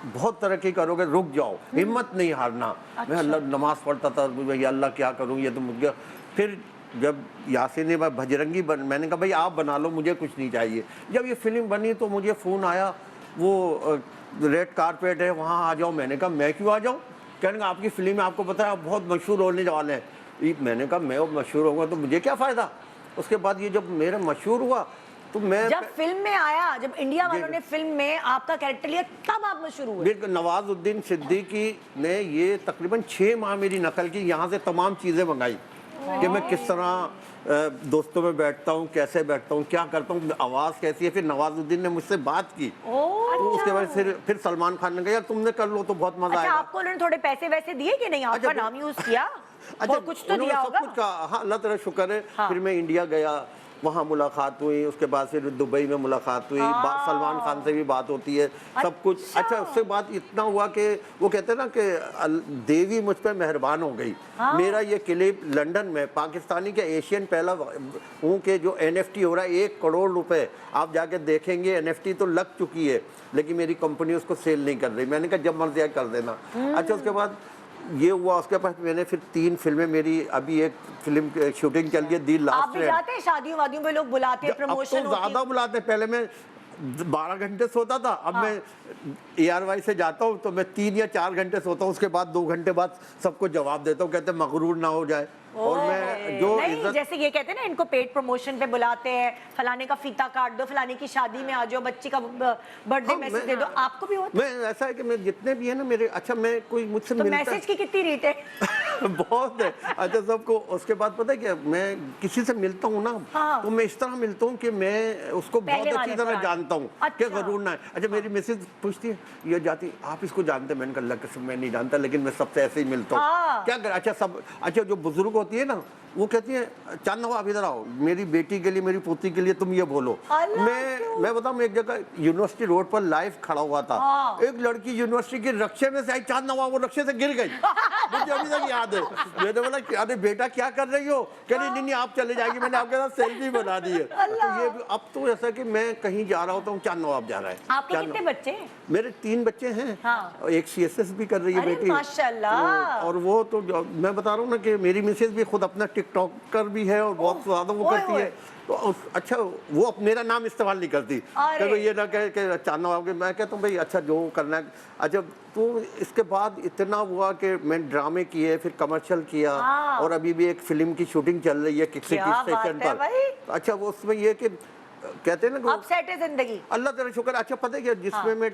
बहुत तरक्की करोगे, रुक जाओ, हिम्मत नहीं हारना। मैं अल्लाह नमाज पढ़ता था, भैया अल्लाह क्या करूं, ये तो मुझे। फिर जब यासिर ने भजरंगी मैंने कहा भाई आप बना लो, मुझे कुछ नहीं चाहिए। जब ये फिल्म बनी तो मुझे फ़ोन आया, वो रेड कारपेट है वहाँ आ जाओ। मैंने कहा मैं क्यों आ जाऊँ। कहने का आपकी फिल्म है, आपको पता है आप बहुत मशहूर होने वाले हैं। मैंने कहा मैं मशहूर होगा तो मुझे क्या फ़ायदा। उसके बाद ये जब मेरा मशहूर हुआ तो मैं जब फिल्म में आया, जब इंडिया वालों ने फिल्म में आपका कैरेक्टर लिया, तब आप मशहूर हुए। बिल्कुल, नवाजुद्दीन सिद्दीकी ने ये तकरीबन 6 माह मेरी नकल की, यहाँ से तमाम चीज़ें मंगाई कि मैं किस तरह दोस्तों में बैठता हूँ, कैसे बैठता हूँ, क्या करता हूँ, आवाज़ कैसी है। फिर नवाजुद्दीन ने मुझसे बात की, तो उसके बाद फिर सलमान खान ने कहा यार तुमने कर लो तो बहुत मजा अच्छा, आएगा। आपको उन्होंने थोड़े पैसे वैसे दिए कि नहीं, आपका नाम यूज किया? अच्छा, और कुछ तो उन्होंने दिया सब होगा। कुछ कहा। हाँ, अल्लाह तेरा शुक्र है। हाँ। फिर मैं इंडिया गया, वहाँ मुलाकात हुई, उसके बाद फिर दुबई में मुलाकात हुई, सलमान खान से भी बात होती है, सब कुछ। अच्छा, उससे बात इतना हुआ कि वो कहते हैं ना कि देवी मुझ पर मेहरबान हो गई। मेरा ये क्लिप लंदन में पाकिस्तानी के एशियन पहला हूँ कि जो NFT हो रहा है 1 करोड़ रुपए, आप जाके देखेंगे। NFT तो लग चुकी है लेकिन मेरी कंपनी उसको सेल नहीं कर रही। मैंने कहा जब मर्जी कर देना। अच्छा, उसके बाद ये हुआ, उसके बाद मैंने फिर 3 फिल्में, मेरी अभी एक फिल्म की शूटिंग चल रही है, दी आप लास्ट भी जाते हैं शादियों वादियों में, लोग बुलाते हैं, अब प्रमोशन तो ज्यादा बुलाते हैं। पहले मैं 12 घंटे सोता था, अब मैं ARY से जाता हूँ तो मैं 3 या 4 घंटे सोता हूँ, उसके बाद 2 घंटे बाद सबको जवाब देता हूँ, कहते हैं मगरूर ना हो जाए। और मैं जो नहीं, इज्जत, जैसे ये कहते हैं ना, इनको पेड प्रमोशन पे बुलाते हैं, फलाने का फीता काट दो, फलाने की शादी में आ जाओ, बच्ची का बर्थडे हाँ, मैसेज दे दो, आपको भी होता मैं ऐसा है कि मैं जितने भी है ना मेरे, अच्छा मैं कोई मुझसे तो मिलता मैसेज की कितनी रीट है? बहुत है। अच्छा, सबको। उसके बाद पता है क्या, मैं किसी से मिलता हूँ ना, हाँ। तो मैं इस तरह मिलता हूँ कि मैं उसको बहुत पहले अच्छी वाले तरह पुराने। जानता हूँ अच्छा। कि गरूर ना है। अच्छा, मेरी मिसेज पूछती है, ये जाती आप इसको जानते हैं? मैंने कहा अल्लाह कसम मैं नहीं जानता, लेकिन मैं सबसे ऐसे ही मिलता हूँ। हाँ। क्या कर, अच्छा सब, अच्छा जो बुजुर्ग होती है ना, वो कहती है चांद नवाब इधर आओ, मेरी बेटी के लिए, मेरी पोती के लिए तुम ये बोलो। मैं बताऊँ, एक जगह यूनिवर्सिटी रोड पर लाइव खड़ा हुआ था। हाँ। एक लड़की यूनिवर्सिटी के रक्षे में से आई, चांद नवाब, वो रक्षे से गिर गई। मुझे अभी तक याद है। मैंने बोला अरे बेटा क्या कर रही हो? कह रही नहीं आप चले जाएगी, मैंने आपके साथ सेल्फी बना दी है। तो ये अब तो ऐसा कि मैं कहीं जा रहा होता हूँ, चांद नवाब जा रहा है। आपके कितने बच्चे? मेरे 3 बच्चे हैं। हाँ। और एक CSS भी कर रही है अरे बेटी। माशाल्लाह। और वो तो मैं बता रहा हूँ ना कि मेरी मिसेज भी खुद अपना टिकटॉकर भी है और बहुत ज्यादा वो करती है। तो अच्छा वो अब मेरा नाम इस्तेमाल नहीं करती, अरे। तो ये ना कहे कि चांदना आपके, मैं कहता हूँ भाई अच्छा जो करना है। अच्छा तो इसके बाद इतना हुआ कि मैं ड्रामे किए, फिर कमर्शियल किया, हाँ। और अभी भी एक फिल्म की शूटिंग चल रही है किसी क्या बात स्टेशन है पर। भाई। अच्छा वो उसमें ये कि कहते हैं ना अब सेट है जिंदगी। अल्लाह तेरा शुक्र। अच्छा पता है क्या, जिसमें मैं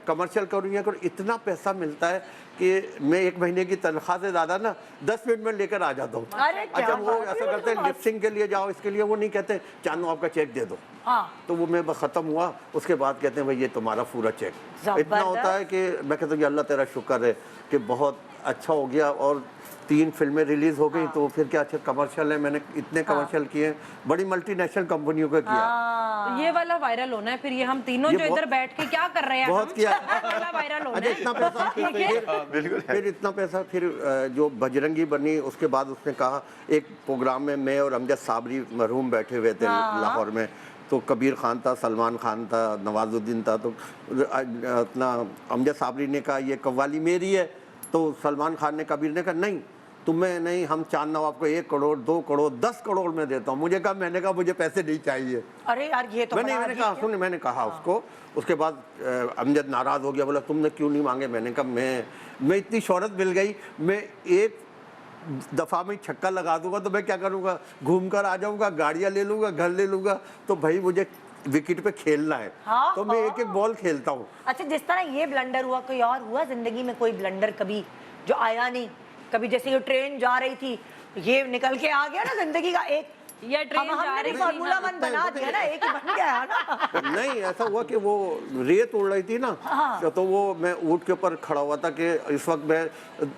कमर्शियल करूँ या करूँ, इतना पैसा मिलता है कि मैं 1 महीने की तनख्वाह से ज़्यादा ना 10 मिनट में लेकर आ जाता हूँ। अरे क्या अच्छा वो बात है, ऐसा करते हैं, लिपसिंग के लिए जाओ, इसके लिए वो नहीं कहते चांदू आपका चेक दे दो। हाँ। तो वो मैं बस ख़त्म हुआ, उसके बाद कहते हैं भाई ये तुम्हारा पूरा चेक। इतना होता है कि मैं कहता हूँ कि अल्लाह तेरा शुक्र है कि बहुत अच्छा हो गया, और 3 फिल्में रिलीज हो गई। तो फिर क्या, अच्छा कमर्शियल है, मैंने इतने कमर्शियल किए, बड़ी मल्टीनेशनल कंपनियों का किया। तो ये वाला वायरल होना है फिर, ये हम तीनों ये जो इधर बैठ के क्या कर रहे हैं, बहुत हम किया। वाला वायरल होना अच्छा है। इतना पैसा फिर इतना पैसा, फिर जो बजरंगी बनी, उसके बाद उसने कहा, एक प्रोग्राम में मैं और अमजद साबरी मरहूम बैठे हुए थे लाहौर में, तो कबीर खान था, सलमान खान था, नवाजुद्दीन था, तो अपना अमजद साबरी ने कहा ये कव्वाली मेरी है, तो सलमान खान ने, कबीर ने कहा नहीं तुम्हें नहीं, हम चांद नवाब को 1 करोड़ 2 करोड़ 10 करोड़ में देता हूँ। मैंने कहा मुझे पैसे नहीं चाहिए। अरे यार ये तो मैंने कहा सुन, मैंने कहा उसको, उसके बाद अमजद नाराज हो गया, बोला तुमने क्यों नहीं मांगे। मैंने कहा मैं इतनी शोहरत मिल गई, मैं एक दफ़ा में छक्का लगा दूंगा तो मैं क्या करूँगा, घूम कर आ जाऊँगा, गाड़ियाँ ले लूँगा, घर ले लूँगा, तो भाई मुझे विकेट पे खेलना है। हाँ, तो मैं एक एक बॉल खेलता हूँ। अच्छा जिस तरह ये ब्लंडर हुआ, कोई और हुआ जिंदगी में कोई ब्लंडर कभी जो आया नहीं? कभी जैसे ये ट्रेन जा रही थी, ये निकल के आ गया ना जिंदगी का एक, या ट्रेन जा हमने रही भी थी, फार्मूला 1 बना दिया ना, एक ही बन गया ना। नहीं ऐसा हुआ कि वो रेत उड़ रही थी ना, तो वो मैं ऊँट के ऊपर खड़ा हुआ था कि इस वक्त मैं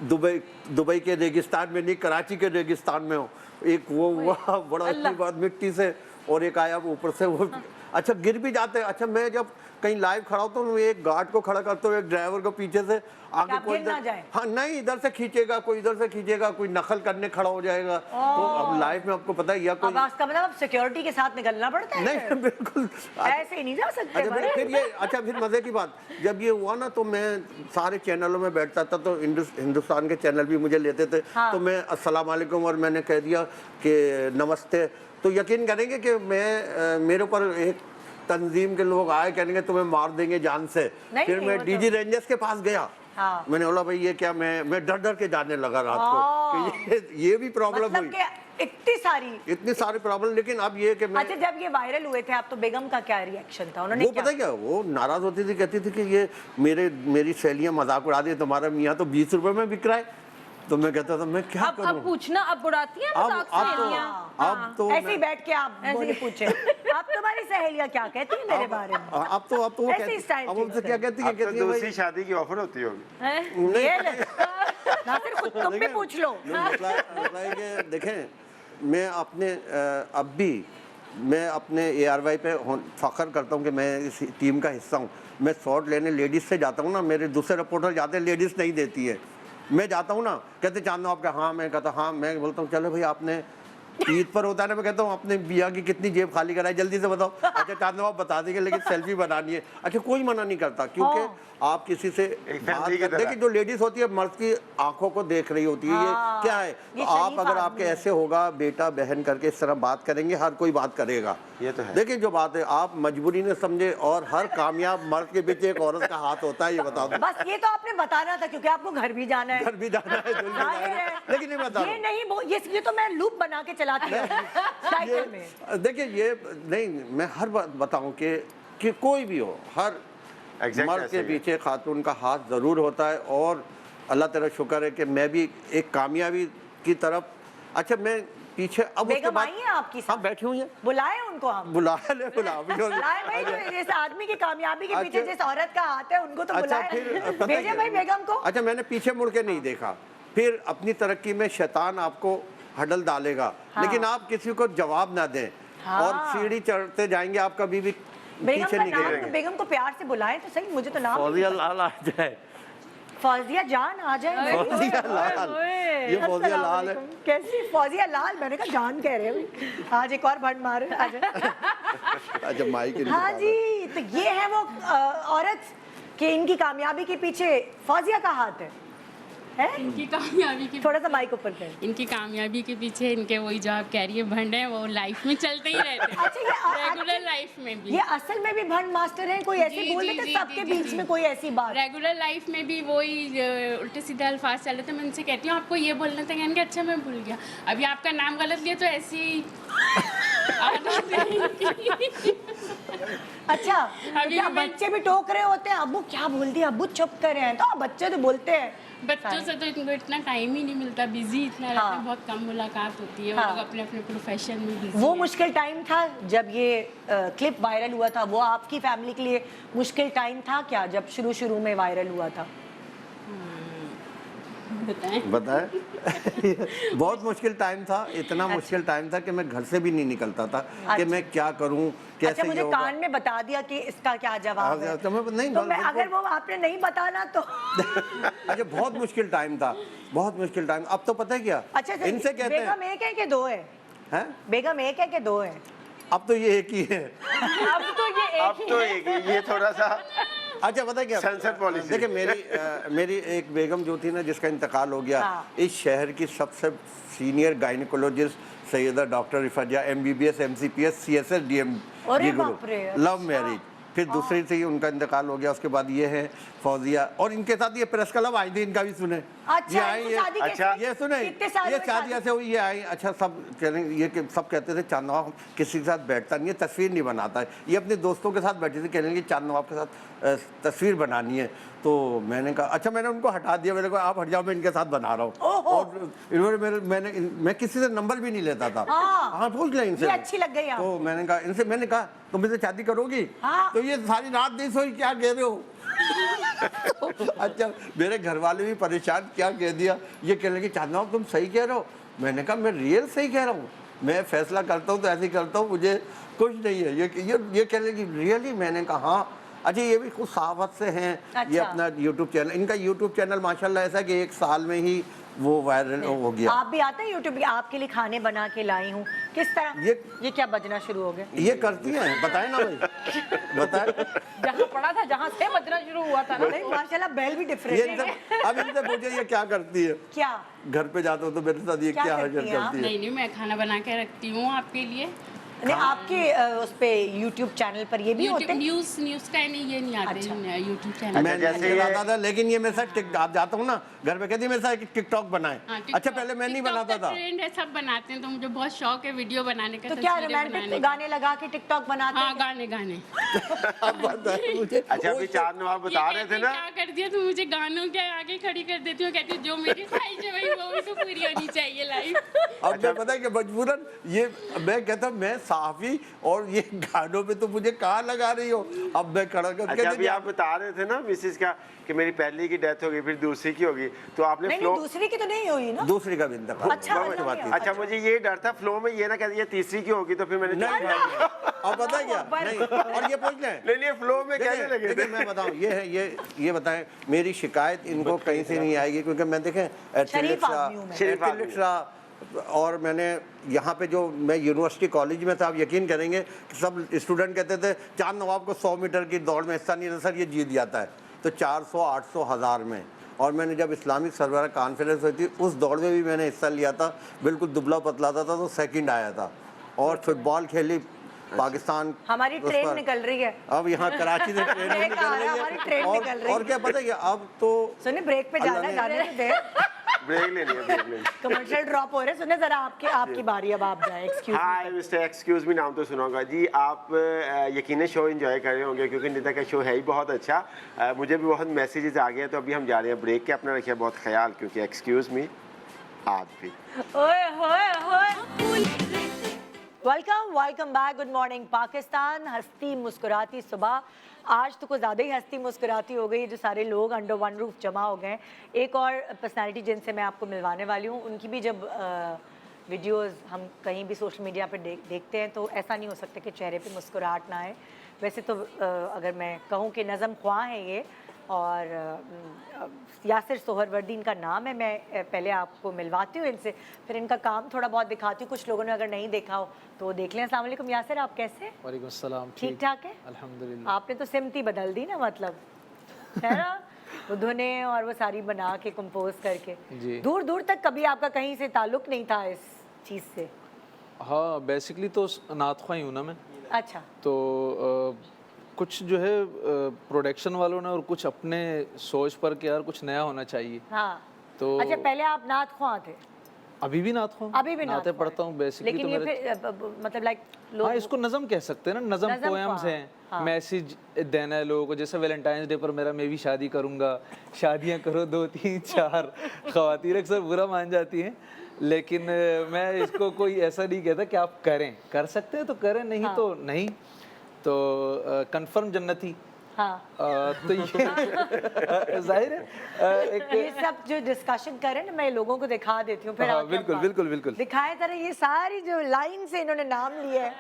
दुबई के रेगिस्तान में नहीं, कराची के रेगिस्तान में हूँ। एक वो हुआ बड़ा अच्छी बात, मिट्टी से, और एक आया वो ऊपर से, वो अच्छा गिर भी जाते हैं। अच्छा मैं जब कहीं लाइव खड़ा होता हूँ, एक गार्ड को खड़ा करता हूँ, एक ड्राइवर को पीछे से आगे, कोई ना जाए। हाँ नहीं, इधर से खींचेगा, कोई इधर से खींचेगा, कोई नकल करने खड़ा हो जाएगा। तो अब लाइव में आपको पता है, या कोई अब इसका मतलब सिक्योरिटी के साथ निकलना पड़ता है? नहीं बिल्कुल ऐसे ही नहीं जा सकते। अच्छा फिर ये, अच्छा फिर मजे की बात, जब ये हुआ ना, तो मैं सारे चैनलों में बैठता था, तो हिंदुस्तान के चैनल भी मुझे लेते थे। तो मैं अस्सलाम वालेकुम, और मैंने कह दिया कि नमस्ते, तो यकीन करेंगे कि मैं मेरे ऊपर एक तंजीम के लोग आए, कहेंगे तुम्हें मार देंगे जान से। फिर मैं डीजी रेंजर्स के पास गया। हाँ। मैंने बोला भाई ये क्या, मैं डर डर के जाने लगा रात को कि ये भी प्रॉब्लम हुई, इतनी सारी प्रॉब्लम। लेकिन अब ये कि मैं, अच्छा जब ये वायरल हुए थे आप, तो बेगम का क्या रिएक्शन था? उन्होंने वो पता क्या, वो नाराज होती थी, कहती थी कि ये मेरी सहेलियां मजाक उड़ा दी, तुम्हारा मियाँ तो 20 रुपए में बिक रहा है। तो मैं कहता था मैं क्या करूं? अब पूछना, अब उड़ाती हैं मजाक सहेलियां। अब तो ऐसे ही बैठ के आप बोले पूछे, अब तुम्हारी सहेलियां क्या कहती हैं मेरे बारे में? अब तो वो ऐसे कहती, स्टाइल अब उनसे क्या कहती है, अब तो कहती है दूसरी भाई शादी की ऑफर होती होगी। ये ले। ना सिर्फ खुद तुम भी पूछ लो। मसला है कि देखें, मैं अपने अब भी मैं अपने ARY पे फख्र करता हूँ कि मैं इस टीम का हिस्सा हूँ। मैं शॉट लेने लेडीज़ से जाता हूँ ना, मेरे दूसरे रिपोर्टर जाते हैं, लेडीज़ नहीं देती है। मैं जाता हूँ ना, कहते चांदना आपका, हाँ, मैं कहता हाँ, मैं बोलता हूँ चलो भाई आपने ईद पर होता है ना, मैं कहता हूँ अपने बिया की कितनी जेब खाली कराई, जल्दी से बताओ। अच्छा चांदना आप बता देंगे, लेकिन सेल्फी बनानी है। अच्छा कोई मना नहीं करता, क्योंकि आप किसी से बात करते, कि जो लेडीज होती है मर्द की आंखों को देख रही होती है, ये क्या है। तो आप अगर आपके ऐसे होगा, बेटा बहन करके इस तरह बात करेंगे, हर कोई बात करेगा। ये तो है। देखिए जो बात है, आप मजबूरी ने समझे, और हर कामयाब मर्द के पीछे एक औरत का हाथ होता है, ये बता दो। बस ये तो आपने बताना था, क्योंकि आपको घर भी जाना है, घर भी जाना है, दिल भी जाना है। लेकिन नहीं बता ये नहीं, ये तो मैं लूप बना के चलाती हूँ साइकिल में। देखिए ये नहीं, मैं हर बात बताऊं कि कोई भी हो, हर मर्द के पीछे खातून का हाथ ज़रूर होता है। और अल्लाह तेरा शुक्र है कि मैं भी एक कामयाबी की तरफ, अच्छा मैं पीछे, अब उसके बाद आपकी हाँ बैठी हुई है, बुलाए उनको, हम बुलाए भाई, जिस आदमी की कामयाबी के पीछे जिस औरत का हाथ है, उनको तो अच्छा बुलाए। फिर भेजे भाई बेगम को। अच्छा मैंने पीछे मुड़ के नहीं देखा। फिर अपनी तरक्की में शैतान आपको हडल डालेगा, लेकिन आप किसी को जवाब ना दें, और सीढ़ी चढ़ते जाएंगे, आप कभी भी पीछे नहीं गिरेंगे। बेगम को प्यार से बुलाए तो सही, मुझे तो नाम फौजिया लाल आ जाए, फौजिया जान आ जाए। फौजिया लाल, ये फौजिया लाल है। कैसी फौजिया लाल? मैंने कहा जान कह रहे हैं। आज एक और भंड मारे। अच्छा माइक। हाँ जी, तो ये है वो औरत कि इनकी कामयाबी के पीछे फौजिया का हाथ है। है? इनकी कामयाबी के थोड़ा सा माइक ऊपर कर। इनकी कामयाबी के पीछे इनके वही जो आप कह रही है भंड है, वो लाइफ में चलते ही रहते हैं। अच्छा, ये रेगुलर लाइफ में भी, ये असल में भी भंड मास्टर हैं, कोई ऐसे जी, बोल जी, देते जी, सबके जी, बीच जी। में कोई ऐसी बात? रेगुलर लाइफ में भी वही उल्टे सीधे अल्फाज चल रहे थे। मैं उनसे कहती हूँ आपको ये बोलना था, कहने अच्छा मैं भूल गया, अभी आपका नाम गलत लिया तो ऐसी ही आदत है इनकी। अच्छा, अभी क्या भी मैं- बच्चे भी टोक रहे होते हैं, अब्बू क्या बोल दिया, अब्बू चुप करे हैं, तो बच्चे तो बोलते हैं। बच्चों से तो इनको इतना टाइम ही नहीं मिलता, बिजी इतना रहता हाँ। है, बहुत कम मुलाकात होती है। हाँ। वो लोग अपने अपने प्रोफेशन में बिजी वो मुश्किल टाइम था जब ये क्लिप वायरल हुआ था, वो आपकी फैमिली के लिए मुश्किल टाइम था क्या, जब शुरू शुरू में वायरल हुआ था? बताएं। बताए बहुत मुश्किल टाइम था, इतना मुश्किल टाइम था कि मैं घर से भी नहीं निकलता था कि मैं क्या करूं, कैसे अच्छा, मुझे ये होगा। कान में बता दिया कि इसका क्या जवाब है, तो मैं नहीं तो मैं बिल्कुल- अगर वो आपने नहीं बताना तो अच्छा, बहुत मुश्किल टाइम था, बहुत मुश्किल टाइम। अब तो पता है क्या, अच्छा, तो इनसे कहते हैं, बेगम एक है कि दो है? हैं? बेगम एक है कि दो है? अब तो ये एक ही है। अब तो ये अब तो ये थोड़ा सा अच्छा, पता है क्या, Sunset policy। देखिए मेरी एक बेगम जो थी ना, जिसका इंतकाल हो गया, हाँ। इस शहर की सबसे senior gynaecologist Syeda doctor Rifaza, MBBS MCPS CSS DM अरे गुरु, बाप रे, लव अच्छा। मैरिज। फिर दूसरी थी, उनका इंतकाल हो गया, उसके बाद ये है फौजिया, और इनके साथ ये प्रेस क्लब आई थी, इनका भी सुने। अच्छा, ये आई, इनकी ये शादी अच्छा, कैसे- ये सुने, कितने साल ये में शादी ऐसे हुई, ये आई। अच्छा, सब कह रहे ये कि सब कहते थे चांद नवाब किसी के साथ बैठता नहीं है, तस्वीर नहीं बनाता है। ये अपने दोस्तों के साथ बैठे थे, कह रहे हैं कि चांद नवाब के साथ तस्वीर बनानी है। तो मैंने कहा अच्छा, मैंने उनको हटा दिया, मैंने कहा आप हट जाओ, मैं इनके साथ बना रहा हूँ। ओहो। और इन्होंने मैं किसी से नंबर भी नहीं लेता था। हाँ। हाँ, पूछ लें इनसे। ये अच्छी लग गई आप। तो मैंने कहा तुम मुझसे शादी करोगी? हाँ। तो ये सारी रात नहीं सोई, क्या कह रहे हो? अच्छा, मेरे घर वाले भी परेशान, क्या कह दिया, ये कह रहे कि चांद नवाब तुम सही कह रहे हो। मैंने कहा मैं रियल सही कह रहा हूँ, मैं फैसला करता हूँ तो ऐसे ही करता हूँ, मुझे कुछ नहीं है। ये कह रहे कि रियली? मैंने कहा हाँ। अच्छा, ये भी कुछ सहावत से हैं। ये अच्छा। अपना यूट्यूब चैनल, इनका यूट्यूब चैनल माशाल्लाह ऐसा कि 1 साल में ही वो वायरल हो गया। आप भी आते हैं यूट्यूब पे? आपके लिए खाने बना के लाई हूँ, किस तरह ये क्या बजना शुरू हो गया? ये करती हैं, बताए ना भाई, बताए। जहाँ पड़ा था, जहाँ से बजना शुरू हुआ था ना, नहीं, माशाल्लाह बेल भी ये डिफरेंट है। अब इनसे पूछे ये क्या करती है, क्या घर पे जाते हो तो मेरे साथ ये क्या क्या करती हरकत हैं आप? करती है? नहीं, मैं खाना बना के रखती हूँ आपके लिए। नहीं, आपके उस पे यूट्यूब चैनल पर ये भी होते हैं? न्यूज़ का नहीं, ये नहीं आते अच्छा। YouTube channel. मैं जैसे नहीं ये- बनाता था, लेकिन ये मेरे साथ आप जाता हूँ ना घर पे, कहती है मेरे साथ टिकटॉक बनाए। हाँ, अच्छा, पहले मैं नहीं बनाता था। ट्रेंड है, सब बनाते हैं, तो मुझे बहुत शौक है वीडियो बनाने का, तो क्या तस्वीरें बनाने रोमांटिक का। गाने लगा के टिकटॉक बनाते हाँ, हैं? गाने अब बताए मुझे। अच्छा, अभी चांद नवाब ये बता रहे कहती थे ना, क्या कर दिया, तो मुझे गानों के आगे खड़ी कर देती हूँ, कहती हूँ जो मेरी ख्वाहिश है वही वो भी तो पूरी होनी चाहिए लाइफ। अब मैं पता है कि मजबूरन ये मैं कहता हूँ मैं सहाफी, और ये गानों पे तो मुझे कहाँ लगा रही हो। अब मैं खड़ा करके अच्छा अभी आप बता रहे थे ना मिसिस का कि मेरी पहली की डेथ हो गई, फिर दूसरी की होगी, तो आपने नहीं, फ्लो नहीं, दूसरी की तो नहीं हुई ना? दूसरी का भी इंतकाल। अच्छा, वो अच्छा, बात थी। अच्छा, मुझे ये डर था फ्लो में ये ना कह दिया तीसरी की होगी, तो फिर मैंने नहीं, नहीं, अब पता है क्या, नहीं, और ये पूछ लें, नहीं फ्लो में कहने लगे थे। देखिए मैं बताऊं, ये है ये बताएं, मेरी शिकायत इनको कहीं से नहीं आएगी, क्योंकि मैं देखें शरीफ आदमी हूं मैं। शरीफ आदमी। एथलेटिक्स रहा, और मैंने यहाँ पे जो मैं यूनिवर्सिटी कॉलेज में था, आप यकीन करेंगे कि सब स्टूडेंट कहते थे चांद नवाब को 100 मीटर की दौड़ में हिस्सा नहीं, सर ये जीत जाता है। तो 400, 800, 1000 में, और मैंने जब इस्लामिक सरबराह कॉन्फ्रेंस हुई थी उस दौड़ में भी मैंने हिस्सा लिया था, बिल्कुल दुबला पतला था तो सेकंड आया था। और फुटबॉल खेली पाकिस्तान, हमारी उस ट्रेन पर- निकल रही है। अब यहाँ कराची से ट्रेन मैं निकल कहा, रही हमारी ट्रेन है, निकल रही और क्या पता है कि अब तो सुने ब्रेक पे जाना है, जाने तो दे। ब्रेक ले लिया, ब्रेक ले लिया। कमर्शियल ड्रॉप हो रहे हैं। सुने जरा आपकी बारी, अब आप जाए। एक्सक्यूज हाय मिस्टर एक्सक्यूज मी, नाम तो सुनाऊंगा जी। आप यकीनन शो एंजॉय कर रहे होंगे क्योंकि निदा का शो है ही बहुत अच्छा। मुझे भी बहुत मैसेजेस आ गए, तो अभी हम जा रहे हैं ब्रेक के। अपना रखिए बहुत ख्याल, क्योंकि एक्सक्यूज मी आज भी। ओए होए होए। Welcome back. Good morning Pakistan. हंसती मुस्कुराती सुबह, आज तो कुछ ज़्यादा ही हंसती मुस्कुराती हो गई, जो सारे लोग अंडर वन रूफ जमा हो गए। एक और पर्सनालिटी जिनसे मैं आपको मिलवाने वाली हूँ, उनकी भी जब वीडियोस हम कहीं भी सोशल मीडिया पर देखते हैं तो ऐसा नहीं हो सकता कि चेहरे पे मुस्कुराहट ना आए। वैसे तो अगर मैं कहूँ कि नज़म ख्वां है ये, और यासिर सोहरवर्दी इनका नाम है। मैं पहले आपको मिलवाती हूँ इनसे, फिर इनका काम थोड़ा बहुत दिखाती हूँ। कुछ लोगों ने अगर नहीं देखा हो तो देख लें। अस्सलाम वालेकुम यासिर, आप कैसे हैं? वालेकुम अस्सलाम। ठीक ठाक है? अल्हम्दुलिल्लाह। आपने तो सिमती बदल दी ना, मतलब है ना। बुद्धू ने और वो सारी बना के कंपोज करके जी। दूर दूर तक कभी आपका कहीं से ताल्लुक नहीं था इस चीज़ से? हाँ, बेसिकली तो नात ख्वाही हूँ ना मैं, अच्छा, तो कुछ जो है प्रोडक्शन वालों ने और कुछ अपने सोच पर कि यार कुछ नया होना चाहिए, हाँ। तो अच्छा, पहले आप नात ख्वां थे? अभी भी नात ख्वाह, अभी भी नात नाते ख्वां पढ़ता हूँ बेसिकली। लेकिन तो ये मेरे फिर मतलब लाइक हाँ, इसको नज़म कह सकते हैं ना, नज़म नज़म पोएम्स ख्वां, हैं, हाँ। मैसेज देना है लोगों को। जैसे वैलेंटाइंस डे पर मेरा मैं भी शादी करूँगा, शादियाँ करो 2 3 4, ख़वातीन अक्सर बुरा मान जाती हैं, लेकिन मैं इसको कोई ऐसा नहीं कहता कि आप करें, कर सकते हैं तो करें, नहीं तो नहीं। तो कंफर्म जन्नती। हाँ। तो ये जाहिर है एक ये सब जो डिस्कशन करें ना, मैं लोगों को दिखा देती हूँ फिर हाँ, आके हम बिल्कुल बात- बिल्कुल बिल्कुल दिखाए तरह ये सारी जो लाइन से इन्होंने नाम लिया है।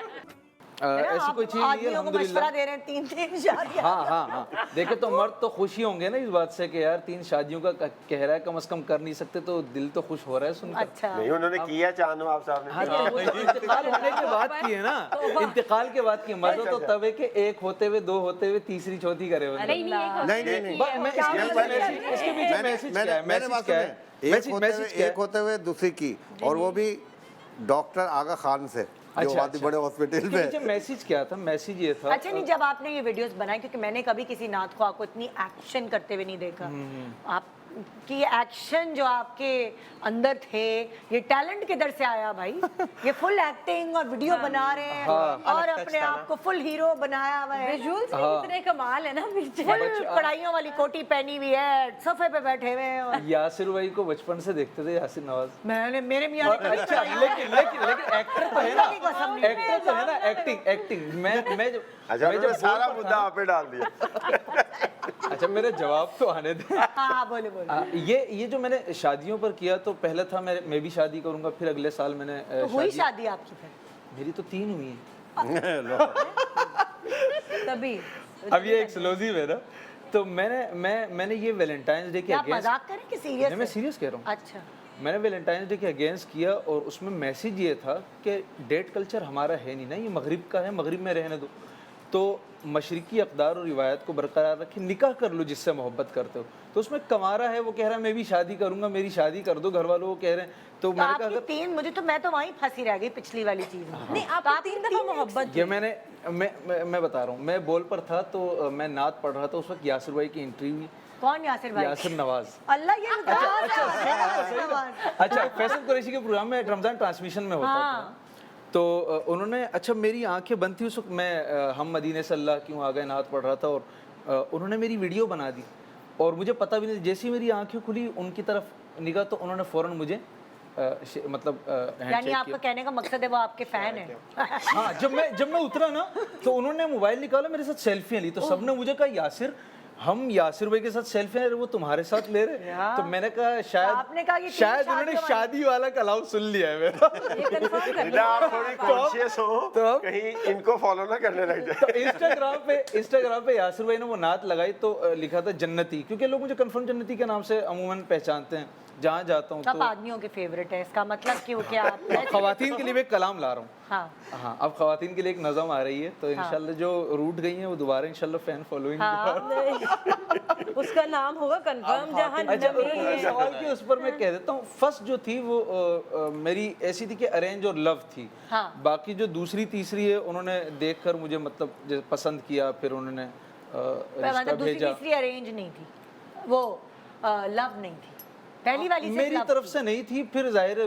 ऐसी कोई चीज़ नहीं है आदमियों को मशवरा अल्हम्दुलिल्लाह। दे रहे हैं 3 शादियां। हाँ हाँ हाँ, देखे तो मर्द तो खुशी होंगे ना इस बात से कि यार 3 शादियों का कह रहा है, कम से कम कर नहीं सकते, तो दिल तो खुश हो रहा है सुनकर। अच्छा, नहीं, उन्होंने किया चांद नवाब साहब ने। हाँ, तो वो तो इंतकाल होने के बाद की है ना, इंतकाल के बाद की। मर्द तो तब है कि एक होते हुए, 2 होते हुए, तीसरी चौथी करे बंदा। नहीं नहीं मैं इसके पीछे मैसेज क्या है, मैंने बात सुनी, एक होते हुए दूसरी की, और वो भी डॉक्टर आगा खान से, जो अच्छा, वादी बड़े हॉस्पिटल में। इसके मैसेज क्या था? मैसेज ये था, अच्छा नहीं, जब आपने ये वीडियोस बनाई, क्योंकि मैंने कभी किसी नात ख्वाह को इतनी एक्शन करते हुए नहीं देखा, आप कि एक्शन जो आपके अंदर थे, ये टैलेंट किधर से आया भाई? ये फुल एक्टिंग और वीडियो बना रहे हैं और अपने आप को फुल हीरो बनाया हुआ है। विजुअल्स में इतने कमाल है ना पीछे। फुल कढ़ाइयों वाली कोटी पहनी हुई है, सोफे पे बैठे हुए हैं और यासिर भाई को बचपन से देखते थे, यासिर नवाज। मैंने मेरे मियां ने कभी अच्छा, लेकिन एक्टर तो है ना, अल्लाह की कसम नहीं। एक्टर तो है ना, एक्टिंग मैं जब अच्छा, मैं उन्होंने जब सारा बोल मुद्दा आप पे डाल दिया। अच्छा, मेरे जवाब तो आने दे। हाँ बोले बोले। ये जो मैंने शादियों पर किया, तो पहले था मैं भी शादी करूंगा, फिर अगले साल मैंने तो हुई शादी आपकी फिर? मेरी तो 3 हुई हैं। तभी अब ये एक्सक्लूसिव है ना, तो मैंने ये वैलेंटाइंस डे के क्या आप अगेंस्ट, मजाक करें कि सीरियस? मैं सीरियस कह रहा हूँ, अच्छा, मैंने वैलेंटाइंस डे के अगेंस्ट किया, और उसमें मैसेज ये था कि डेट कल्चर हमारा है नहीं ना, ये मगरिब का है, मगरिब में रहने दो, तो मशरिकी अक़दार और रिवायत को बरकरार रखें, निकाह कर लो जिससे मोहब्बत करते हो। तो उसमें कमारा है, वो कह रहा है मैं भी शादी करूंगा, मेरी शादी कर दो, घर वालों वो कह रहे हैं, तो मैंने कहा आपकी अगर 3, मुझे तो मैं तो वहीं फंसी रह गई पिछली वाली चीज में। नहीं, तो आपको आपकी 3 दफा मोहब्बत ये मैं बता रहा हूँ, मैं बोल पर था, तो मैं नात पढ़ रहा था, उस वक्त यासिर भाई की एंट्री हुई, कौन यासिर भाई? यासिर नवाज। अल्लाह, ये कहाँ से आ गया यासिर नवाज? अच्छा, फैसल कुरैशी के प्रोग्राम में रमजान ट्रांसमिशन में होता था, तो उन्होंने, अच्छा मेरी आंखें बंद थी उस वक्त, मैं हम मदीने से अल्लाह क्यों आ गए नात पढ़ रहा था, और उन्होंने मेरी वीडियो बना दी, और मुझे पता भी नहीं, जैसे ही मेरी आंखें खुली उनकी तरफ निगाह, तो उन्होंने फ़ौरन मुझे मतलब यानी हैंडशेक आपका किया। कहने का मकसद है वो आपके फैन है? हाँ, जब मैं उतरा ना, तो उन्होंने मोबाइल निकाला, मेरे साथ सेल्फियाँ ली, तो सबने मुझे कहा यासिर, हम यासिर भाई के साथ सेल्फी ले रहे, वो तुम्हारे साथ ले रहे। तो मैंने कहा आपने कहा कि शायद उन्होंने शादी वाला कलाम सुन लिया है मेरा। ये कंफर्म कर बेटा, आप थोड़ी कॉन्शियस हो, तो कहीं इनको फॉलो ना करने लग जाए। तो इंस्टाग्राम पे यासिर भाई ने वो नात लगाई, तो लिखा था जन्नती, क्योंकि लोग मुझे कंफर्म जन्नती के नाम से अमूमन पहचानते हैं जहाँ जाता हूँ। सब आदमियों के फेवरेट है, इसका मतलब क्यों क्या आप खवातीन के लिए भी एक कलाम ला रहा हूँ। हाँ हाँ, अब खवातीन के लिए एक नज़म आ रही है, तो इंशाल्लाह जो रूठ गई हैं वो दोबारा इंशाल्लाह फैन फॉलोइंग। उसका नाम होगा कंफर्म जहां अच्छा, नमी है। सवाल के उस पर मैं कह देता हूँ, फर्स्ट जो थी वो मेरी ऐसी थी कि अरेंज और लव थी। हाँ। बाकी जो दूसरी तीसरी है, उन्होंने देखकर मुझे मतलब पसंद किया, फिर उन्होंने रिश्ता मतलब दूसरी भेजा। तीसरी अरेंज नहीं थी, वो लव नहीं थी, पहली वाली से मेरी love तरफ थी। से नहीं थी, फिर जाहिर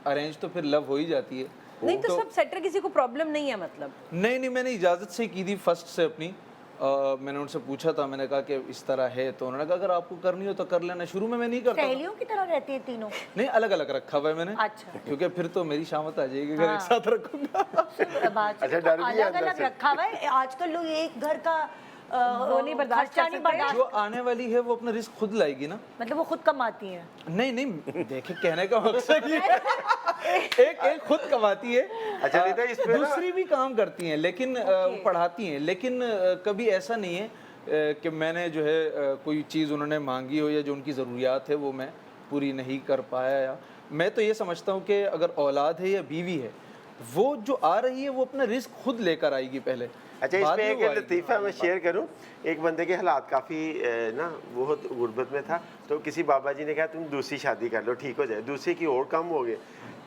अरेंज तो फिर लव हो ही जाती है। नहीं तो सब सेटर, किसी को प्रॉब्लम नहीं है मतलब? नहीं, मैंने इजाज़त से की थी फर्स्ट से अपनी। मैंने उनसे पूछा था, मैंने कहा कि इस तरह है, तो उन्होंने कहा अगर आपको करनी हो तो कर लेना। शुरू में मैं नहीं करता था। सहेलियों की तरह रहती है तीनों? नहीं, अलग अलग रखा हुआ है मैंने। अच्छा। क्योंकि फिर तो मेरी शामत आ जाएगी अगर एक साथ रखूंगा। अच्छा, डर भी है अलग अंदर अलग से। रखा हुआ है आजकल, लोग एक घर का वो नहीं बर्दाश्त खर्चा कर नहीं सकते। बर्दाश्त, जो आने वाली है वो अपना रिस्क खुद लाएगी ना। मतलब वो खुद कमाती हैं। नहीं, देखे कहने का मकसद ये एक खुद कमाती है, अच्छा, नहीं तो इस पे ना- दूसरी भी काम करती हैं, लेकिन वो पढ़ाती हैं, लेकिन कभी ऐसा नहीं है कि मैंने जो है कोई चीज़ उन्होंने मांगी हो या जो उनकी ज़रूरियात है वो मैं पूरी नहीं कर पाया। या मैं तो ये समझता हूँ कि अगर औलाद है या बीवी है, वो जो आ रही है वो अपना रिस्क खुद लेकर आएगी पहले। अच्छा, बाद इसमें में एक वो आएगी। लतीफ़ा मैं शेयर करूं। एक बंदे के हालात काफ़ी ना बहुत गुर्बत में था, तो किसी बाबा जी ने कहा तुम दूसरी शादी कर लो, ठीक हो जाए। दूसरी की और कम हो गए,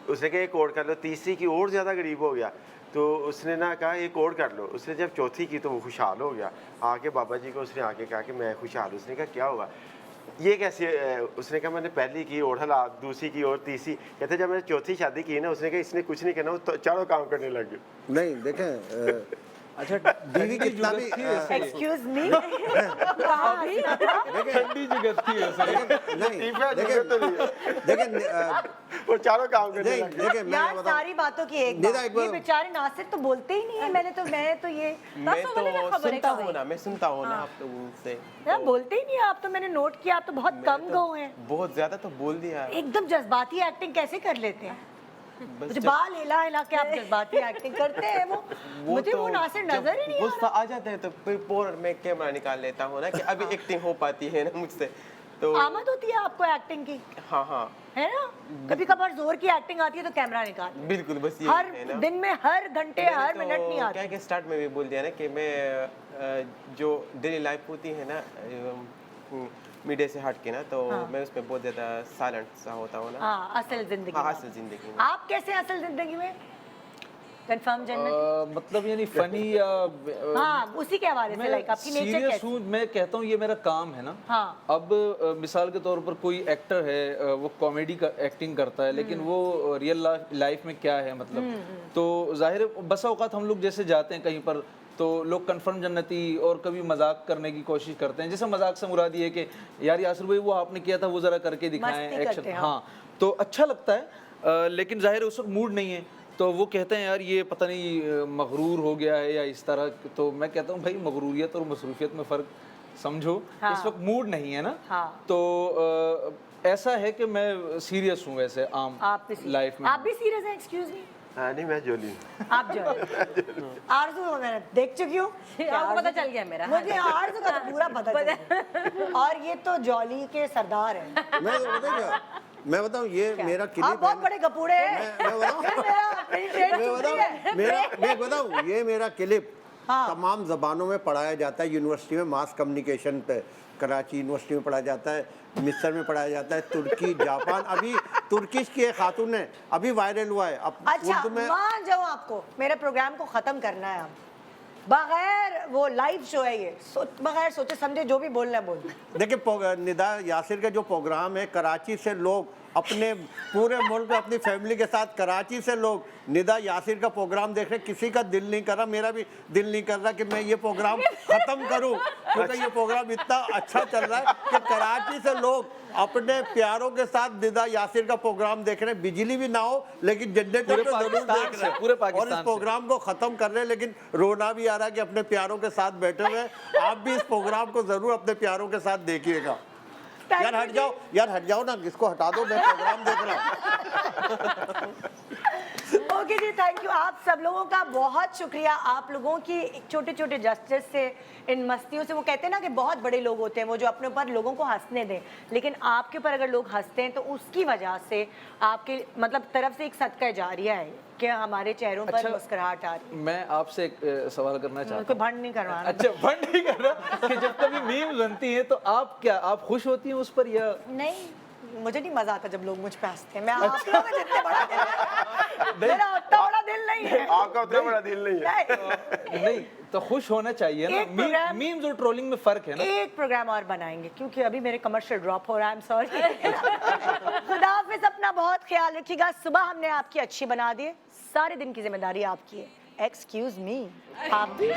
उसने कहा एक और कर लो। तीसरी की और ज़्यादा गरीब हो गया, तो उसने ना कहा एक और कर लो। उसने जब चौथी की तो वो खुशहाल हो गया। आके बाबा जी को उसने आके कहा कि मैं खुशहाल हूँ। उसने कहा क्या हुआ, ये कैसे? उसने कहा मैंने पहली की और हालात, दूसरी की और तीसरी। कहते जब मैंने चौथी शादी की ना, उसने कहा इसने कुछ नहीं करना, वो तो चारों काम करने लग गए। नहीं देखें, अच्छा, बीवी की कितना जरूरत भी थी ऐसे। एक्सक्यूज मी कहाँ भी ठंडी जगह थी ऐसे। नहीं लतीफ़ा देखें, जरूरत तो नहीं है। देखें वो चारों काम करने नहीं लग गए। देखें, मैं यार बताऊं, सारी बातों की एक निदा, बात, एक ये बात- बेचारे नासिर तो बोलते ही नहीं है। मैं तो ये मैं तो सुनता हूँ ना, मैं सुनता हूँ ना आप लोगों से। यार बोलते ही नहीं है आप तो। मैंने नोट किया आप तो बहुत कम गो हैं। बहुत ज़्यादा तो बोल दिया। एकदम जज्बाती एक्टिंग कैसे कर लेते हैं? बस मुझे बाल हिला हिला के आप जज्बाती एक्टिंग करते हैं। वो मुझे तो वो नासिर जब नजर ही नहीं आ गुस्सा आ जाता है तो फिर पोर में कैमरा निकाल लेता हूँ ना कि अभी एक्टिंग हो पाती है ना मुझसे, तो रहा। आमद होती है आपको एक्टिंग की, हाँ हाँ है ना? कभी कभार जोर की एक्टिंग आती है तो कैमरा निकाल। बिल्कुल, बस ये हर है ना। दिन में हर घंटे मैंने हर तो मिनट नहीं क्या आती। कि स्टार्ट में भी बोल दिया ना कि मैं जो डेली लाइफ होती है ना मीडिया से हट के ना, तो मैं उसमें बहुत ज़्यादा साइलेंट सा होता हूँ ना। हाँ, असल जिंदगी हाँ, में। असल जिंदगी में। आप कैसे हैं असल जिंदगी में? कंफर्म जन्नत? मतलब यानी फनी या हाँ, उसी के हवाले से, लाइक आपकी नेचर सीरियस कैसी? हूँ। मैं कहता हूँ ये मेरा काम है ना। हाँ। अब मिसाल के तौर पर कोई एक्टर है, वो कॉमेडी का एक्टिंग करता है, लेकिन वो रियल लाइफ में क्या है मतलब, तो जाहिर है बसा औकात हम लोग जैसे जाते हैं कहीं पर तो लोग कंफर्म जन्नती और कभी मजाक करने की कोशिश करते हैं। जैसे मजाक से मुराद ये है कि यार यासिर भाई वो आपने किया था वो जरा करके दिखाएं मस्ती करते एक्शन। हैं, हाँ, तो अच्छा लगता है, लेकिन जाहिर है उस वक्त मूड नहीं है, तो वो कहते हैं यार ये पता नहीं मगरूर हो गया है या इस तरह। तो मैं कहता हूँ भाई मगरूरियत और मसरूफियत में फ़र्क समझो। हाँ। इस वक्त मूड नहीं है ना। हाँ। तो ऐसा है कि मैं सीरियस हूँ वैसे आम आप भी लाइफ में। आप भी सीरियस हैं? एक्सक्यूज मी, हाँ नहीं, मैं जोली हूँ। आप जो आरज़ू को मैंने देख चुकी हूँ। आपको पता चल गया मेरा। मुझे आरज़ू का तो पूरा पता चल गया। और ये तो जॉली के सरदार हैं। मैं बताऊं ये मेरा आप क्लिप बहुत बड़े कपूड़े हैं। मैं बताऊं मेरी ट्रेन छूट रही है। मैं बताऊं ये मेरा क्लिप हाँ। तमाम ज़बानों में पढ़ाया जाता है। यूनिवर्सिटी में मास कम्युनिकेशन पे कराची यूनिवर्सिटी में पढ़ाया जाता है, मिस्र में पढ़ाया जाता है, तुर्की, जापान। अभी तुर्किश की एक खातून है, अभी वायरल हुआ है। अब अच्छा, उर्दू में मान जाओ आपको मेरे प्रोग्राम को ख़त्म करना है अब, बगैर वो लाइव शो है ये, बगैर सोचे समझे जो भी बोलना है बोल। देखिए निदा यासिर का जो प्रोग्राम है, कराची से लोग अपने पूरे मुल्क में अपनी फैमिली के साथ कराची से लोग निदा यासिर का प्रोग्राम देख रहे। किसी का दिल नहीं कर रहा, मेरा भी दिल नहीं कर रहा कि मैं ये प्रोग्राम ख़त्म करूं, क्योंकि ये प्रोग्राम इतना अच्छा चल रहा है कि कराची से लोग अपने प्यारों के साथ निदा यासिर का प्रोग्राम देख रहे हैं। बिजली भी ना हो लेकिन जनरेटर पूरे तो जरूर पाकिस्तान देख से, रहे हैं पूरे और पाकिस्तान इस से। प्रोग्राम को ख़त्म कर रहे हैं। लेकिन रोना भी आ रहा है कि अपने प्यारों के साथ बैठे हुए हैं। आप भी इस प्रोग्राम को ज़रूर अपने प्यारों के साथ देखिएगा। यार हट जाओ, यार हट जाओ ना, किसको हटा दो, मैं प्रोग्राम देख रहा हूँ। Okay ji, thank you. आप सब लोगों का बहुत शुक्रिया। आप लोगों की छोटे छोटे जस्टिस से, इन मस्तियों से, वो कहते हैं ना कि बहुत बड़े लोग होते हैं वो जो अपने ऊपर लोगों को हंसने दें, लेकिन आपके ऊपर अगर लोग हंसते हैं तो उसकी वजह से आपके मतलब तरफ से एक सदका जारिया है कि हमारे चेहरों पर अच्छा, मुस्कुराहट आ रही है। मैं आपसे एक सवाल करना चाहता कोई हूँ। भंड नहीं करवाना। अच्छा, फंड नहीं कर रहा कि जब कभी मीम बनती है तो आप क्या, आप खुश होती हैं उस पर या नहीं, मुझे नहीं मजा आता जब लोग मुझ पे हंसते हैं। मैं आप लोगों का जितना बड़ा दिल है, मेरा उतना बड़ा दिल नहीं है। आपका उतना बड़ा दिल नहीं है। नहीं, तो खुश होना चाहिए एक प्रोग्राम- ना। मीम्स और ट्रोलिंग में फर्क है ना। एक प्रोग्राम और बनाएंगे क्योंकि अभी मेरे कमर्शियल ड्रॉप हो रहा है। I am sorry. खुदा हाफिज़, अपना बहुत ख्याल रखिएगा। सुबह हमने आपकी अच्छी बना दी है, सारे दिन की जिम्मेदारी आपकी है। एक्सक्यूज मी, आप भी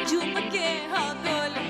झूम के हाँ बोल